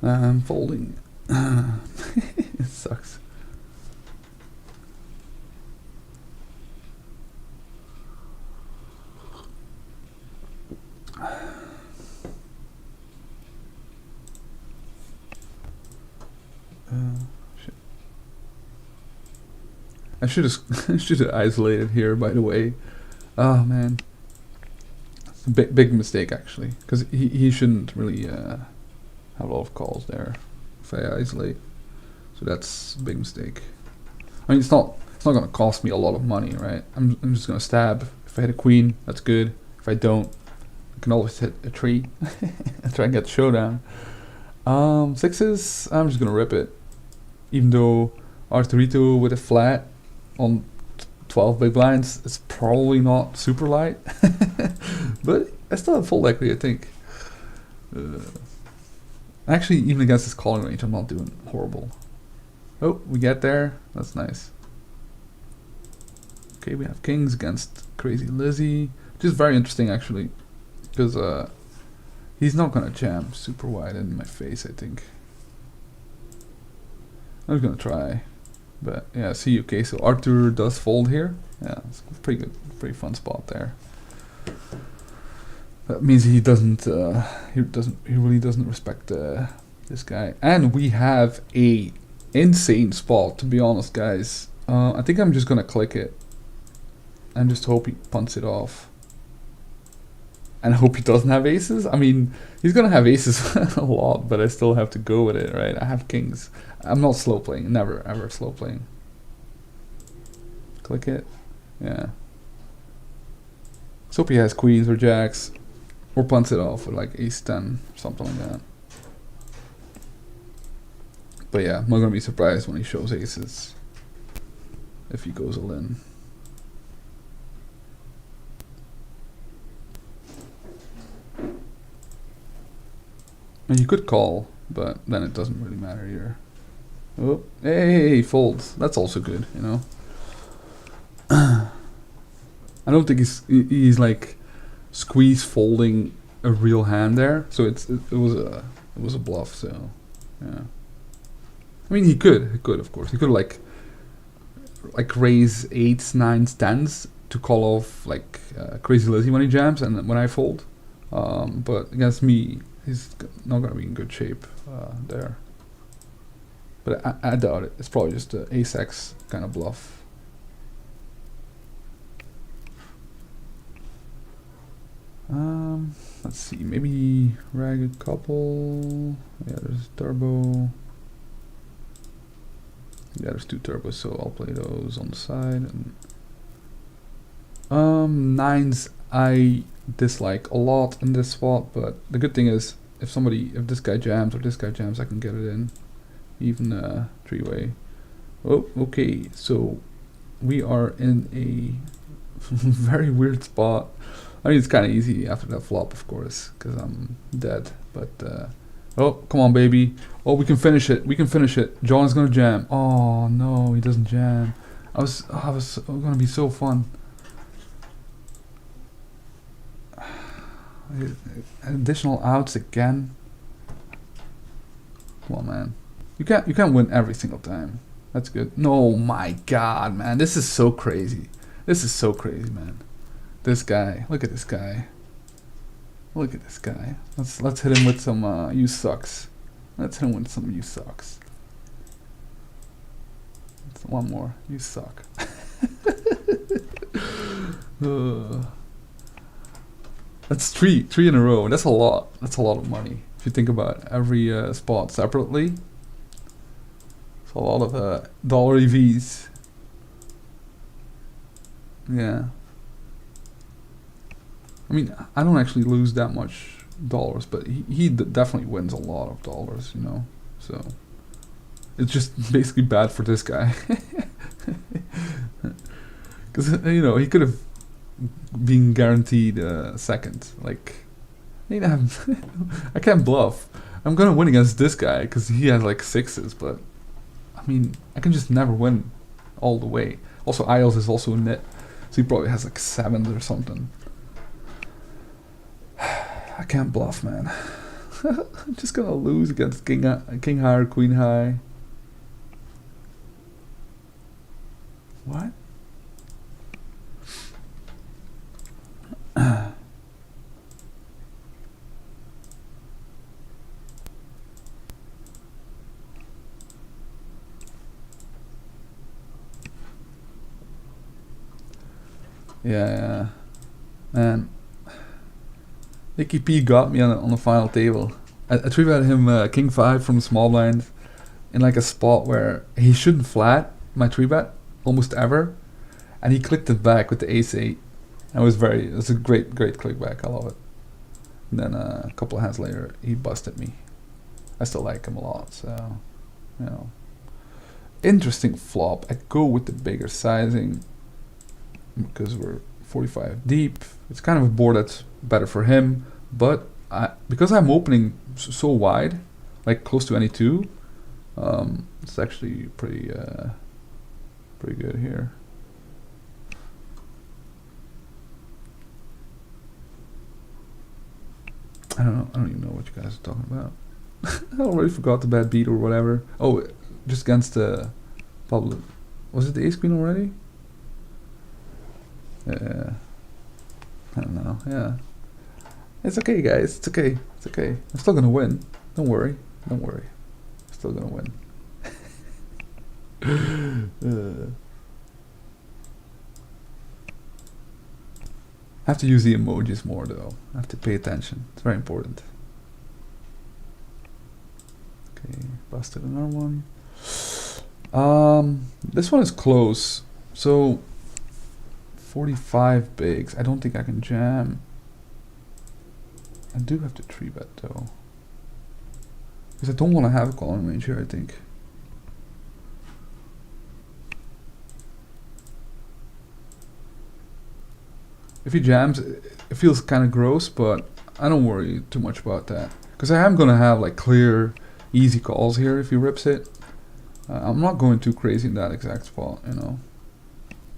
I'm folding. It sucks. Shit. I should have isolated here, by the way. Oh man, big mistake actually, because he shouldn't really have a lot of calls there if I isolate. So that's a big mistake. I mean, it's not gonna cost me a lot of money, right? I'm just gonna stab. If I hit a queen, that's good. If I don't, I can always hit a tree and try and get the showdown. Sixes, I'm just gonna rip it. Even though Arturito with a flat on 12 big blinds, it's probably not super light. But I still have full equity, I think. Actually, even against this calling range, I'm not doing horrible. Oh, we get there. That's nice. Okay, we have kings against Crazy Lizzie, which is very interesting actually, because he's not gonna jam super wide in my face, I think. I'm just gonna try, but yeah. See, okay, so Arthur does fold here. Yeah, it's a pretty good, pretty fun spot there. That means he doesn't. He really doesn't respect this guy. And we have a insane spot, to be honest, guys. I think I'm just gonna click it and just hope he punts it off. And hope he doesn't have aces. I mean, he's gonna have aces a lot, but I still have to go with it, right? I have kings. I'm not slow playing. Never ever slow playing. Click it. Yeah. Let's hope he has queens or jacks. Or punts it off with like ace 10, something like that. But yeah, I'm not gonna be surprised when he shows aces. If he goes all in. And you could call, but then it doesn't really matter here. Oh, hey, he folds. That's also good, you know. I don't think he's like squeeze folding a real hand there, so it was a bluff. So yeah, I mean he could of course he could like raise 8s, 9s, 10s to call off like Crazy Lizzie when he jams and when I fold, but against me he's not gonna be in good shape there. But I doubt it. It's probably just a ace-x kind of bluff. Let's see, maybe rag a couple. Yeah, there's turbo. Yeah, there's 2 turbos, so I'll play those on the side. And nines I dislike a lot in this spot, but the good thing is if this guy jams or this guy jams, I can get it in. Even 3-way. Oh, okay, so we are in a very weird spot. I mean, it's kind of easy after that flop, of course, because I'm dead. But oh, come on, baby! Oh, we can finish it. We can finish it. John is gonna jam. Oh no, he doesn't jam. I was gonna be so fun. Additional outs again. Come on, man. You can't win every single time. That's good. No, my God, man, this is so crazy. This is so crazy, man. This guy, look at this guy. Look at this guy. Let's hit him with some you sucks. Let's hit him with some you sucks. One more. You suck. That's three in a row. That's a lot. That's a lot of money. If you think about every spot separately. It's a lot of dollar EVs. Yeah. I mean, I don't actually lose that much dollars, but he definitely wins a lot of dollars, you know. So it's just basically bad for this guy, because you know he could have been guaranteed second. Like, I can't bluff. I'm gonna win against this guy because he has like 6s, but I mean, I can just never win all the way. Also, Isles is also in net, so he probably has like 7s or something. I can't bluff, man. I'm just gonna lose against king high or queen high. What? Yeah, man. Nicky P got me on the final table. I 3-bet him king 5 from small blind in like a spot where he shouldn't flat my 3-bet almost ever, and he clicked it back with the ace 8. It was a great click back. I love it. And then a couple of hands later, he busted me. I still like him a lot, so you know. Interesting flop. I go with the bigger sizing because we're 45 deep. It's kind of a board that's better for him, but because I'm opening so wide, like close to any 2, it's actually pretty good here. I don't even know what you guys are talking about. I already forgot the bad beat or whatever. Oh, just against the Pablo. Was it the ace queen already? Yeah. I don't know. Yeah. It's okay, guys. It's okay. It's okay. I'm still gonna win. Don't worry. Don't worry. I'm still gonna win. I have to use the emojis more, though. I have to pay attention. It's very important. Okay, busted another one. This one is close. So 45 bigs. I don't think I can jam. I do have to 3-bet though, because I don't want to have a calling range here, I think. If he jams, it feels kind of gross, but I don't worry too much about that, because I am going to have like clear, easy calls here if he rips it. I'm not going too crazy in that exact spot, you know.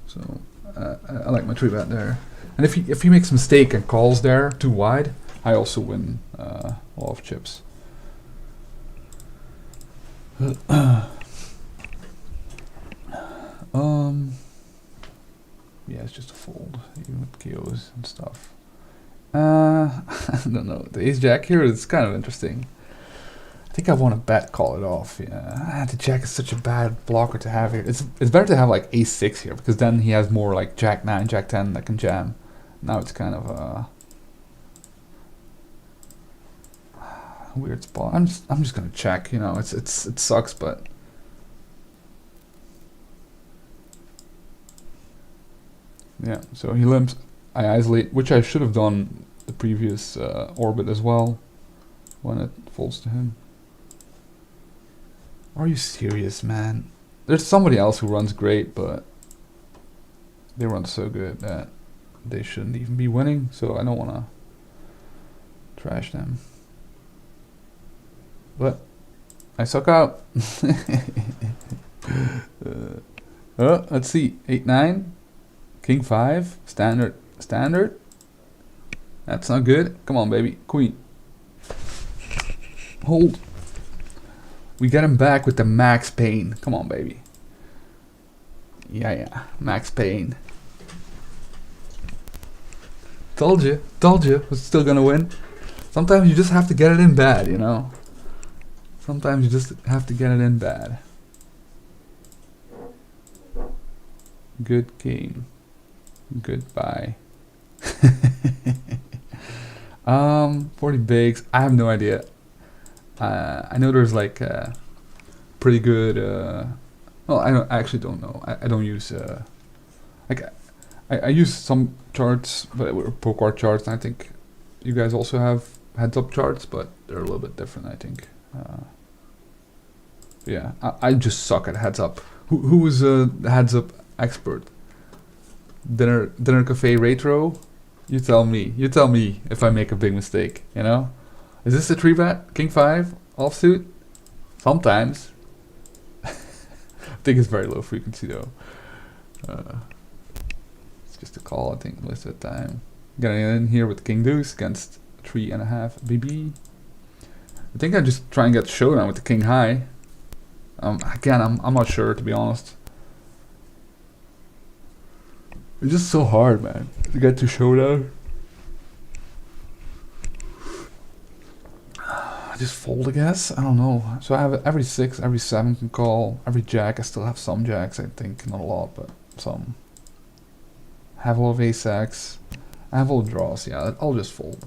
So I like my 3-bet there. And if he makes a mistake and calls there too wide, I also win a lot of chips. Yeah, it's just a fold, even with KOs and stuff. I don't know. The ace jack here is kind of interesting. I think I want to bet call it off. Yeah, the jack is such a bad blocker to have here. It's better to have like ace 6 here, because then he has more like jack 9, jack 10 that can jam. Now it's kind of a weird spot. I'm just gonna check. You know, it sucks, but yeah. So he limps. I isolate, which I should have done the previous orbit as well, when it falls to him. Are you serious, man? There's somebody else who runs great, but they run so good that they shouldn't even be winning, so I don't want to trash them. But I suck out. Let's see. 8-9, king 5, standard. That's not good. Come on, baby. Queen. Hold. We get him back with the max pain. Come on, baby. Yeah. Max pain. Told you. We're still gonna win. Sometimes you just have to get it in bad, you know? Sometimes you just have to get it in bad. Good game. Goodbye. 40 bigs. I have no idea. I know there's like pretty good. Well, I actually don't know. I don't use like I use some charts, but were poke art charts. And I think you guys also have heads up charts, but they're a little bit different. I think. Yeah, I just suck at heads up. Who is the heads up expert? Dinner cafe retro. You tell me if I make a big mistake. You know. Is this a 3-bet? King 5? Offsuit? Sometimes. I think it's very low frequency though. It's just a call, I think, most of the time. Getting in here with King Deuce against 3.5 BB. I think I just try and get showdown with the King High. Again, I'm not sure, to be honest. It's just so hard, man, to get to showdown. Just fold, I guess. I don't know. So I have every 6, every 7 can call. Every jack, I still have some jacks, I think. Not a lot, but some. Have a lot of ace-x. I have all draws. Yeah, I'll just fold.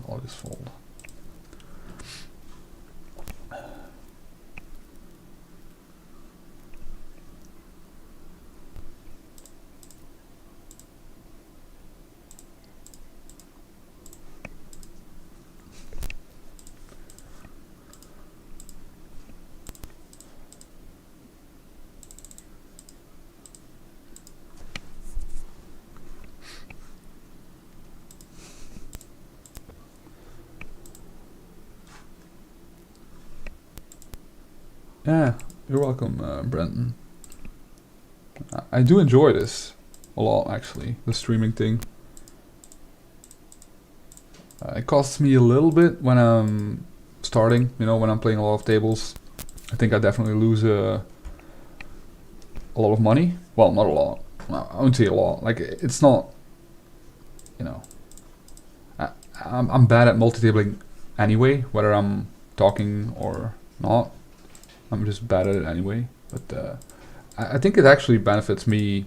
Yeah, you're welcome, Brenton. I do enjoy this a lot, actually, the streaming thing. It costs me a little bit when I'm starting, you know, when I'm playing a lot of tables. I think I definitely lose a lot of money. Well, not a lot. Well, I wouldn't say a lot. Like, it's not, you know, I'm bad at multi-tabling anyway, whether I'm talking or not. I'm just bad at it anyway. But I think it actually benefits me,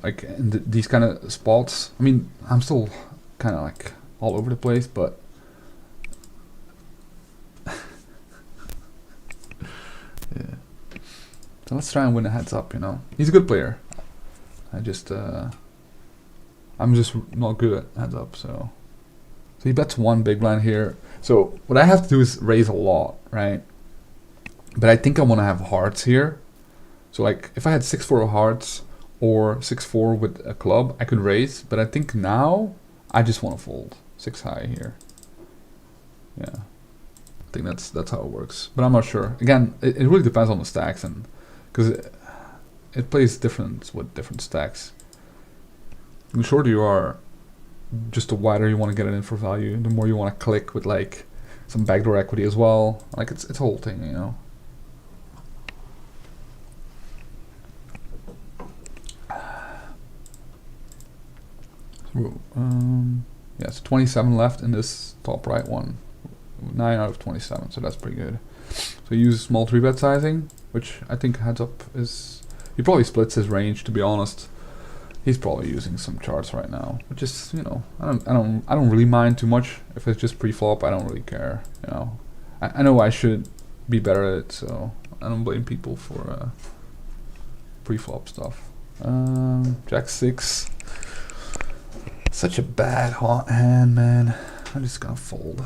like in these kind of spots. I mean, I'm still kind of like all over the place, but yeah. So let's try and win a heads up. You know, he's a good player. I'm just not good at heads up. So he bets one big blind here. So what I have to do is raise a lot, right? But I think I want to have hearts here. So like if I had 6-4 of hearts or 6-4 with a club, I could raise. But I think now I just want to fold 6 high here. Yeah, I think that's how it works. But I'm not sure. Again, it really depends on the stacks, and because it plays different with different stacks. The shorter you are, just the wider you want to get it in for value. The more you want to click with like some backdoor equity as well. Like it's a whole thing, you know. Yeah, so 27 left in this top right one. 9 out of 27, so that's pretty good. So he uses small 3-bet sizing, which I think heads up is... He probably splits his range, to be honest. He's probably using some charts right now, which is, you know, I don't really mind too much. If it's just pre-flop, I don't really care, you know. I know I should be better at it, so I don't blame people for pre-flop stuff. Jack 6. Such a bad hot hand, man. I'm just gonna fold.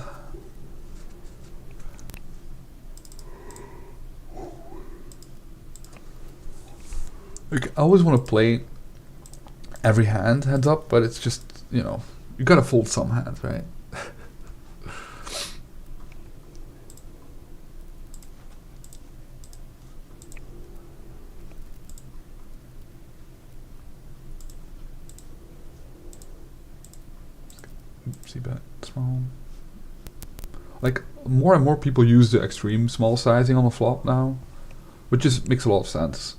Like, I always want to play every hand heads up, but it's just, you know, you gotta fold some hands, right? See bet small. Like, more and more people use the extreme small sizing on the flop now, which just makes a lot of sense.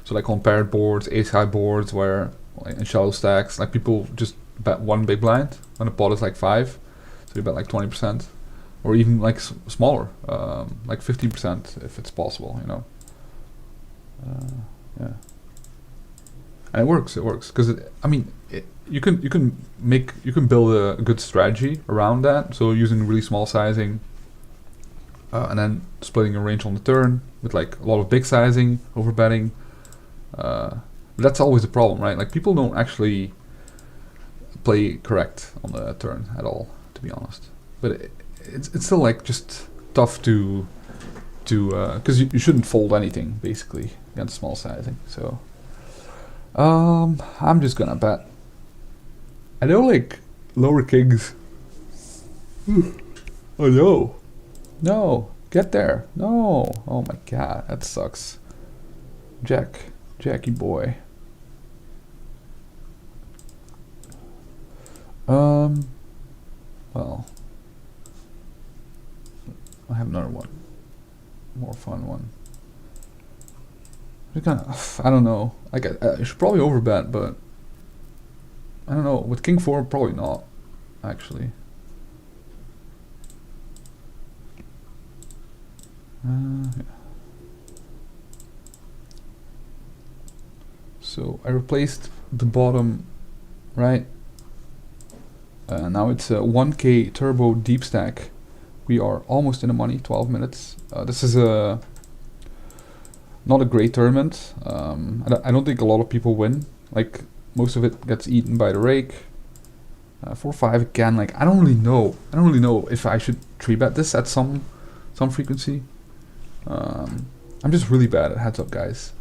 So like on paired boards, ace-high boards, where like in shallow stacks, like people just bet one big blind when the pot is like 5, so you bet like 20%, or even like smaller, like 15% if it's possible, you know. Yeah, and it works because I mean, you can build a good strategy around that. So using really small sizing, and then splitting a range on the turn with like a lot of big sizing, over betting. That's always a problem, right? Like, people don't actually play correct on the turn at all, to be honest. But it's still like just tough to because you shouldn't fold anything basically against small sizing. So I'm just gonna bet. I know, like, lower kings. Oh no, get there. No, oh my god, that sucks. Jackie boy. Well, I have another one, more fun one. I don't know. Like, I should probably overbet, but I don't know. With king 4, probably not, actually. Yeah. So I replaced the bottom, right? Now it's a 1K turbo deep stack. We are almost in the money, 12 minutes. This is not a great tournament. I don't think a lot of people win. Like, most of it gets eaten by the rake. 4-5 again. Like, I don't really know if I should 3-bet this at some frequency. I'm just really bad at heads up, guys.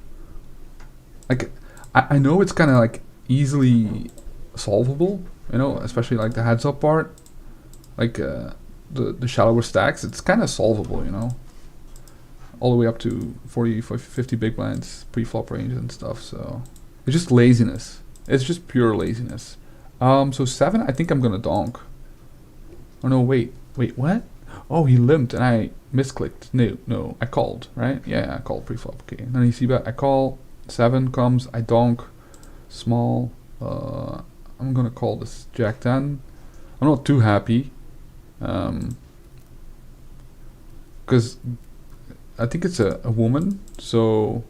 Like, I know it's kind of like easily solvable, you know, especially like the heads up part, like the shallower stacks. It's kind of solvable, you know, all the way up to 40, 50 big blinds, pre-flop range and stuff. So it's just laziness. It's just pure laziness. So 7, I think I'm gonna donk. Oh no, wait, what? Oh, he limped and I misclicked. No, I called, right? Yeah, I called pre-flop. Okay, and then you see that I call. 7 comes, I donk, small. I'm gonna call this Jack 10. I'm not too happy, because I think it's a woman, so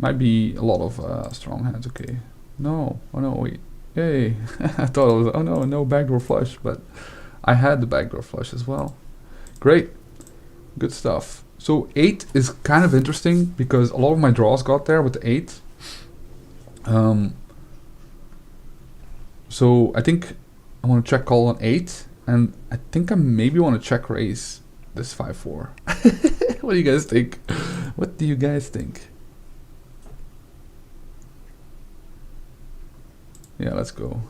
might be a lot of strong hands. Okay, no, oh no, wait, yay! I thought it was, oh no backdoor flush, but I had the backdoor flush as well. Great, good stuff. So 8 is kind of interesting because a lot of my draws got there with the 8. So I think I want to check call on 8, and I think I maybe want to check raise this 5-4. What do you guys think? What do you guys think? Yeah, let's go.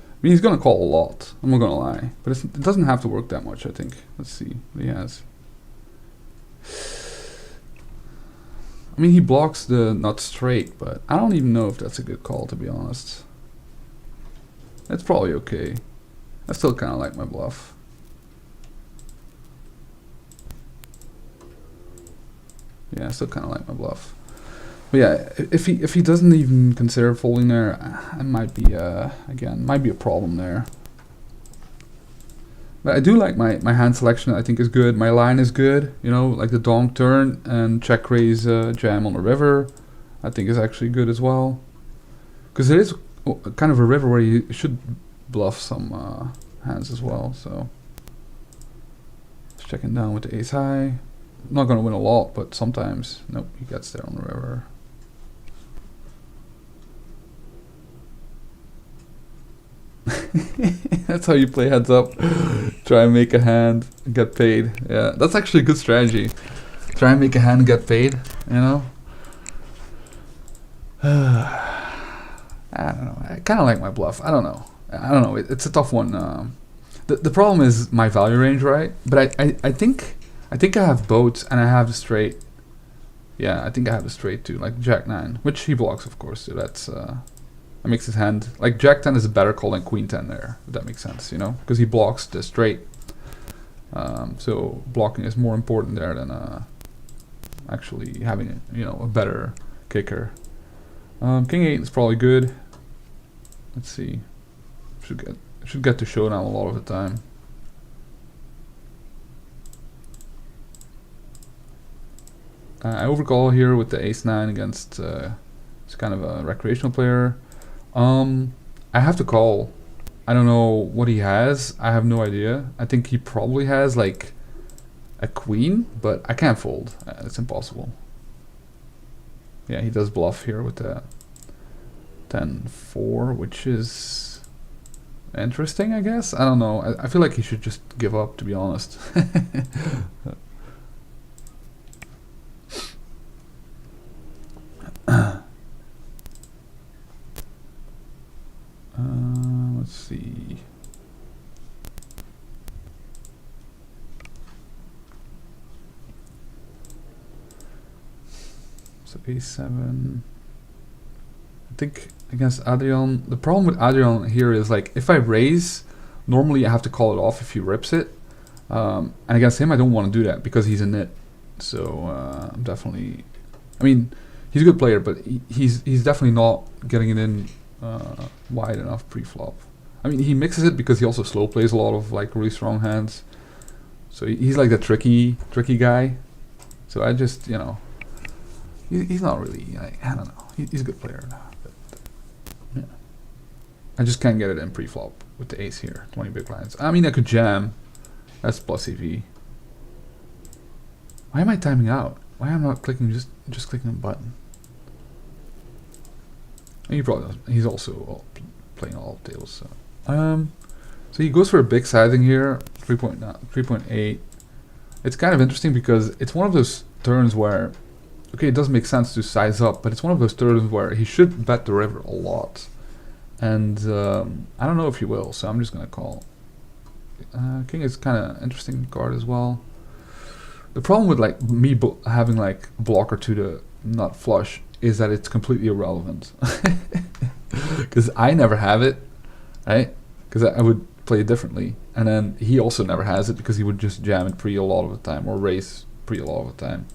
I mean, he's gonna call a lot, I'm not gonna lie, but it doesn't have to work that much, I think. Let's see what he has. I mean, he blocks the nut straight, but I don't even know if that's a good call, to be honest. It's probably okay. I still kind of like my bluff. Yeah, I still kind of like my bluff. But yeah, if he doesn't even consider folding there, it might be again might be a problem there. But I do like my hand selection. I think is good. My line is good. You know, like the donk turn and check raise jam on the river. I think is actually good as well. Because it is kind of a river where you should bluff some hands as well. So just checking down with the ace high. Not gonna win a lot, but sometimes nope, he gets there on the river. That's how you play heads up. Try and make a hand and get paid. Yeah, that's actually a good strategy. Try and make a hand and get paid, you know? I don't know. I kind of like my bluff. I don't know. It's a tough one. The problem is my value range, right? But I think I have boats and I have the straight. Yeah, I think I have the straight too, like Jack 9, which he blocks, of course. So that's that makes his hand like Jack 10 is a better call than Queen 10 there. If that makes sense, you know, because he blocks the straight. So blocking is more important there than actually having a better kicker. King 8 is probably good. Let's see. Should get to showdown a lot of the time. I overcall here with the ace 9 against it's kind of a recreational player. I have to call. I don't know what he has. I have no idea. I think he probably has like a queen, but I can't fold. It's impossible. Yeah, he does bluff here with the 10-4, which is interesting, I guess. I don't know. I feel like he should just give up, to be honest. Let's see. So a7. I think against Adrian, the problem with Adrian here is like if I raise, normally I have to call it off if he rips it. And against him, I don't want to do that because he's a nit. So I'm definitely. I mean, he's a good player, but he's definitely not getting it in wide enough pre-flop. I mean, he mixes it because he also slow plays a lot of like really strong hands. So he's like the tricky guy. So I just he's not really like, I don't know. He's a good player now, but yeah. I just can't get it in pre-flop with the ace here. 20 big blinds. I mean, I could jam. That's plus EV. Why am I timing out? Why am I not clicking just clicking the button? He probably doesn't. He's also playing all tables. So he goes for a big sizing here, 3.8. It's kind of interesting because it's one of those turns where, okay, it does make sense to size up, but it's one of those turns where he should bet the river a lot, and I don't know if he will. So I'm just gonna call. King is kind of interesting card as well. The problem with like me having like a blocker to the nut flush is that it's completely irrelevant because I never have it, right? Because I would play it differently, and then he also never has it because he would just jam it pre a lot of the time or raise pre a lot of the time.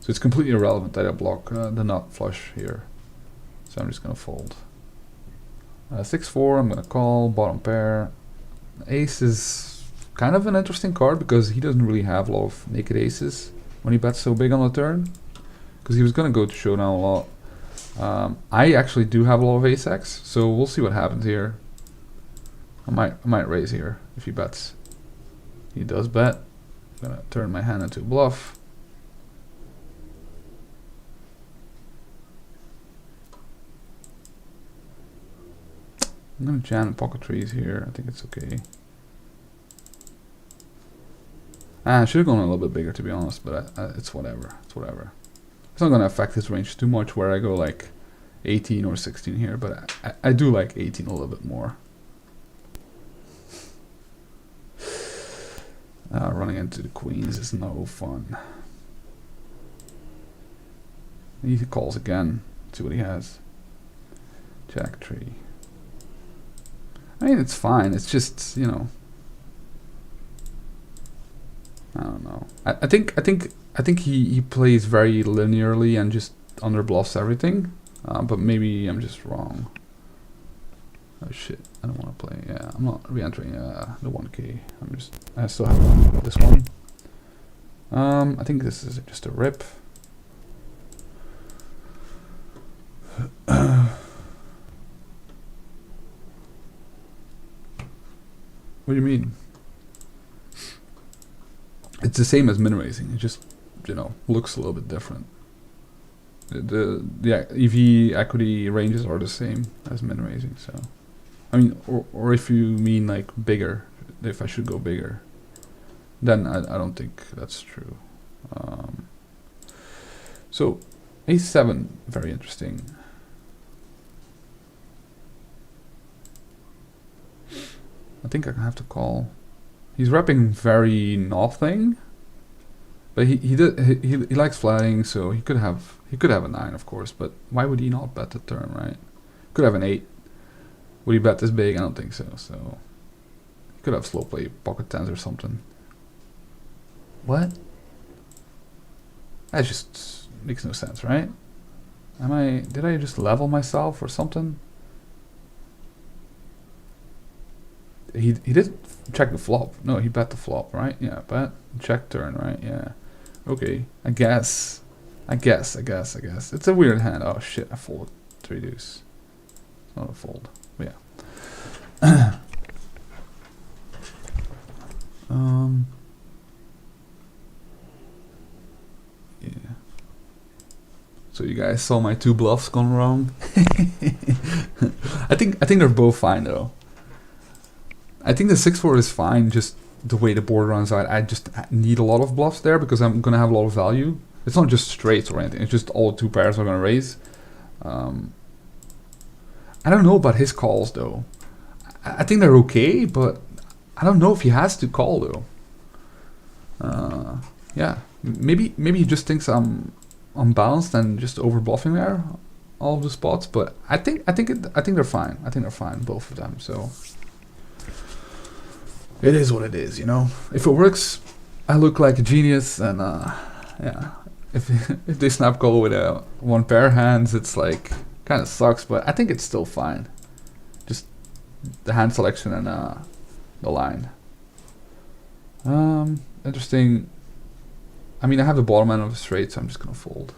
So it's completely irrelevant that I block the nut flush here. So I'm just gonna fold. 6-4. I'm gonna call bottom pair. Ace is kind of an interesting card because he doesn't really have a lot of naked aces when he bets so big on the turn. Because he was gonna go to showdown a lot. I actually do have a lot of ace X, so we'll see what happens here. I might raise here if he bets. He does bet. I'm gonna turn my hand into a bluff. I'm gonna jam pocket trees here. I think it's okay. I should have gone a little bit bigger, to be honest, but it's whatever. It's whatever. It's not gonna affect his range too much where I go like 18 or 16 here, but I do like 18 a little bit more. Running into the queens is no fun. He calls again. See what he has. Jack tree. I mean, it's fine. It's just, I don't know. I think he plays very linearly and just under bluffs everything, but maybe I'm just wrong. Oh shit, I don't want to play. Yeah, I'm not re-entering the 1k. I still have this one. I think this is just a rip. What do you mean? It's the same as min raising. It just, you know, looks a little bit different. The EV equity ranges are the same as min raising. So, I mean, or if you mean like bigger, if I should go bigger, then I don't think that's true. So, A7, very interesting. I think I have to call. He's repping very nothing, but he likes flatting, so he could have a 9, of course. But why would he not bet the turn, right? Could have an 8. Would he bet this big? I don't think so. So he could have slow play pocket 10s or something. What? That just makes no sense, right? Did I just level myself or something? He did check the flop. No, he bet the flop, right? Yeah, bet, check turn, right? Yeah. Okay, I guess. It's a weird hand. Oh shit, I folded 3 deuce. It's not a fold, but yeah. Yeah. So you guys saw my 2 bluffs gone wrong. I think they're both fine though. I think the 6-4 is fine, just the way the board runs out. I just need a lot of bluffs there because I'm going to have a lot of value. It's not just straights or anything, it's just all 2 pairs are going to raise. I don't know about his calls though. I think they're okay, but I don't know if he has to call though. Yeah, maybe he just thinks I'm unbalanced and just over bluffing there, all of the spots. But I think they're fine. I think they're fine, both of them. So. It is what it is, you know. If it works, I look like a genius, and yeah. If they snap call with a 1 pair hands, it's like kind of sucks, but I think it's still fine. Just the hand selection and the line. Interesting. I mean, I have the bottom end of a straight, so I'm just gonna fold.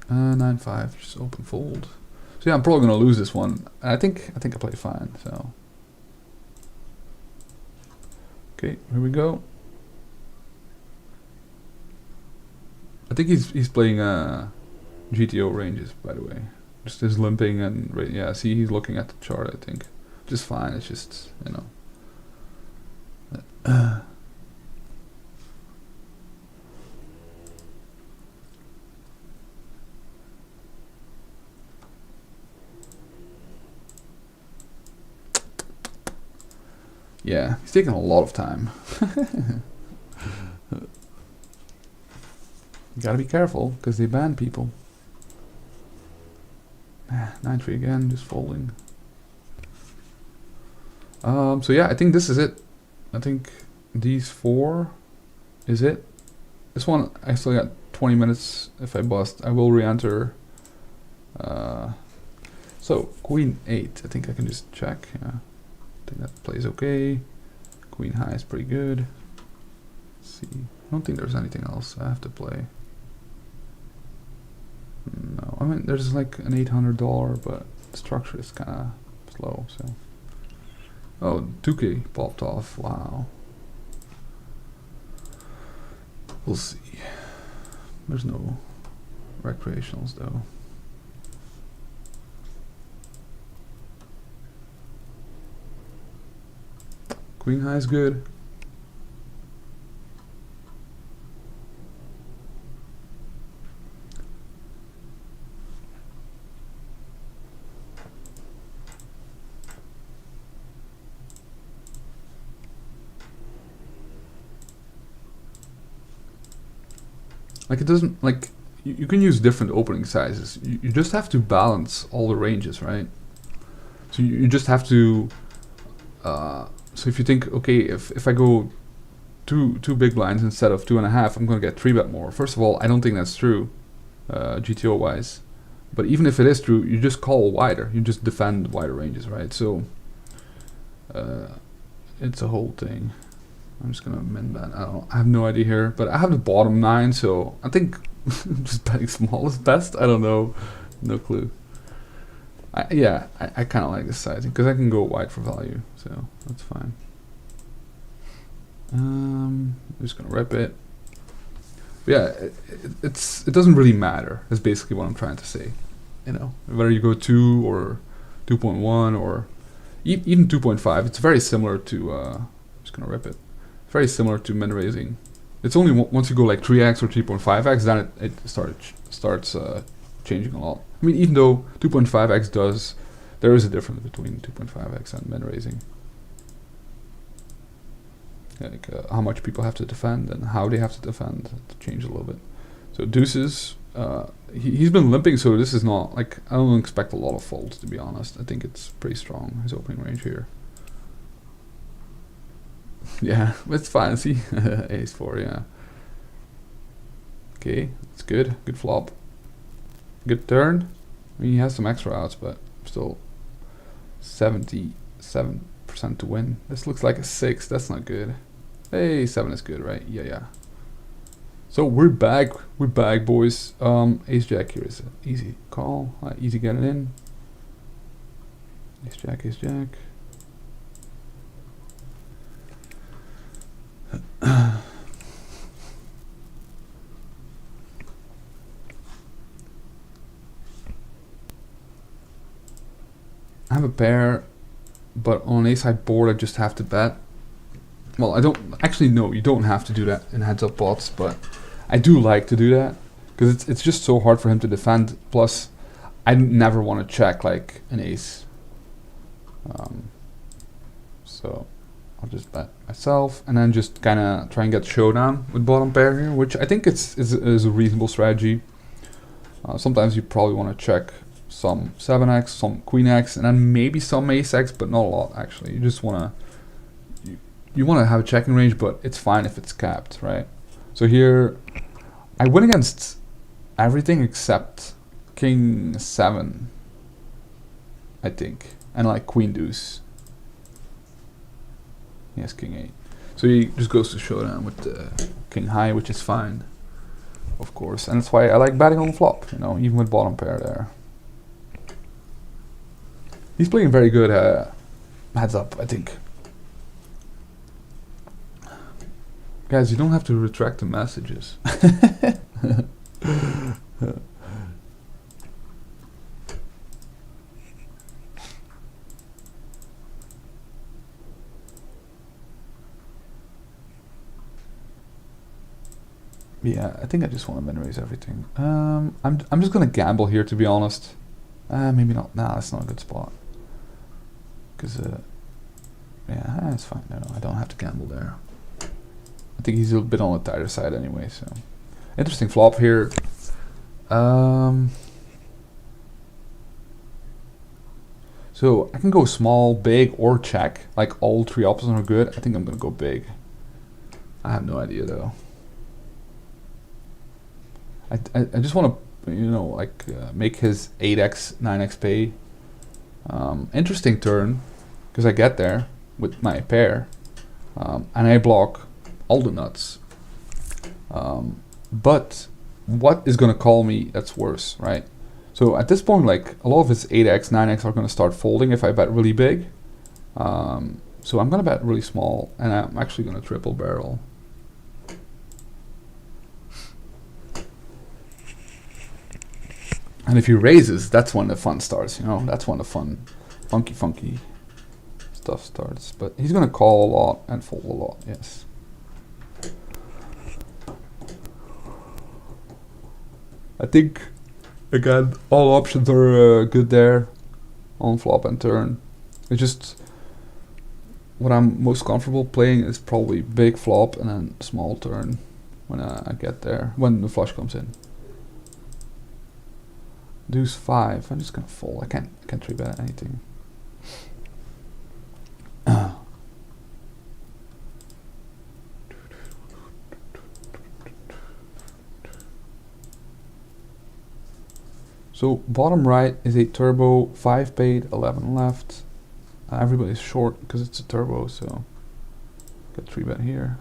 Uh, 9-5, just open fold. So yeah, I'm probably gonna lose this one. I think I play fine. So okay, here we go. I think he's playing GTO ranges, by the way. Just his limping and yeah. See, he's looking at the chart. I think just fine. It's just, you know. Yeah, he's taking a lot of time. You gotta be careful, because they ban people. 9-3 again, just folding. So yeah, I think this is it. I think these 4 is it. This one, I still got 20 minutes. If I bust, I will re-enter. So, Queen 8, I think I can just check, yeah. I think that plays okay. Queen high is pretty good. Let's see. I don't think there's anything else I have to play. No, I mean there's like an $800, but the structure is kind of slow. So, oh, 2K popped off. Wow. We'll see. There's no recreationals though. Queen high is good. Like it doesn't, like, you can use different opening sizes. You just have to balance all the ranges, right? So you just have to So if you think, okay, if I go two big blinds instead of 2.5, I'm gonna get 3-bet more. First of all, I don't think that's true, GTO wise. But even if it is true, you just call wider. You just defend wider ranges, right? So it's a whole thing. I'm just gonna amend that. I have no idea here, but I have the bottom 9, so I think just betting small is best. I don't know, no clue. I kind of like this sizing because I can go wide for value, so that's fine. I'm just gonna rip it. But yeah, it doesn't really matter. That's basically what I'm trying to say. You know, whether you go 2 or 2.1 or even 2.5, it's very similar to. I'm just gonna rip it. Very similar to min raising. It's only once you go like 3x or 3.5x, then it starts changing a lot. I mean, even though 2.5x there is a difference between 2.5x and min raising. Like how much people have to defend and how they have to defend to change a little bit. So deuces, he's been limping, so this is not like, I don't expect a lot of folds, to be honest. I think it's pretty strong, his opening range here. Yeah, it's fine. See, ace 4, yeah. Okay, that's good. Good flop. Good turn. I mean, he has some extra outs, but still 77% to win. This looks like a 6. That's not good. Hey, 7 is good, right? Yeah. So we're back. We're back, boys. Ace Jack here is an easy call. Easy getting in. Ace Jack, Ace Jack. I have a pair, but on ace high board I just have to bet. Well, I don't actually, no, you don't have to do that in heads up pots, but I do like to do that because it's just so hard for him to defend. Plus, I never want to check like an ace, so I'll just bet myself and then just kind of try and get showdown with bottom pair here, which I think is a reasonable strategy. Sometimes you probably want to check some 7x, some queen x, and then maybe some ace x, but not a lot actually. You just want to you want to have a checking range, but it's fine if it's capped, right? So here I win against everything except king 7, I think, and like queen deuce. Yes, king 8. So he just goes to showdown with the king high, which is fine, of course, and that's why I like betting on the flop, you know, even with bottom pair there. He's playing very good heads up, I think. Guys, you don't have to retract the messages. Yeah, I think I just want to min raise everything. I'm just gonna gamble here, to be honest. Maybe not. Nah, that's not a good spot. Because yeah, that's fine. No, I don't have to gamble there. I think he's a bit on the tighter side anyway. So interesting flop here. So I can go small, big, or check. Like all 3 options are good. I think I'm gonna go big. I have no idea though. I just want to, you know, like make his 8x, 9x pay. Interesting turn, because I get there with my pair, and I block all the nuts. But what is going to call me that's worse, right? So at this point, like a lot of his 8x, 9x are going to start folding if I bet really big. So I'm going to bet really small, and I'm actually going to triple barrel. And if he raises, that's when the fun starts, you know, that's when the funky stuff starts. But he's gonna call a lot and fold a lot, yes. I think, again, all options are good there on flop and turn. It's just, what I'm most comfortable playing is probably big flop and then small turn when I get there, when the flush comes in. Deuce 5. I'm just gonna fold. I can't 3-bet anything. So bottom right is a turbo, 5 paid, 11 left. Everybody's short because it's a turbo, so got 3-bet here.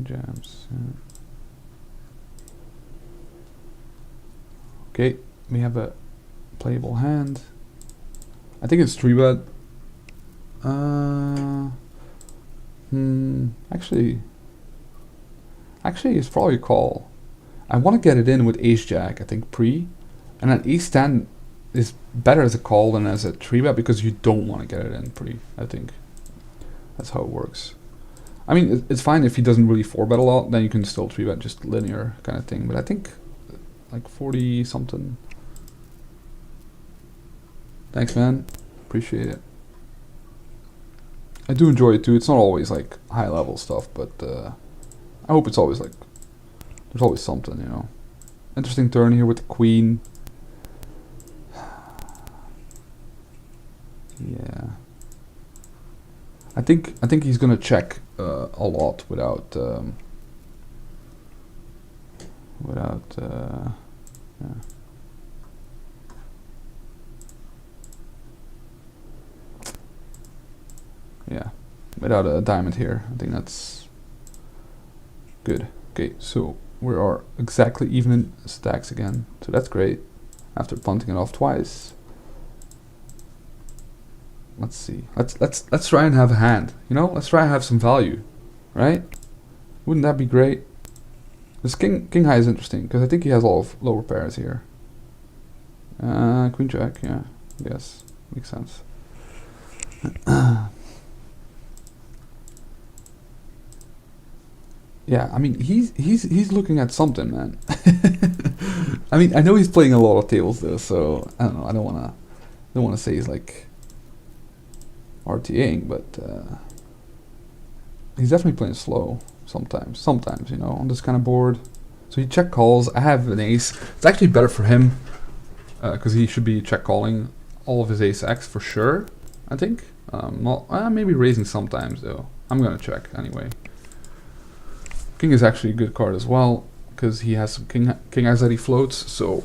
Jams. Yeah. Okay, we have a playable hand. I think it's 3-bet. Actually, it's probably a call. I want to get it in with ace jack, I think pre, and then ace 10 is better as a call than as a 3-bet because you don't want to get it in pre. I think that's how it works. I mean, it's fine if he doesn't really 4-bet a lot, then you can still 3-bet just linear kind of thing. But I think like 40 something. Thanks, man. Appreciate it. I do enjoy it too. It's not always like high level stuff, but I hope it's always like there's always something, you know. Interesting turn here with the queen. Yeah. I think he's gonna check a lot without yeah. Yeah, without a diamond here. I think that's good. Okay, so we are exactly even in stacks again, so that's great. After punting it off twice. Let's see. Let's try and have a hand. You know, let's try and have some value, right? Wouldn't that be great? This king high is interesting because I think he has a lot of lower pairs here. Queen jack, yeah, yes, makes sense. Yeah, I mean he's looking at something, man. I mean, I know he's playing a lot of tables though, so I don't know. I don't wanna say he's like RTAing, but he's definitely playing slow sometimes, you know, on this kind of board. So he check calls. I have an ace. It's actually better for him because he should be check calling all of his ace X for sure, I think. Maybe raising sometimes though. I'm gonna check anyway. King is actually a good card as well because he has some king X that he floats, so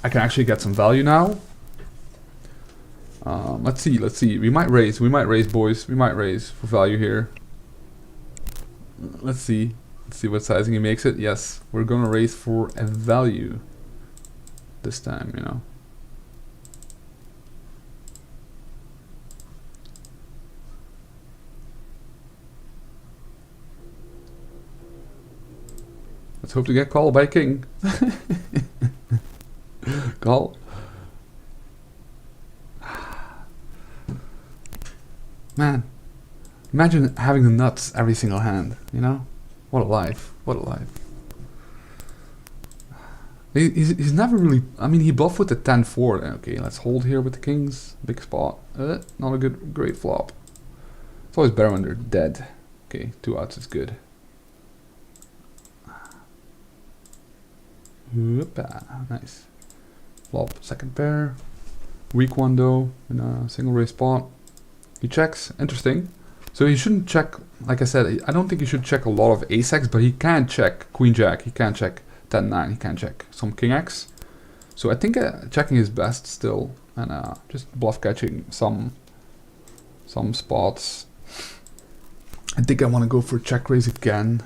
I can actually get some value now. Let's see. We might raise, boys. We might raise for value here. Let's see what sizing he makes it. Yes, we're gonna raise for a value this time, you know. Let's hope to get called by king. Call. Man, imagine having the nuts every single hand, you know? What a life, what a life. He's never really, I mean, he bluffed with the 10-4. Okay, let's hold here with the kings. Big spot. Not a great flop. It's always better when they're dead. Okay, 2 outs is good. Whoopa, nice. Flop, second pair. Weak one though, in a single raise spot. He checks, interesting. So he shouldn't check, like I said, I don't think he should check a lot of ace X, but he can check queen jack, he can check 10-9, he can check some king X. So I think checking is best still, and just bluff catching some spots. I think I want to go for check raise again.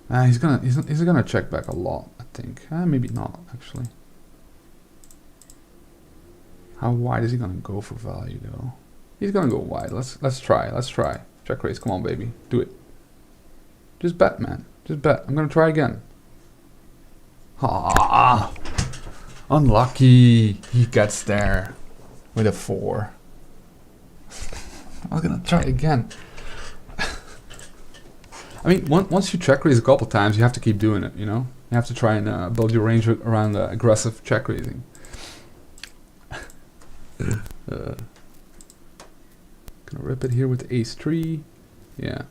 He's gonna check back a lot, I think. Maybe not actually. How wide is he gonna go for value though? He's gonna go wide. Let's try. Check raise. Come on, baby. Do it. Just bet, man. Just bet. I'm gonna try again. Ah, unlucky. He gets there with a 4. I'm gonna try again. I mean, once you check raise a couple times, you have to keep doing it. You know, you have to try and build your range around aggressive check raising. Gonna rip it here with ace 3. Yeah.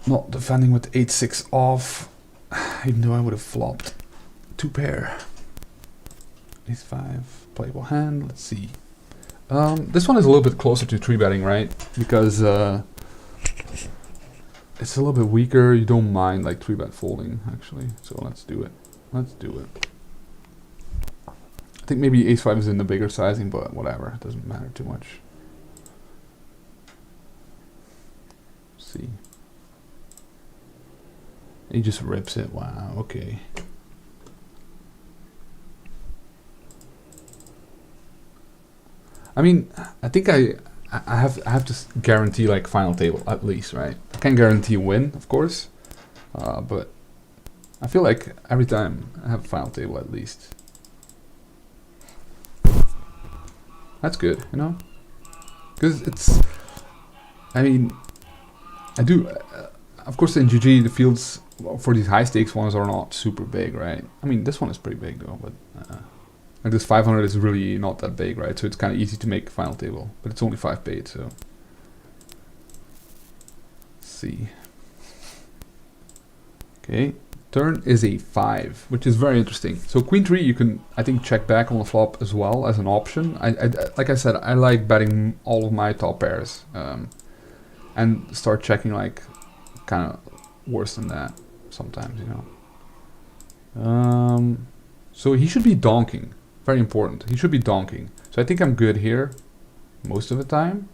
Not defending with 8-6 off, even though I would have flopped 2 pair. Ace 5, playable hand. Let's see. This one is a little bit closer to 3-betting, right? Because it's a little bit weaker. You don't mind like 3-bet folding actually. So let's do it. Let's do it. I think maybe ace-5 is in the bigger sizing, but whatever. It doesn't matter too much. Let's see. He just rips it. Wow, okay. I mean, I think I have to guarantee like final table at least, right? I can't guarantee a win, of course, but I feel like every time I have a final table at least. That's good, you know, because it's. I mean, I do. Of course, in GG the fields for these high stakes ones are not super big, right? I mean, this one is pretty big though, but. Like this 500 is really not that big, right? So it's kind of easy to make final table, but it's only 5 paid, so. Let's see. Okay, turn is a 5, which is very interesting. So queen 3 you can, I think, check back on the flop as well as an option. Like I said, I like betting all of my top pairs, and start checking like kind of worse than that sometimes, you know. So he should be donking. Very important. He should be donking. So I think I'm good here most of the time.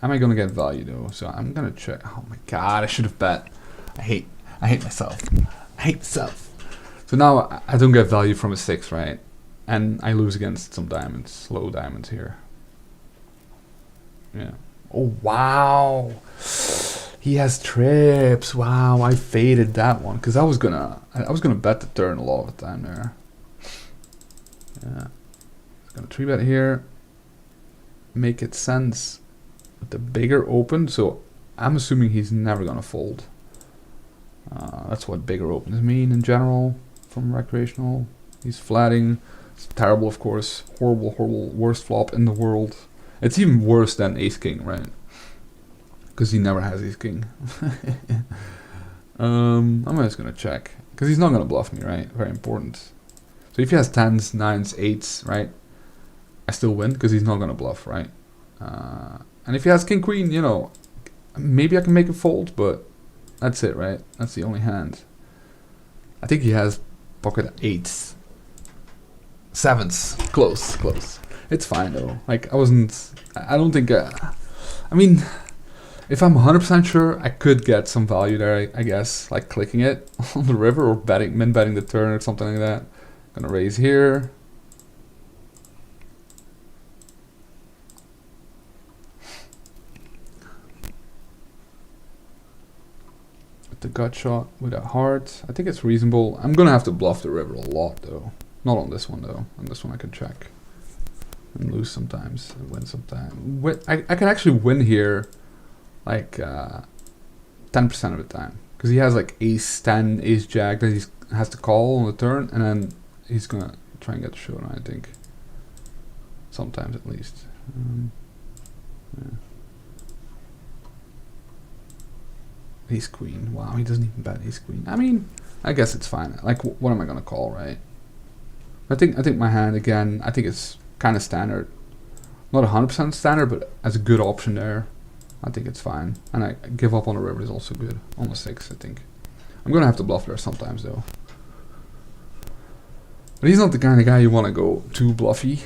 Am I gonna get value though? So I'm gonna check. Oh my god, I should have bet. I hate myself. I hate myself. So now I don't get value from a 6, right? And I lose against some diamonds, low diamonds here. Yeah. Oh wow. He has trips. Wow, I faded that one because I was gonna bet the turn a lot of the time there. Yeah, it's gonna 3-bet here. Make it sense with the bigger open. So I'm assuming he's never gonna fold. That's what bigger opens mean in general from recreational. He's flatting. It's terrible, of course. Horrible, horrible, worst flop in the world. It's even worse than ace king, right? Because he never has ace king. I'm just gonna check because he's not gonna bluff me, right? Very important. So if he has 10s, 9s, 8s, right, I still win because he's not gonna bluff, right? And if he has king queen, you know, maybe I can make it fold, but that's it, right? That's the only hand. I think he has pocket 8s, 7s, close, close. It's fine though. Like I don't think. I mean. If I'm 100% sure, I could get some value there, I guess, like clicking it on the river or min betting the turn or something like that. Gonna raise here. With the gut shot with a heart, I think it's reasonable. I'm gonna have to bluff the river a lot though. Not on this one though. On this one I can check and lose sometimes and win sometimes. I can actually win here. Like 10% of the time, because he has like ace 10, ace jack that he has to call on the turn, and then he's gonna try and get the showdown. I think sometimes at least. Yeah. Ace queen. Wow, he doesn't even bet ace queen. I mean, I guess it's fine. Like, what am I gonna call, right? I think my hand again. I think it's kind of standard, not 100% standard, but as a good option there. I think it's fine. And I give up on the river is also good. On the 6, I think. I'm going to have to bluff there sometimes, though. But he's not the kind of guy you want to go too bluffy,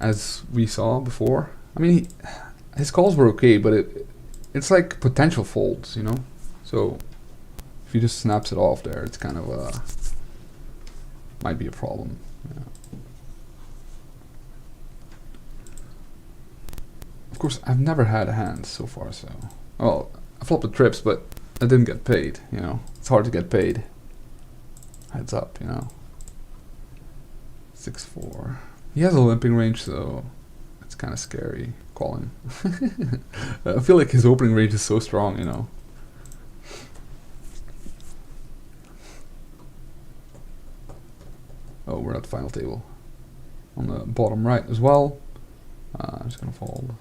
as we saw before. I mean, his calls were okay, but it's like potential folds, you know? So, if he just snaps it off there, it's kind of might be a problem. Yeah. Of course, I've never had a hand so far, so... Well, I flopped the trips, but I didn't get paid, you know? It's hard to get paid. Heads up, you know? 6-4. He has a limping range, so... It's kind of scary calling. I feel like his opening range is so strong, you know? Oh, we're at the final table. On the bottom right as well. I'm just gonna fold.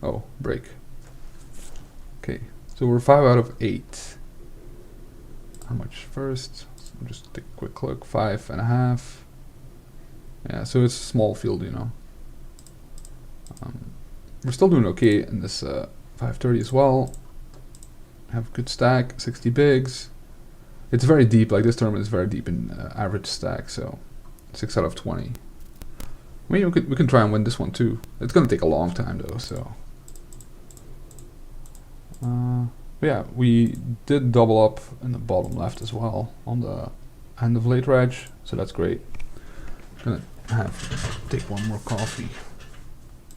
Oh, break. Okay, so we're 5 out of 8. How much first? So just take a quick look. 5.5. Yeah, so it's a small field, you know. We're still doing okay in this 530 as well. have a good stack, 60 bigs. It's very deep, like this tournament is very deep in average stack, so 6 out of 20. I mean, we can try and win this one too. It's gonna take a long time though, so. But yeah, we did double up in the bottom left as well on the end of late reg, so that's great. Gonna take one more coffee.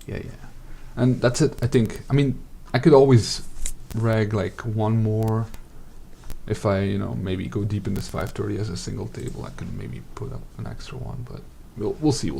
Yeah. And that's it, I think. I mean, I could always reg like one more. If I, maybe go deep in this 530 as a single table, I can maybe put up an extra one, but we'll see.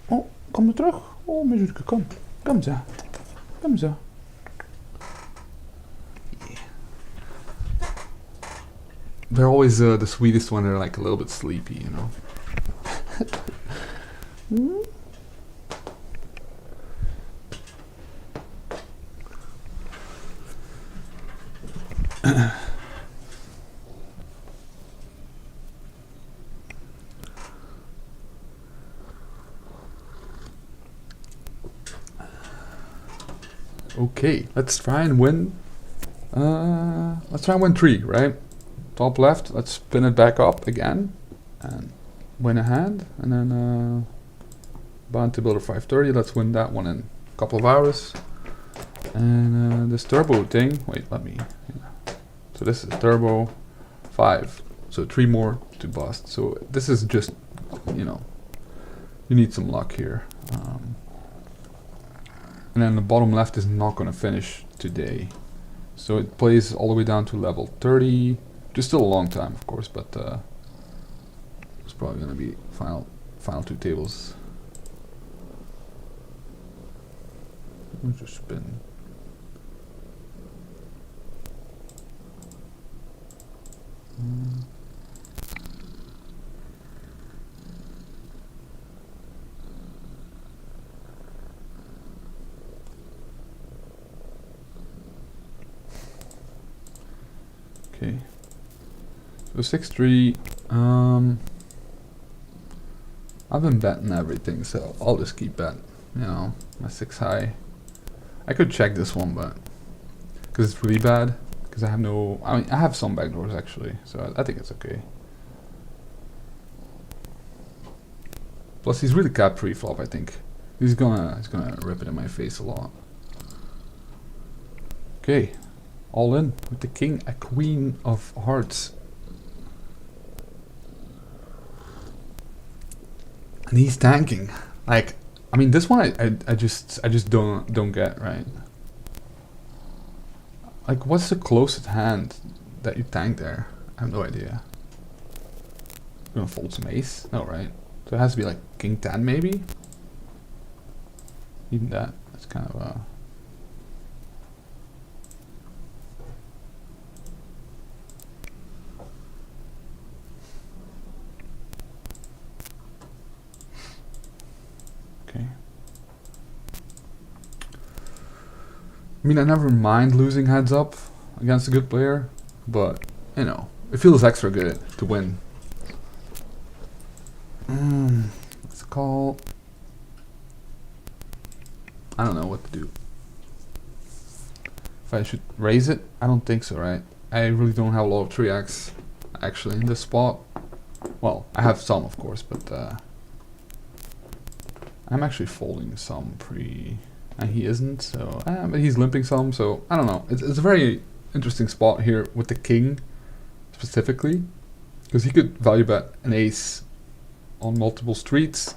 Oh, kom weer terug. Oh, Mezutke, kom. Kom zo. Kom zo. Yeah. They're always the sweetest when they're like a little bit sleepy, Okay, let's try and win. Let's try and win 3, right? Top left, let's spin it back up again and win a hand, and then Bounty Builder 530, let's win that one in a couple of hours. And this turbo thing, wait, so this is turbo 5, so 3 more to bust. So this is just, you need some luck here. And then the bottom left is not going to finish today. So it plays all the way down to level 30. Just still a long time, of course, but it's probably going to be final 2 tables. Let's just spin. Okay. So 6-3. I've been betting everything, so I'll just keep betting. You know, my 6 high. I could check this one, but because it's really bad. Because I have no. I mean, I have some backdoors actually, so I think it's okay. Plus, he's really capped pre-flop. I think he's gonna rip it in my face a lot. Okay, all in with the king, a queen of hearts. And he's tanking. Like, I mean, this one I just don't get, right? Like, what's the closest hand that you tank there? I have no idea. I'm gonna fold some ace? No, right? So it has to be like king 10 maybe? Even that's kind of a... Okay. I mean, I never mind losing heads up against a good player, but, you know, it feels extra good to win. Let's call... I don't know what to do. If I should raise it? I don't think so, right? I really don't have a lot of 3x actually in this spot. Well, I have some, of course, but I'm actually folding some pre... And he isn't, so... but he's limping some, so I don't know. It's a very interesting spot here with the king, specifically. Because he could value bet an ace on multiple streets.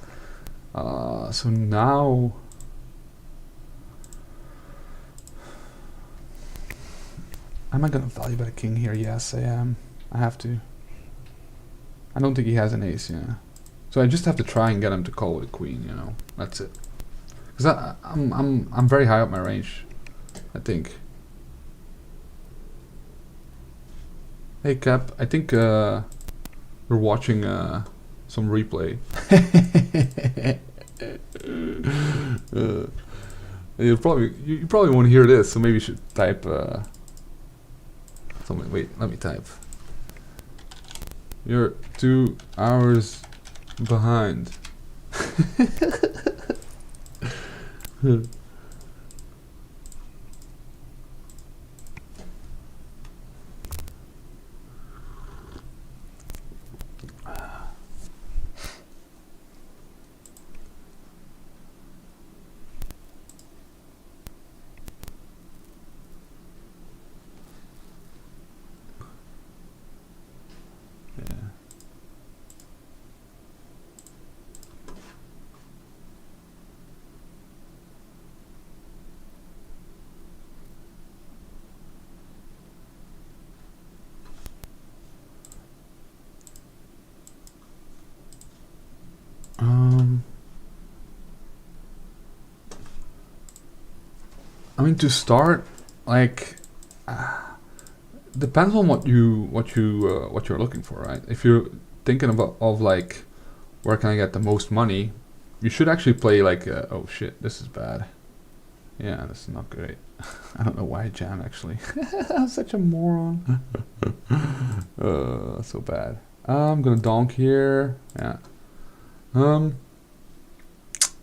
So now... Am I gonna value bet a king here? Yes, I am. I have to. I don't think he has an ace, yeah. So I just have to try and get him to call with a queen, you know. That's it. Because I'm very high up my range, I think. Hey Cap, I think we're watching some replay. You probably won't hear this, so maybe you should type something. Wait, let me type. You're 2 hours behind. I mean, to start, like, depends on what you're looking for, right? If you're thinking of like, where can I get the most money, you should actually play like, oh shit, this is bad. Yeah, this is not great. I don't know why I jam actually. I'm such a moron. So bad. I'm gonna donk here. Yeah.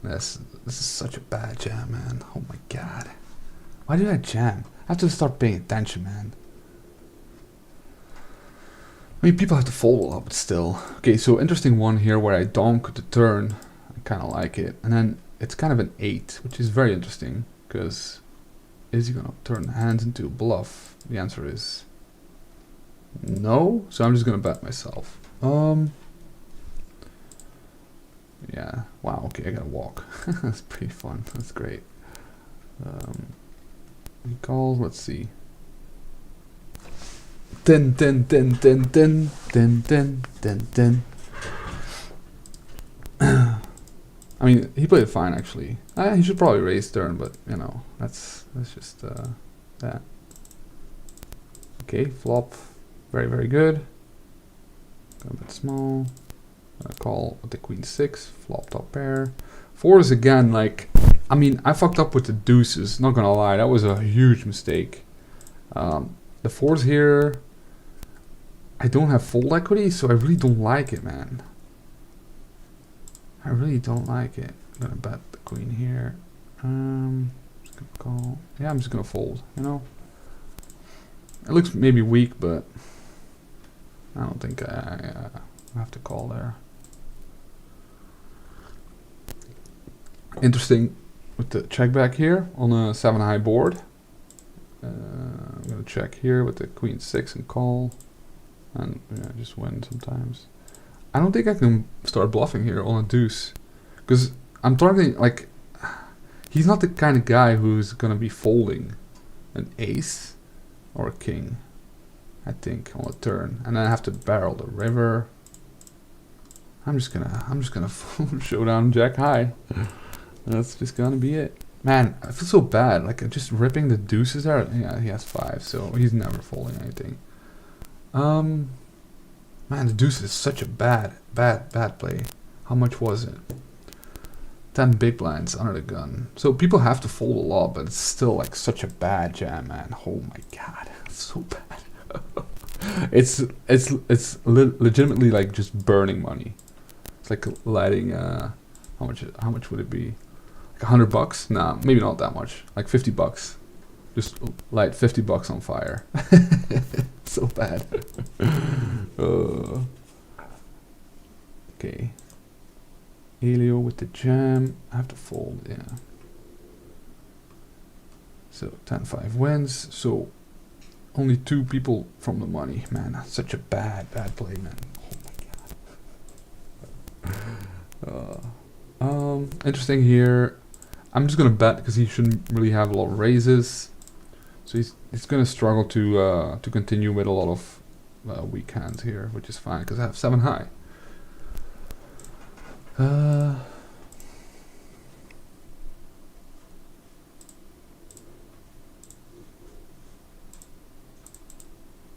This is such a bad jam, man. Oh my god. Why did I jam? I have to start paying attention, man. I mean, people have to fold a lot, but still. Okay, so interesting one here where I donk the turn. I kind of like it. And then it's kind of an 8, which is very interesting. Because is he going to turn hands into a bluff? The answer is no. So I'm just going to bet myself. Yeah. Wow, okay, I got to walk. That's pretty fun. That's great. We call, let's see. 10, 10, 10, 10, 10, 10, 10, 10, 10. I mean, he played it fine actually. He should probably raise turn, but you know, that's just that. Okay, flop, very very good. A bit small. Call with the queen 6, flop top pair. 4s again, like, I mean, I fucked up with the deuces. Not gonna lie, that was a huge mistake. The 4s here. I don't have fold equity, so I really don't like it, man. I really don't like it. I'm gonna bet the queen here. Just gonna call. Yeah, I'm just gonna fold, you know? It looks maybe weak, but I don't think I have to call there. Interesting with the check back here on a 7 high board. I'm gonna check here with the queen 6 and call, and yeah, just win sometimes. I don't think I can start bluffing here on a deuce, because I'm targeting, like, he's not the kind of guy who's gonna be folding an ace or a king, I think, on a turn, and then I have to barrel the river. I'm just gonna showdown jack high. That's just gonna be it. Man, I feel so bad. Like, just ripping the deuces there. Yeah, he has 5, so he's never folding anything. Man, the deuce is such a bad play. How much was it? 10 big blinds under the gun. So people have to fold a lot, but it's still like such a bad jam, man. Oh my god, it's so bad. it's legitimately like just burning money. It's like lighting. How much would it be? Like $100? Nah, maybe not that much. Like $50. Just light $50 on fire. So bad. Okay. Helio with the jam. I have to fold, yeah. So 10-5 wins. So only 2 people from the money. Man, that's such a bad play, man. Oh my god. Interesting here. I'm just gonna bet because he shouldn't really have a lot of raises. So he's gonna struggle to continue with a lot of weak hands here, which is fine because I have 7 high.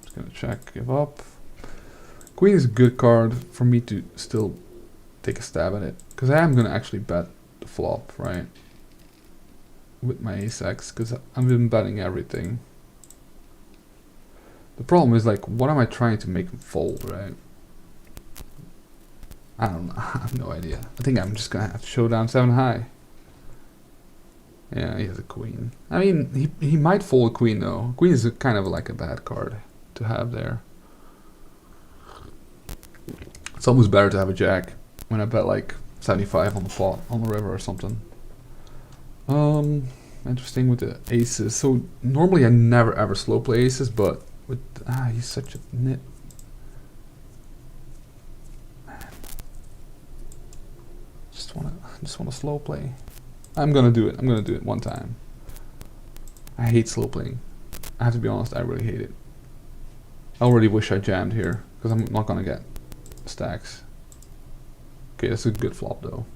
Just gonna check, give up. Queen is a good card for me to still take a stab at it, because I am gonna actually bet the flop, right? With my ace-x, because I've been betting everything. The problem is, like, what am I trying to make him fold, right? I don't know. I have no idea. I think I'm just gonna have to show down 7 high. Yeah, he has a queen. I mean, he might fold a queen though. Queen is kind of like a bad card to have there. It's almost better to have a jack when I bet like 75 on the pot on the river or something. Interesting with the aces. So normally I never ever slow play aces, but with he's such a nit. Man. Just wanna slow play. I'm gonna do it. I'm gonna do it one time. I hate slow playing. I have to be honest, I really hate it. I already wish I jammed here, because I'm not gonna get stacks. Okay, that's a good flop though.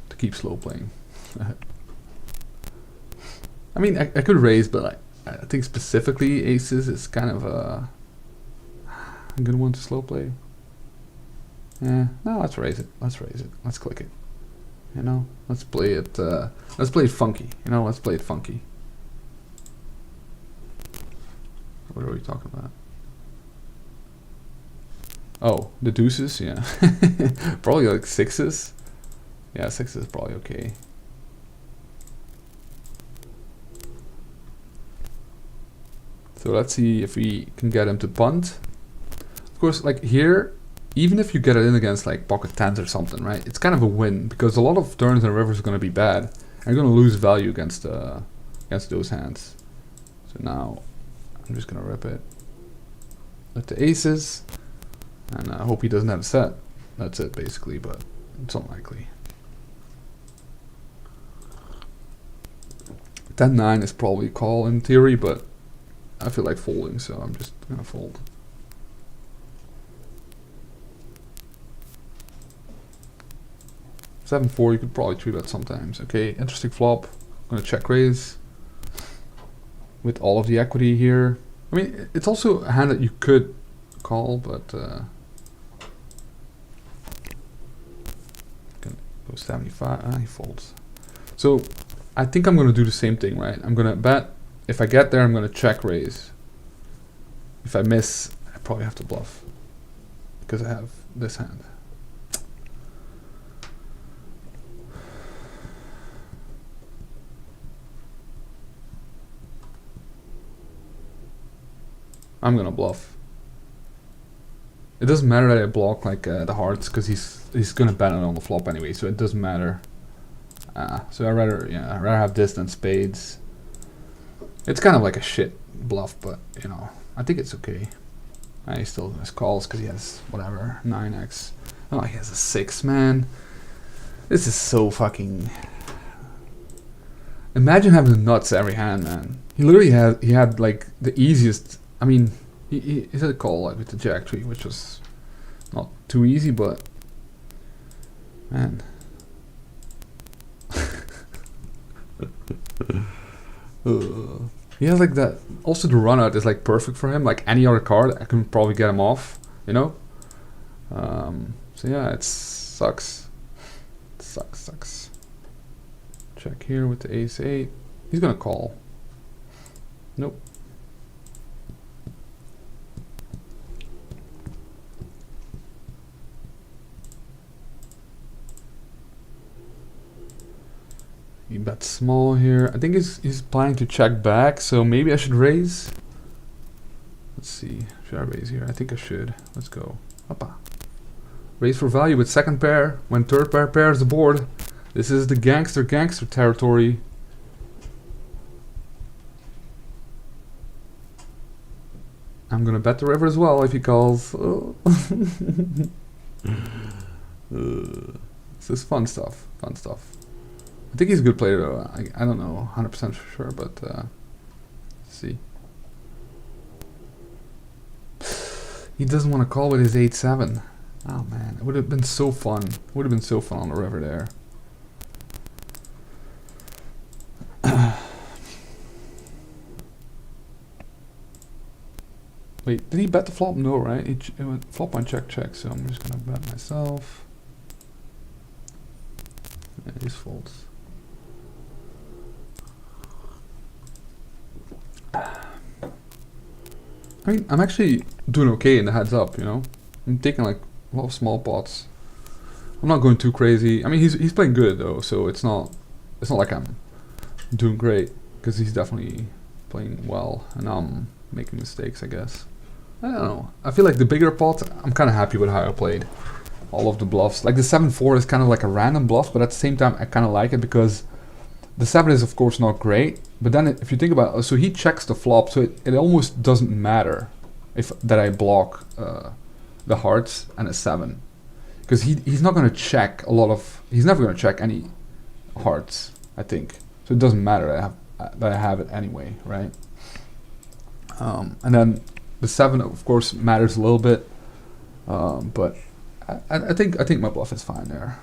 To keep slow playing. I mean, I could raise, but I think specifically aces is kind of a good one to slow play. Yeah, no, let's raise it. Let's raise it. Let's click it. You know, let's play it. Let's play it funky. You know, let's play it funky. What are we talking about? Oh, the deuces, yeah. Probably like 6s. Yeah, 6 is probably okay. So let's see if we can get him to punt. Of course, like here, even if you get it in against like pocket 10s or something, right? It's kind of a win, because a lot of turns and rivers are going to be bad. And you're going to lose value against those hands. So now, I'm just going to rip it. With the aces. And I hope he doesn't have a set. That's it, basically, but it's unlikely. 10-9 is probably a call in theory, but I feel like folding, so I'm just gonna fold. $7-4, you could probably 3-bet sometimes. Okay, interesting flop. I'm gonna check raise with all of the equity here. I mean, it's also a hand that you could call, but gonna go 75. He folds. So I think I'm gonna do the same thing, right? I'm gonna bet. If I get there, I'm gonna check raise. If I miss, I probably have to bluff because I have this hand. I'm gonna bluff. It doesn't matter that I block like the hearts because he's gonna bet it on the flop anyway, so it doesn't matter. So I'd rather have this than spades. It's kind of like a shit bluff, but you know, I think it's okay. He still has calls because he has whatever 9x. Oh, he has a 6, man. This is so fucking. Imagine having the nuts every hand, man. He literally had like the easiest. I mean, he had a call like with the jack tree, which was not too easy, but man. He has like that. Also, the run out is like perfect for him. Like any other card, I can probably get him off. You know. So yeah, it sucks. It sucks. Check here with the ace 8. He's gonna call. Nope. He bets small here. I think he's planning to check back, so maybe I should raise. Let's see. Should I raise here? I think I should. Let's go. Hoppa. Raise for value with second pair when third pair pairs the board. This is the gangster territory. I'm gonna bet the river as well if he calls. Oh. This is fun stuff. Fun stuff. I think he's a good player though. I don't know 100% for sure, but let's see. He doesn't want to call with his 8-7. Oh man, it would have been so fun. It would have been so fun on the river there. Wait, did he bet the flop? No, right? It went flop on check, so I'm just gonna bet myself. Yeah, these folds. I mean, I'm actually doing okay in the heads up, you know? I'm taking like a lot of small pots. I'm not going too crazy. I mean, he's playing good though, so it's not like I'm doing great, because he's definitely playing well, and I'm making mistakes, I guess. I don't know. I feel like the bigger pot, I'm kind of happy with how I played all of the bluffs. Like the 7-4 is kind of like a random bluff, but at the same time, I kind of like it because the 7 is of course not great, but then if you think about it, so he checks the flop, so it almost doesn't matter if that I block the hearts and a 7, because he's not going to check a lot of, he's never going to check any hearts, I think, so it doesn't matter that I have it anyway, right? And then the 7 of course matters a little bit, but I think my bluff is fine there.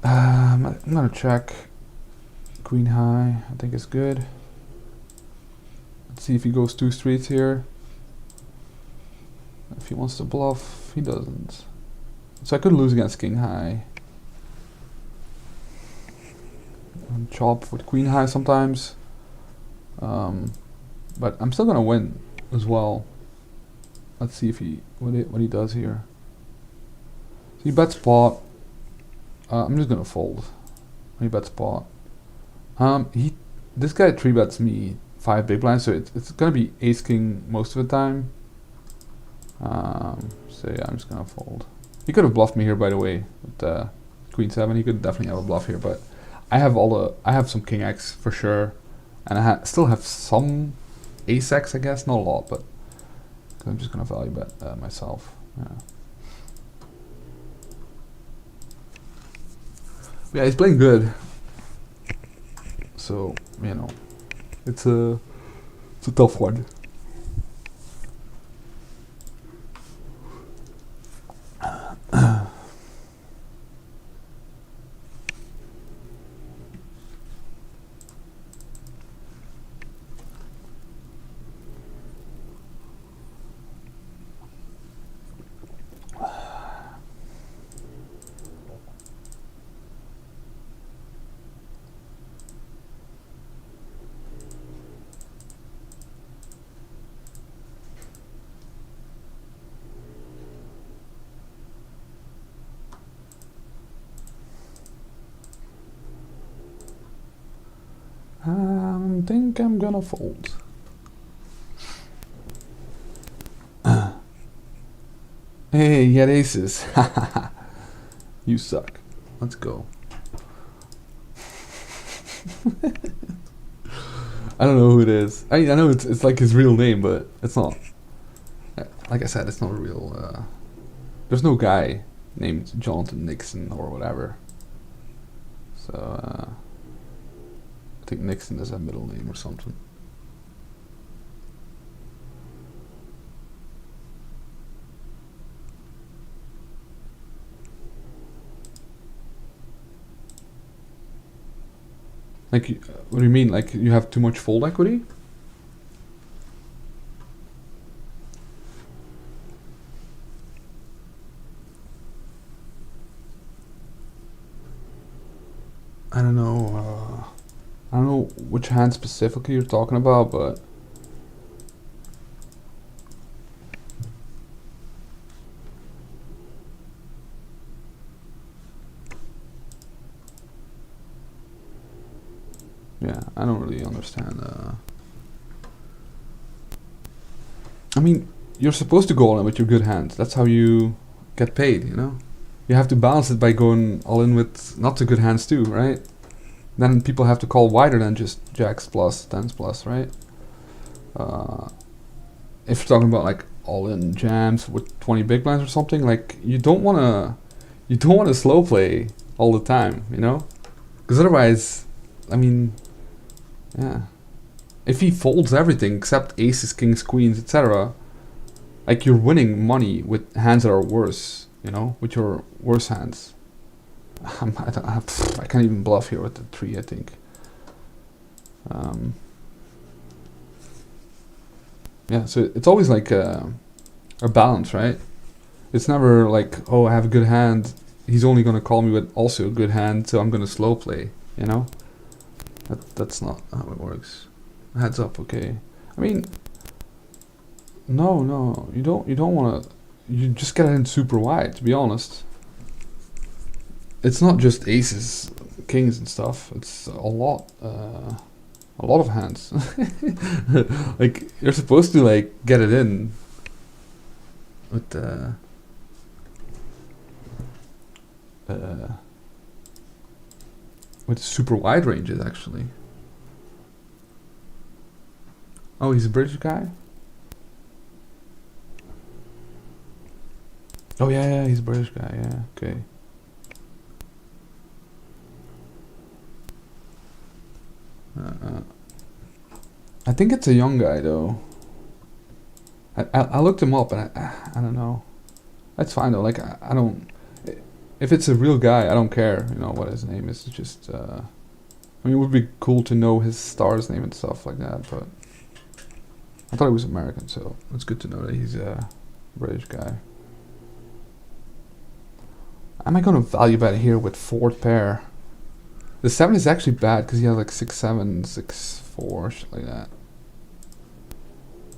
I'm gonna check queen high. I think it's good. Let's see if he goes 2 streets here. If he wants to bluff, he doesn't. So I could lose against king high. And chop with queen high sometimes. But I'm still gonna win as well. Let's see if what he does here. So he bets pot. I'm just gonna fold. He bets pot. This guy 3-bets me 5 big blinds, so it's gonna be ace king most of the time. So yeah, I'm just gonna fold. He could have bluffed me here, by the way, with queen 7. He could definitely have a bluff here, but I have some king x for sure, and I still have some ace x, I guess, not a lot, but I'm just gonna value bet myself. Yeah, he's playing good, so you know, it's a tough one. don't think I'm gonna fold. Hey, he had aces. You suck. Let's go. I don't know who it is. I know it's like his real name, but it's not. Like I said, it's not a real. There's no guy named Jonathan Nixon or whatever. So I think Nixon is a middle name or something. Like, what do you mean? Like, you have too much fold equity? I don't know. I don't know which hand specifically you're talking about, but yeah, I don't really understand. I mean, you're supposed to go all in with your good hands. That's how you get paid, you know? You have to balance it by going all in with not so good hands too, right? Then people have to call wider than just jacks plus, tens plus, right? If you're talking about like all in jams with 20 big blinds or something, like you don't wanna slow play all the time, you know? Because otherwise, I mean, yeah. If he folds everything except aces, kings, queens, etc., like you're winning money with hands that are worse, you know, with your worse hands. I can't even bluff here with the 3, I think. Yeah, so it's always like a balance, right? It's never like, oh, I have a good hand, he's only going to call me with also a good hand, so I'm going to slow play, you know? That's not how it works. Heads up, okay. I mean, no, you don't want to. You just get it in super wide, to be honest. It's not just aces, kings, and stuff. It's a lot of hands. Like you're supposed to like get it in with super wide ranges, actually. Oh, he's a British guy? Oh, yeah, he's a British guy, yeah, okay. I think it's a young guy, though. I looked him up, and I don't know. That's fine, though, like, I don't... If it's a real guy, I don't care, you know, what his name is. It's just, I mean, it would be cool to know his star's name and stuff like that, but... I thought he was American, so it's good to know that he's a British guy. Am I gonna value bet here with 4th pair? The 7 is actually bad because he has like 6-7, 6-4, shit like that.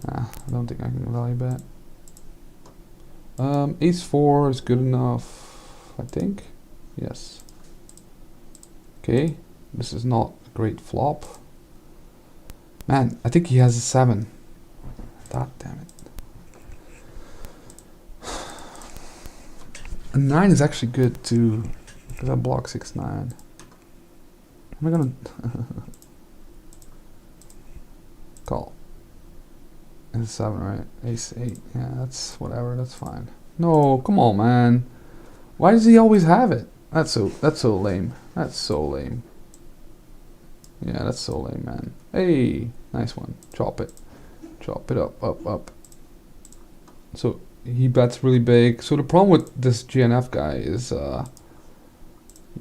I don't think I can value bet. Ace-4 is good enough, I think. Yes. Okay, this is not a great flop. Man, I think he has a 7. God damn it. A 9 is actually good too, because I block 6-9. Am I gonna call? It's 7, right? Ace-8. Yeah, that's whatever. That's fine. No, come on, man. Why does he always have it? That's so lame. That's so lame. Yeah, that's so lame, man. Hey, nice one. Chop it. Chop it up, up. So he bets really big. So the problem with this GNF guy is,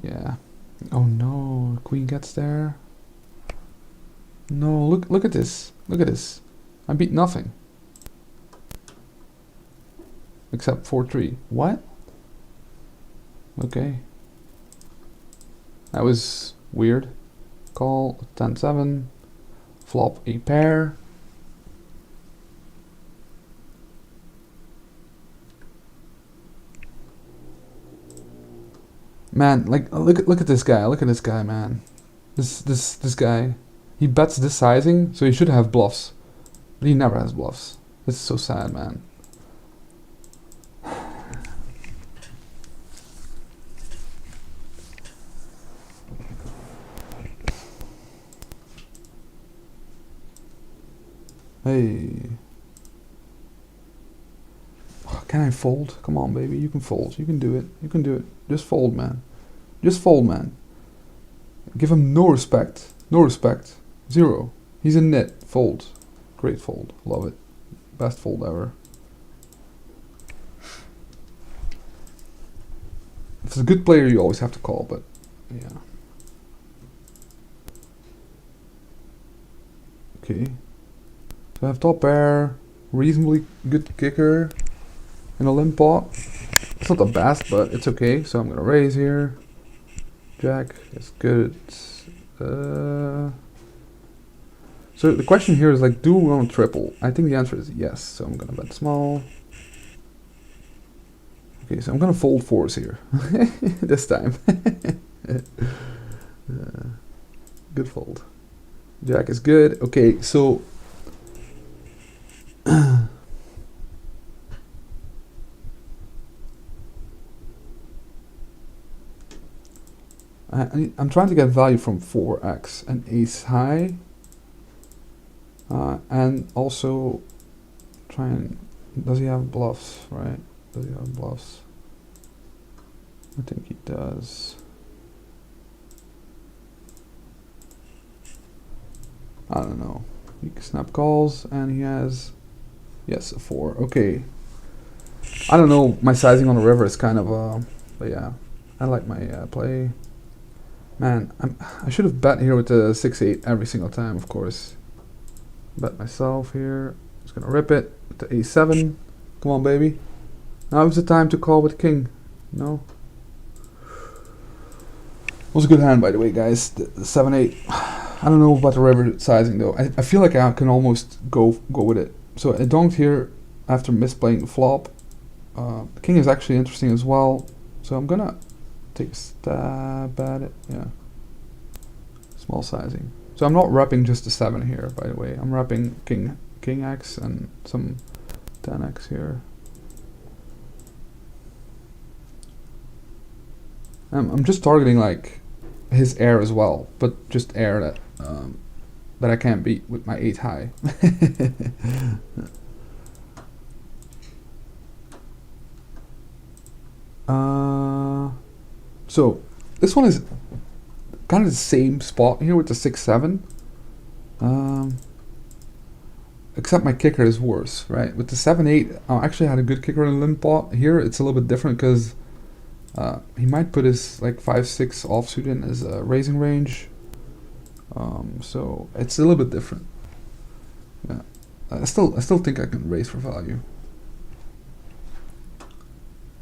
yeah. Oh no, queen gets there. No, look at this. Look at this. I beat nothing. Except 4-3. What? Okay. That was weird. Call 10-7. Flop a pair. Man, like look at this guy. Look at this guy, man. This guy. he bets this sizing, so he should have bluffs. But he never has bluffs. This is so sad, man. Hey. Can I fold? Come on, baby. You can fold. You can do it. You can do it. Just fold, man. Just fold, man. Give him no respect. No respect. Zero. He's a nit. Fold. Great fold. Love it. Best fold ever. If it's a good player, you always have to call, but yeah. Okay. So I have top pair, reasonably good kicker, and a limp pot. It's not the best, but it's okay. So I'm gonna raise here. Jack is good. So the question here is like, do we want to triple? I think the answer is yes. So I'm gonna bet small. Okay, so I'm gonna fold fours here this time. Good fold. Jack is good. Okay, so I'm trying to get value from 4x and ace high, and also trying. Does he have bluffs? Right? Does he have bluffs? I think he does. I don't know. He can snap calls, and he has, yes, a 4. Okay. I don't know. My sizing on the river is kind of but yeah, I like my play. Man, I should have bet here with the 6-8 every single time, of course. Bet myself here. Just gonna rip it with the a7. Come on, baby. Now is the time to call with king. No. Was a good hand, by the way, guys. The 7-8. I don't know about the river sizing though. I feel like I can almost go with it. So I donked here after misplaying the flop. The king is actually interesting as well. So I'm gonna take a stab at it. Yeah. Small sizing. So I'm not repping just the 7 here, by the way. I'm repping king X and some 10x here. I'm just targeting like his air as well, but just air that that I can't beat with my 8 high. So this one is kind of the same spot here with the 6-7, except my kicker is worse, right? With the 7-8, I actually had a good kicker in limp pot. Here it's a little bit different because he might put his like 5-6 offsuit in as a raising range, so it's a little bit different. Yeah, I still think I can raise for value.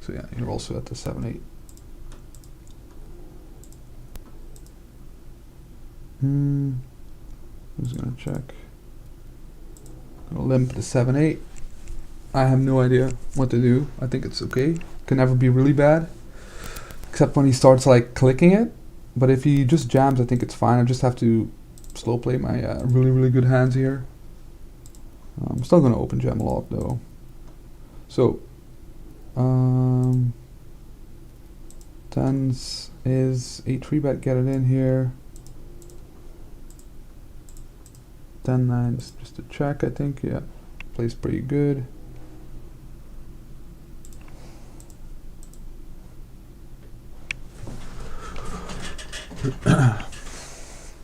So yeah, you're also at the 7-8. I'm just gonna check. Gonna limp the 7-8. I have no idea what to do. I think it's okay. Can never be really bad, except when he starts like clicking it. But if he just jams, I think it's fine. I just have to slow play my really good hands here. I'm still gonna open jam a lot though. So tens is a 3-bet. Get it in here. 10-9 is just a check, I think. Yeah, plays pretty good.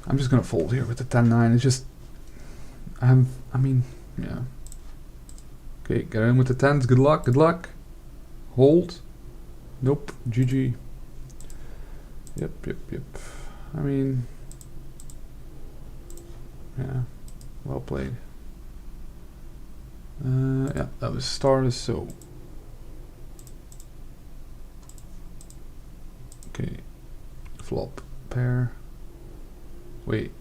I'm just gonna fold here with the 10-9. It's just I mean, yeah. Okay, get in with the 10s. Good luck. Good luck. Hold. Nope. GG. Yep. I mean, yeah. Well played. Yeah, that was stars. So okay, flop pair. Wait.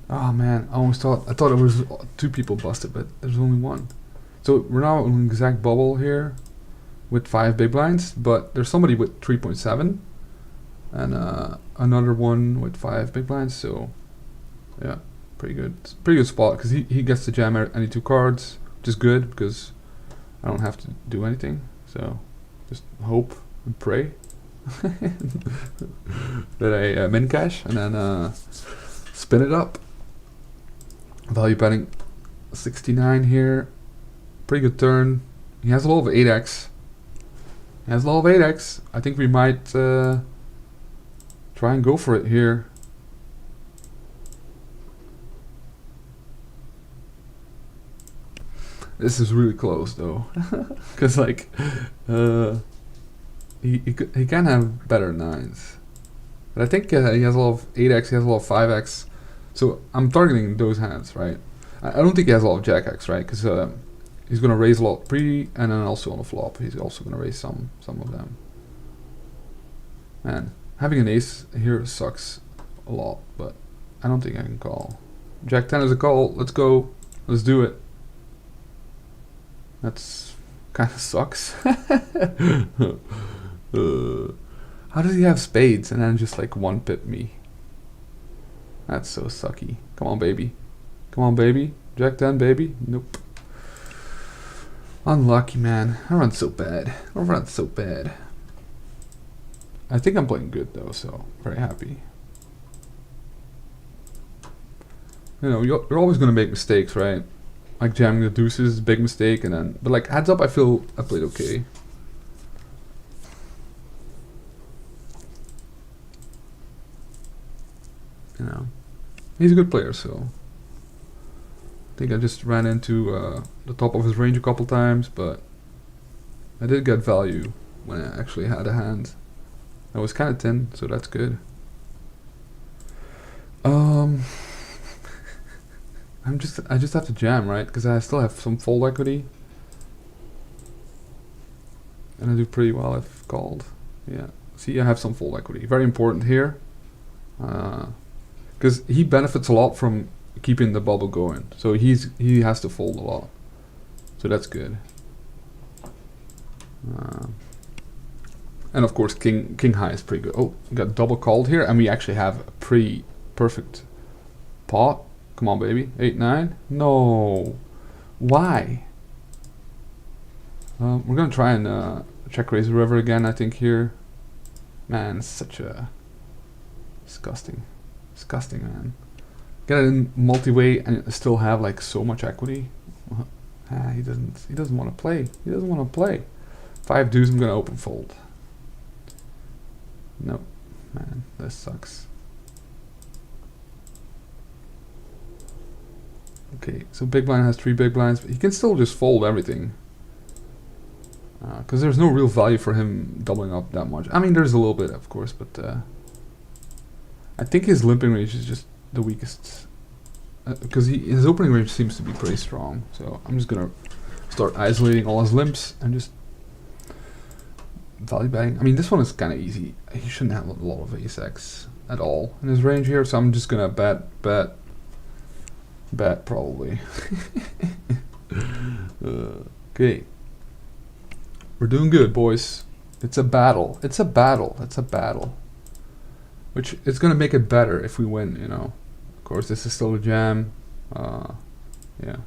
Oh man, I thought it was 2 people busted, but there's only 1. So we're now in an exact bubble here with 5 big blinds, but there's somebody with 3.7 and another one with 5 big blinds. So yeah, Pretty good spot because he gets to jam any two cards, which is good because I don't have to do anything. So just hope and pray that I min cash and then spin it up. Value betting 69 here. Pretty good turn. He has a lot of 8x. I think we might try and go for it here. This is really close though, because like he can have better 9s, but I think he has a lot of 8x. He has a lot of 5x, so I'm targeting those hands, right? I don't think he has a lot of jack x, right? Because he's gonna raise a lot pre, and then also on the flop he's also gonna raise some of them. Man, having an ace here sucks a lot, but I don't think I can call. Jack 10 is a call. Let's go. Let's do it. That's kind of sucks. How does he have spades and then just like one pip me? That's so sucky. Come on, baby. Come on, baby. Jack 10, baby. Nope. Unlucky, man. I run so bad. I think I'm playing good though, so very happy. You know, you're always gonna make mistakes, right? Like jamming the deuces is a big mistake, and then but like heads up, I feel I played okay. You know, he's a good player, so I think I just ran into the top of his range a couple times, but I did get value when I actually had a hand. I was kind of thin, so that's good. I just have to jam, right? Because I still have some fold equity, and I do pretty well if called. Yeah, see, I have some fold equity. Very important here, because he benefits a lot from keeping the bubble going. So he has to fold a lot, so that's good. And of course, king high is pretty good. Oh, we got double called here, and we actually have a pretty perfect pot. Come on, baby. 8-9. No. Why? We're gonna try and check raise the river again, I think here. Man, such a disgusting man. Get it in multi-way and still have like so much equity. He doesn't want to play. 5 deuce. I'm gonna open fold. Nope. Man, this sucks. Okay, so big blind has 3 big blinds, but he can still just fold everything. Because there's no real value for him doubling up that much. I mean, there's a little bit, of course, but I think his limping range is just the weakest. Because his opening range seems to be pretty strong. So I'm just gonna start isolating all his limps and just value betting. I mean, this one is kind of easy. He shouldn't have a lot of ace-x at all in his range here, so I'm just gonna bet probably. Okay. We're doing good, boys. It's a battle. It's a battle. Which is gonna make it better if we win, you know. Of course, this is still a jam. Yeah.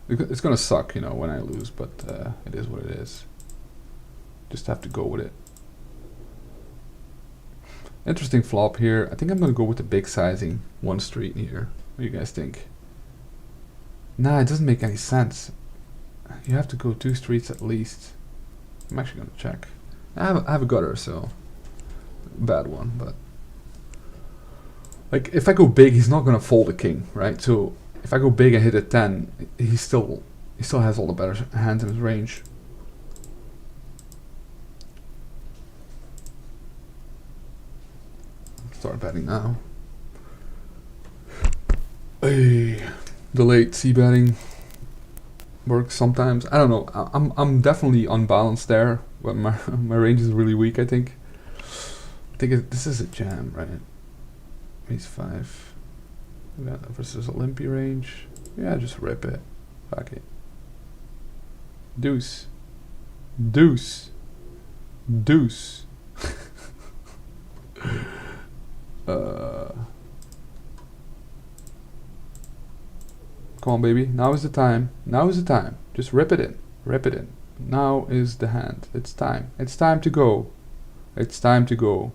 It's gonna suck, you know, when I lose, but it is what it is. Just have to go with it. Interesting flop here. I think I'm gonna go with the big sizing 1 street here. What do you guys think? Nah, it doesn't make any sense. You have to go 2 streets at least. I'm actually gonna check. I have a gutter, so bad one, but like if I go big, he's not gonna fold a king, right? So if I go big and hit a 10, he still has all the better hands in his range. Start betting now. Hey, the late c betting works sometimes. I don't know. I'm definitely unbalanced there, but my range is really weak. I think this is a jam, right? Ace 5. Yeah, versus a limpy range. Yeah, just rip it. Fuck it. Deuce. Come on, baby. Now is the time. Now is the time. Just rip it in. Rip it in. Now is the hand. It's time. It's time to go. It's time to go.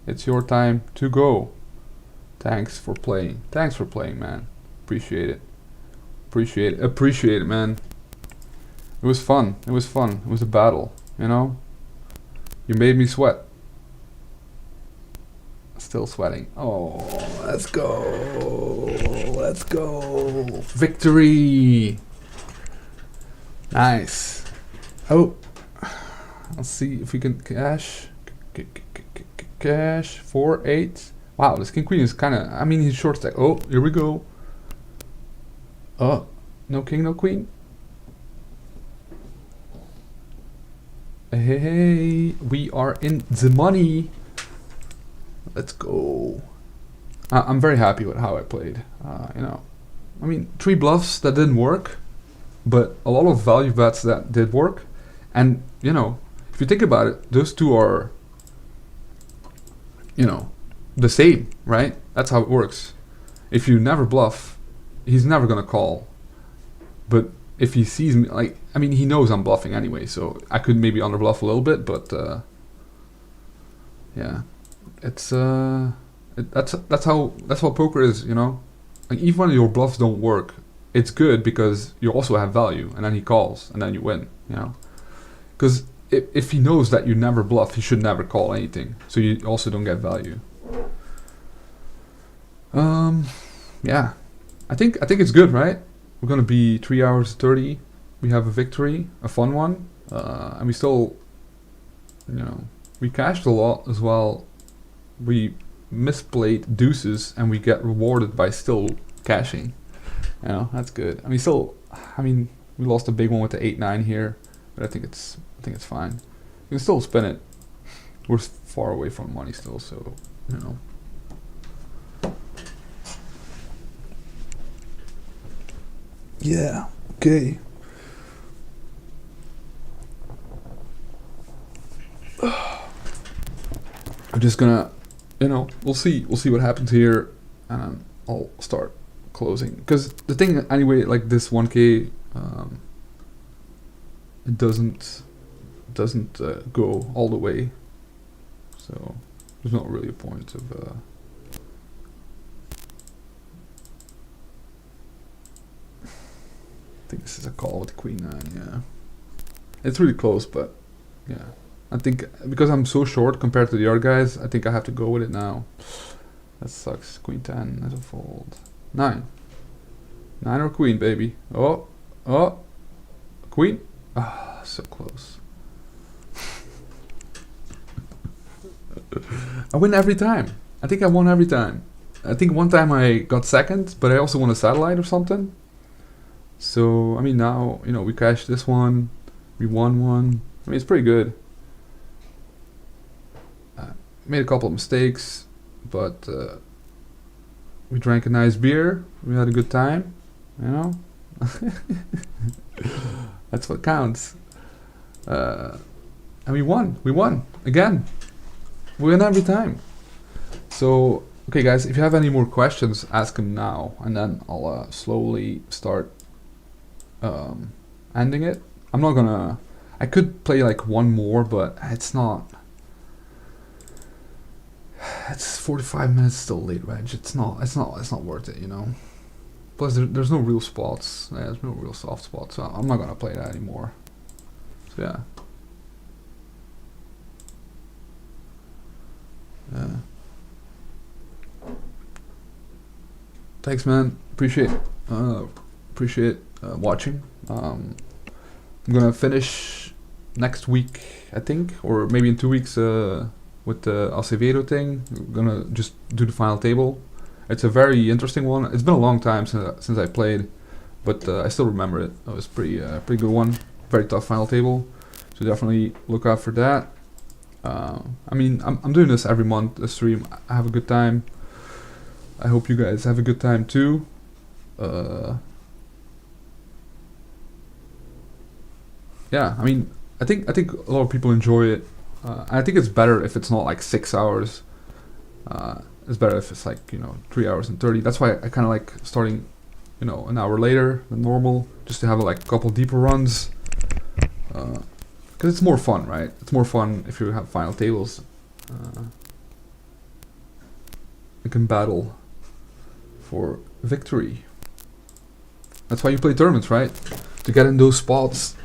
It's your time to go. Thanks for playing. Thanks for playing, man. Appreciate it. Appreciate it. Appreciate it, man. It was fun. It was fun. It was a battle, you know? You made me sweat. Still sweating. Oh, let's go. Let's go. Victory. Nice. Oh. Let's see if we can cash. Cash. 4-8. Wow, this king queen is kind of. I mean, he's short stack. Oh, here we go. Oh, no king, no queen. Hey, we are in the money. Let's go. I'm very happy with how I played. You know, I mean, 3 bluffs that didn't work, but a lot of value bets that did work. And you know, if you think about it, those two are, you know, the same, right? That's how it works. If you never bluff, he's never gonna call. But if he sees me, like, I mean, he knows I'm bluffing anyway, so I could maybe underbluff a little bit, but yeah, it's that's how poker is, you know. Like, even when your bluffs don't work, it's good because you also have value, and then he calls, and then you win, you know. Because if he knows that you never bluff, he should never call anything, so you also don't get value. Yeah, I think it's good, right? We're gonna be 3 hours 30. We have a victory, a fun one, and we still, you know, we cashed a lot as well. We misplayed deuces, and we get rewarded by still cashing. You know, that's good. I mean, still, I mean, we lost a big one with the 8-9 here, but I think it's fine. We can still spin it. We're far away from money still, so you know. Yeah. Okay. I'm just gonna, you know, we'll see what happens here, and I'll start closing. Because the thing, anyway, like this 1K, it doesn't go all the way, so there's not really a point of. I think this is a call with Queen 9. Yeah, it's really close, but yeah. I think because I'm so short compared to the other guys, I think I have to go with it now. That sucks. Queen 10 as a fold. 9. 9 or queen, baby. Oh. Queen. Ah, so close. I win every time. I think I won every time. I think one time I got second, but I also won a satellite or something. So, I mean, now, you know, we cashed this one. We won one. I mean, it's pretty good. Made a couple of mistakes, but we drank a nice beer. We had a good time, you know. That's what counts. And we won. We won again. We win every time. So, okay, guys, if you have any more questions, ask them now, and then I'll slowly start ending it. I'm not gonna. I could play like one more, but it's not. It's 45 minutes still late reg. It's not worth it, you know. Plus, there's no real spots. There's no real soft spots, so I'm not gonna play that anymore. So yeah. Thanks, man. Appreciate watching. I'm gonna finish next week, I think, or maybe in 2 weeks. With the Acevedo thing, we're gonna just do the final table. It's a very interesting one. It's been a long time since I played, but I still remember it. It was pretty good one. Very tough final table, so definitely look out for that. I mean, I'm doing this every month. The stream. I have a good time. I hope you guys have a good time too. Yeah, I mean, I think a lot of people enjoy it. I think it's better if it's not like 6 hours. It's better if it's like, you know, 3 hours and 30. That's why I kind of like starting you know, an hour later than normal, just to have like a couple deeper runs. Because it's more fun, right? It's more fun if you have final tables. You can battle for victory. That's why you play tournaments, right? To get in those spots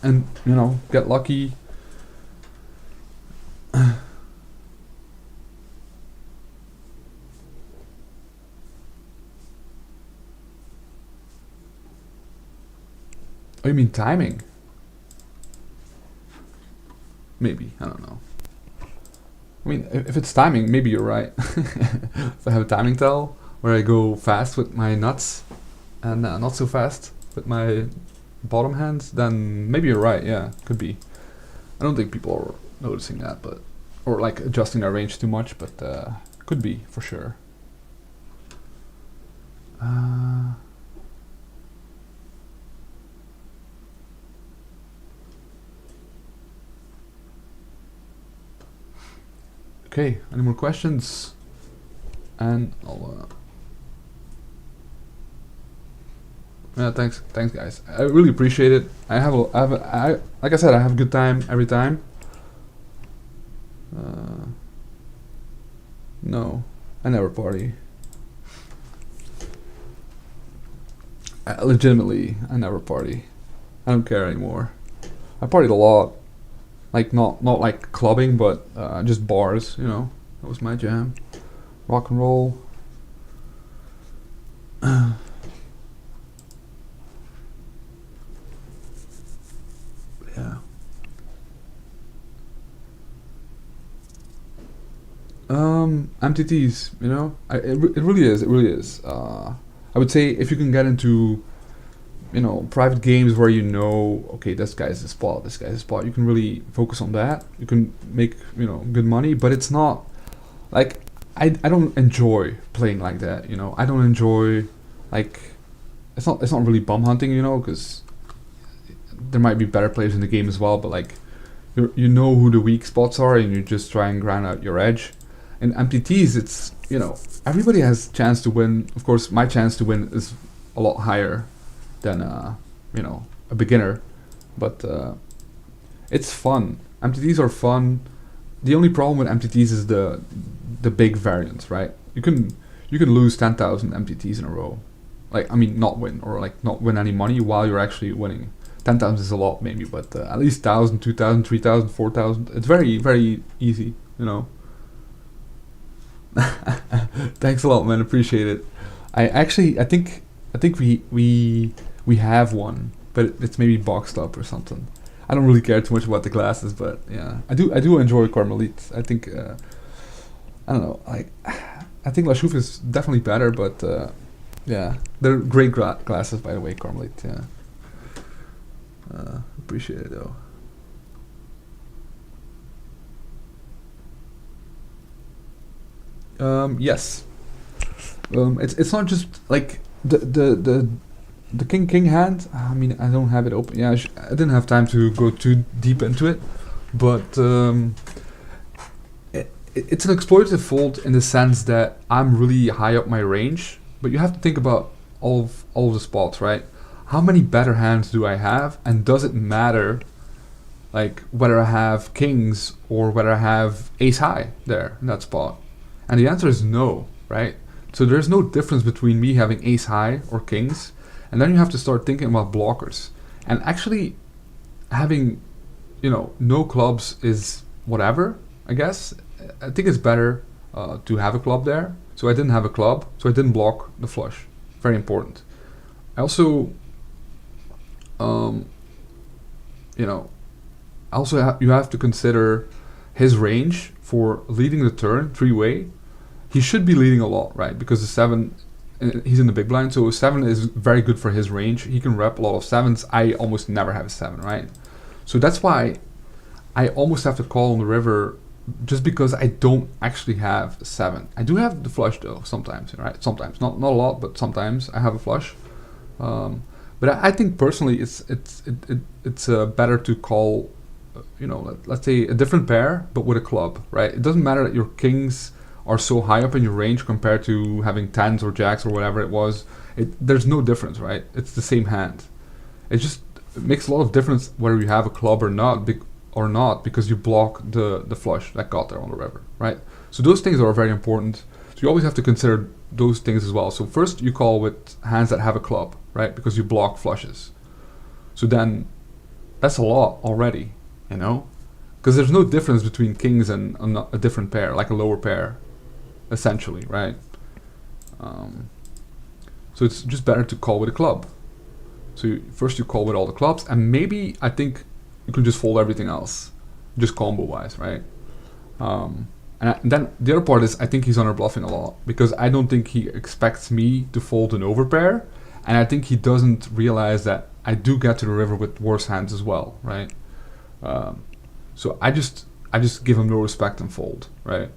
and, you know, get lucky. Oh, you mean timing? Maybe, I don't know. I mean, if it's timing, maybe you're right. If I have a timing tell where I go fast with my nuts and not so fast with my bottom hands, then maybe you're right. Yeah, could be. I don't think people are noticing that, but or like adjusting their range too much, but could be for sure. Okay, any more questions? And I'll yeah, thanks guys. I really appreciate it. Like I said, I have a good time every time. No, I never party. Legitimately, I never party. I don't care anymore. I partied a lot. Like not like clubbing, but just bars, you know. That was my jam. Rock and roll. Yeah. MTTs, you know, it really is. It really is. I would say if you can get into, you know, private games where you know, okay, this guy's the spot, this guy's the spot, you can really focus on that. You can make, you know, good money, but it's not like I don't enjoy playing like that, you know. I don't enjoy like it's not really bum hunting, you know, because there might be better players in the game as well, but like you know who the weak spots are and you just try and grind out your edge. In MTTs, it's, you know, everybody has chance to win. Of course, my chance to win is a lot higher than you know, a beginner, but it's fun. MTTs are fun. The only problem with MTTs is the big variance, right? You can lose 10,000 MTTs in a row, like, I mean, not win, or like not win any money while you're actually winning. 10,000 is a lot maybe, but at least 1,000, 2,000, 3,000, 4,000, it's very, very easy, you know. Thanks a lot, man, appreciate it. I think we have one, but it's maybe boxed up or something. I don't really care too much about the glasses, but yeah, I do enjoy Carmelite. I think I don't know, like I think La Chouffe is definitely better, but yeah, they're great glasses, by the way, Carmelite. Yeah, appreciate it though. Yes. It's not just like the king hand. I mean, I don't have it open. Yeah, I didn't have time to go too deep into it, but it's an exploitative fold in the sense that I'm really high up my range. But you have to think about all of the spots, right? How many better hands do I have, and does it matter, like whether I have kings or whether I have ace high there in that spot? And the answer is no, right? So there's no difference between me having ace high or kings, and then you have to start thinking about blockers. And actually having, you know, no clubs is whatever, I guess. I think it's better to have a club there. So I didn't have a club, so I didn't block the flush. Very important. I also, you know, you have to consider his range for leading the turn three-way. He should be leading a lot, right? Because the 7, he's in the big blind, so 7 is very good for his range. He can rep a lot of 7s. I almost never have a 7, right? So that's why I almost have to call on the river, just because I don't actually have a 7. I do have the flush though, sometimes, right? Sometimes, not a lot, but sometimes I have a flush. But I think personally, it's better to call, you know, let's say a different pair, but with a club, right? It doesn't matter that your kings are so high up in your range compared to having tens or jacks or whatever it was. There's no difference, right? It's the same hand. It makes a lot of difference whether you have a club or not, because you block the flush that got there on the river, right? So those things are very important. So you always have to consider those things as well. So first you call with hands that have a club, right? Because you block flushes. So then that's a lot already, you know? Because there's no difference between kings and a different pair, like a lower pair, essentially, right? So it's just better to call with a club. So first you call with all the clubs, and maybe I think you can just fold everything else, just combo wise, right? And then the other part is I think he's under bluffing a lot, because I don't think he expects me to fold an overpair, and I think he doesn't realize that I do get to the river with worse hands as well, right? So I just give him no respect and fold, right?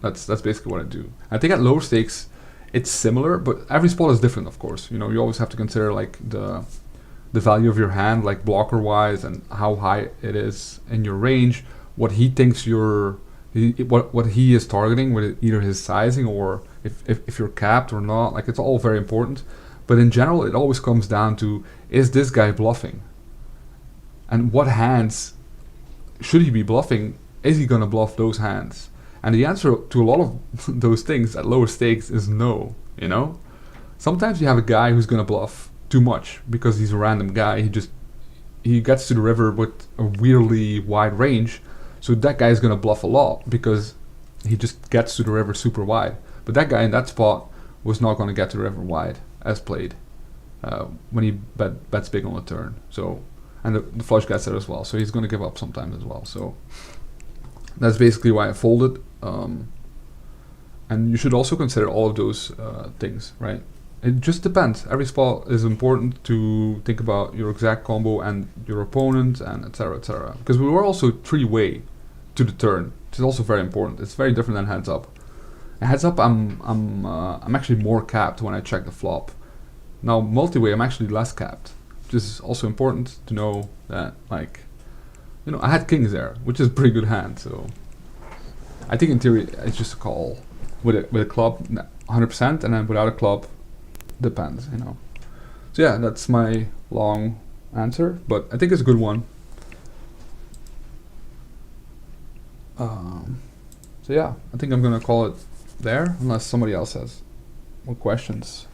That's basically what I do. I think at lower stakes it's similar, but every spot is different, of course. You know, you always have to consider like the value of your hand, like blocker wise, and how high it is in your range, what he thinks what he is targeting with either his sizing or if you're capped or not. Like, it's all very important. But in general, it always comes down to, is this guy bluffing? And what hands should he be bluffing? Is he gonna bluff those hands? And the answer to a lot of those things at lower stakes is no, you know? Sometimes you have a guy who's gonna bluff too much because he's a random guy. He gets to the river with a weirdly wide range, so that guy is gonna bluff a lot because he just gets to the river super wide. But that guy in that spot was not gonna get to the river wide as played when he bets big on the turn. So, and the flush gets there as well, so he's gonna give up sometimes as well. So that's basically why I folded. And you should also consider all of those things, right? It just depends. Every spot is important to think about your exact combo and your opponent, and etc. etc. Because we were also 3-way to the turn, which is also very important. It's very different than heads up. And heads up, I'm actually more capped when I check the flop. Now multi-way, I'm actually less capped, which is also important to know that, like, you know, I had kings there, which is a pretty good hand. So I think in theory it's just a call with a club 100%, and then without a club, depends, you know. So yeah, that's my long answer, but I think it's a good one. So yeah, I think I'm gonna call it there, unless somebody else has more questions.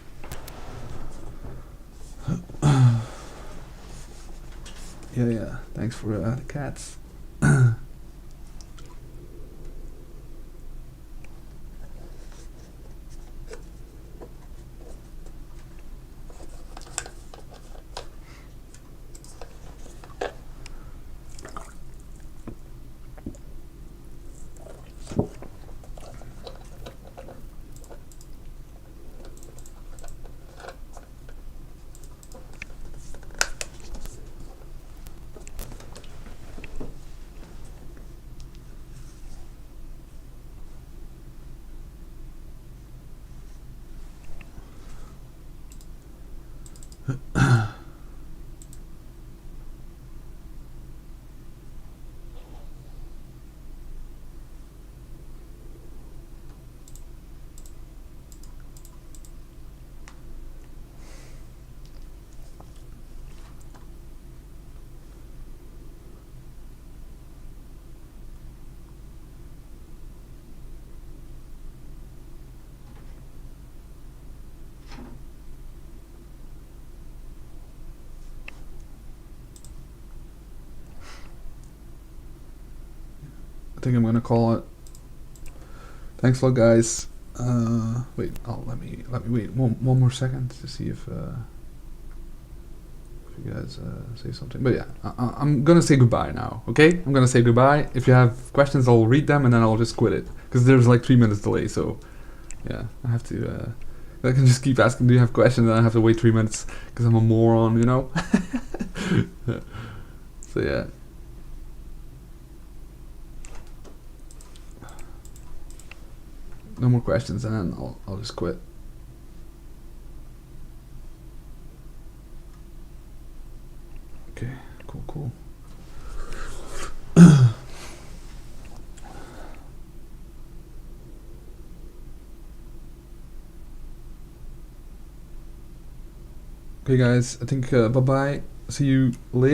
Yeah. Thanks for the cats. I think I'm gonna call it. Thanks a lot, guys. Wait. Oh, let me wait one more second to see if you guys say something. But yeah, I'm gonna say goodbye now. Okay, I'm gonna say goodbye. If you have questions, I'll read them and then I'll just quit it because there's like 3 minutes delay. So yeah, I have to. I can just keep asking, do you have questions? And I have to wait 3 minutes because I'm a moron, you know. So yeah. No more questions, and then I'll just quit. Okay, cool. Okay, guys. I think bye bye. See you later.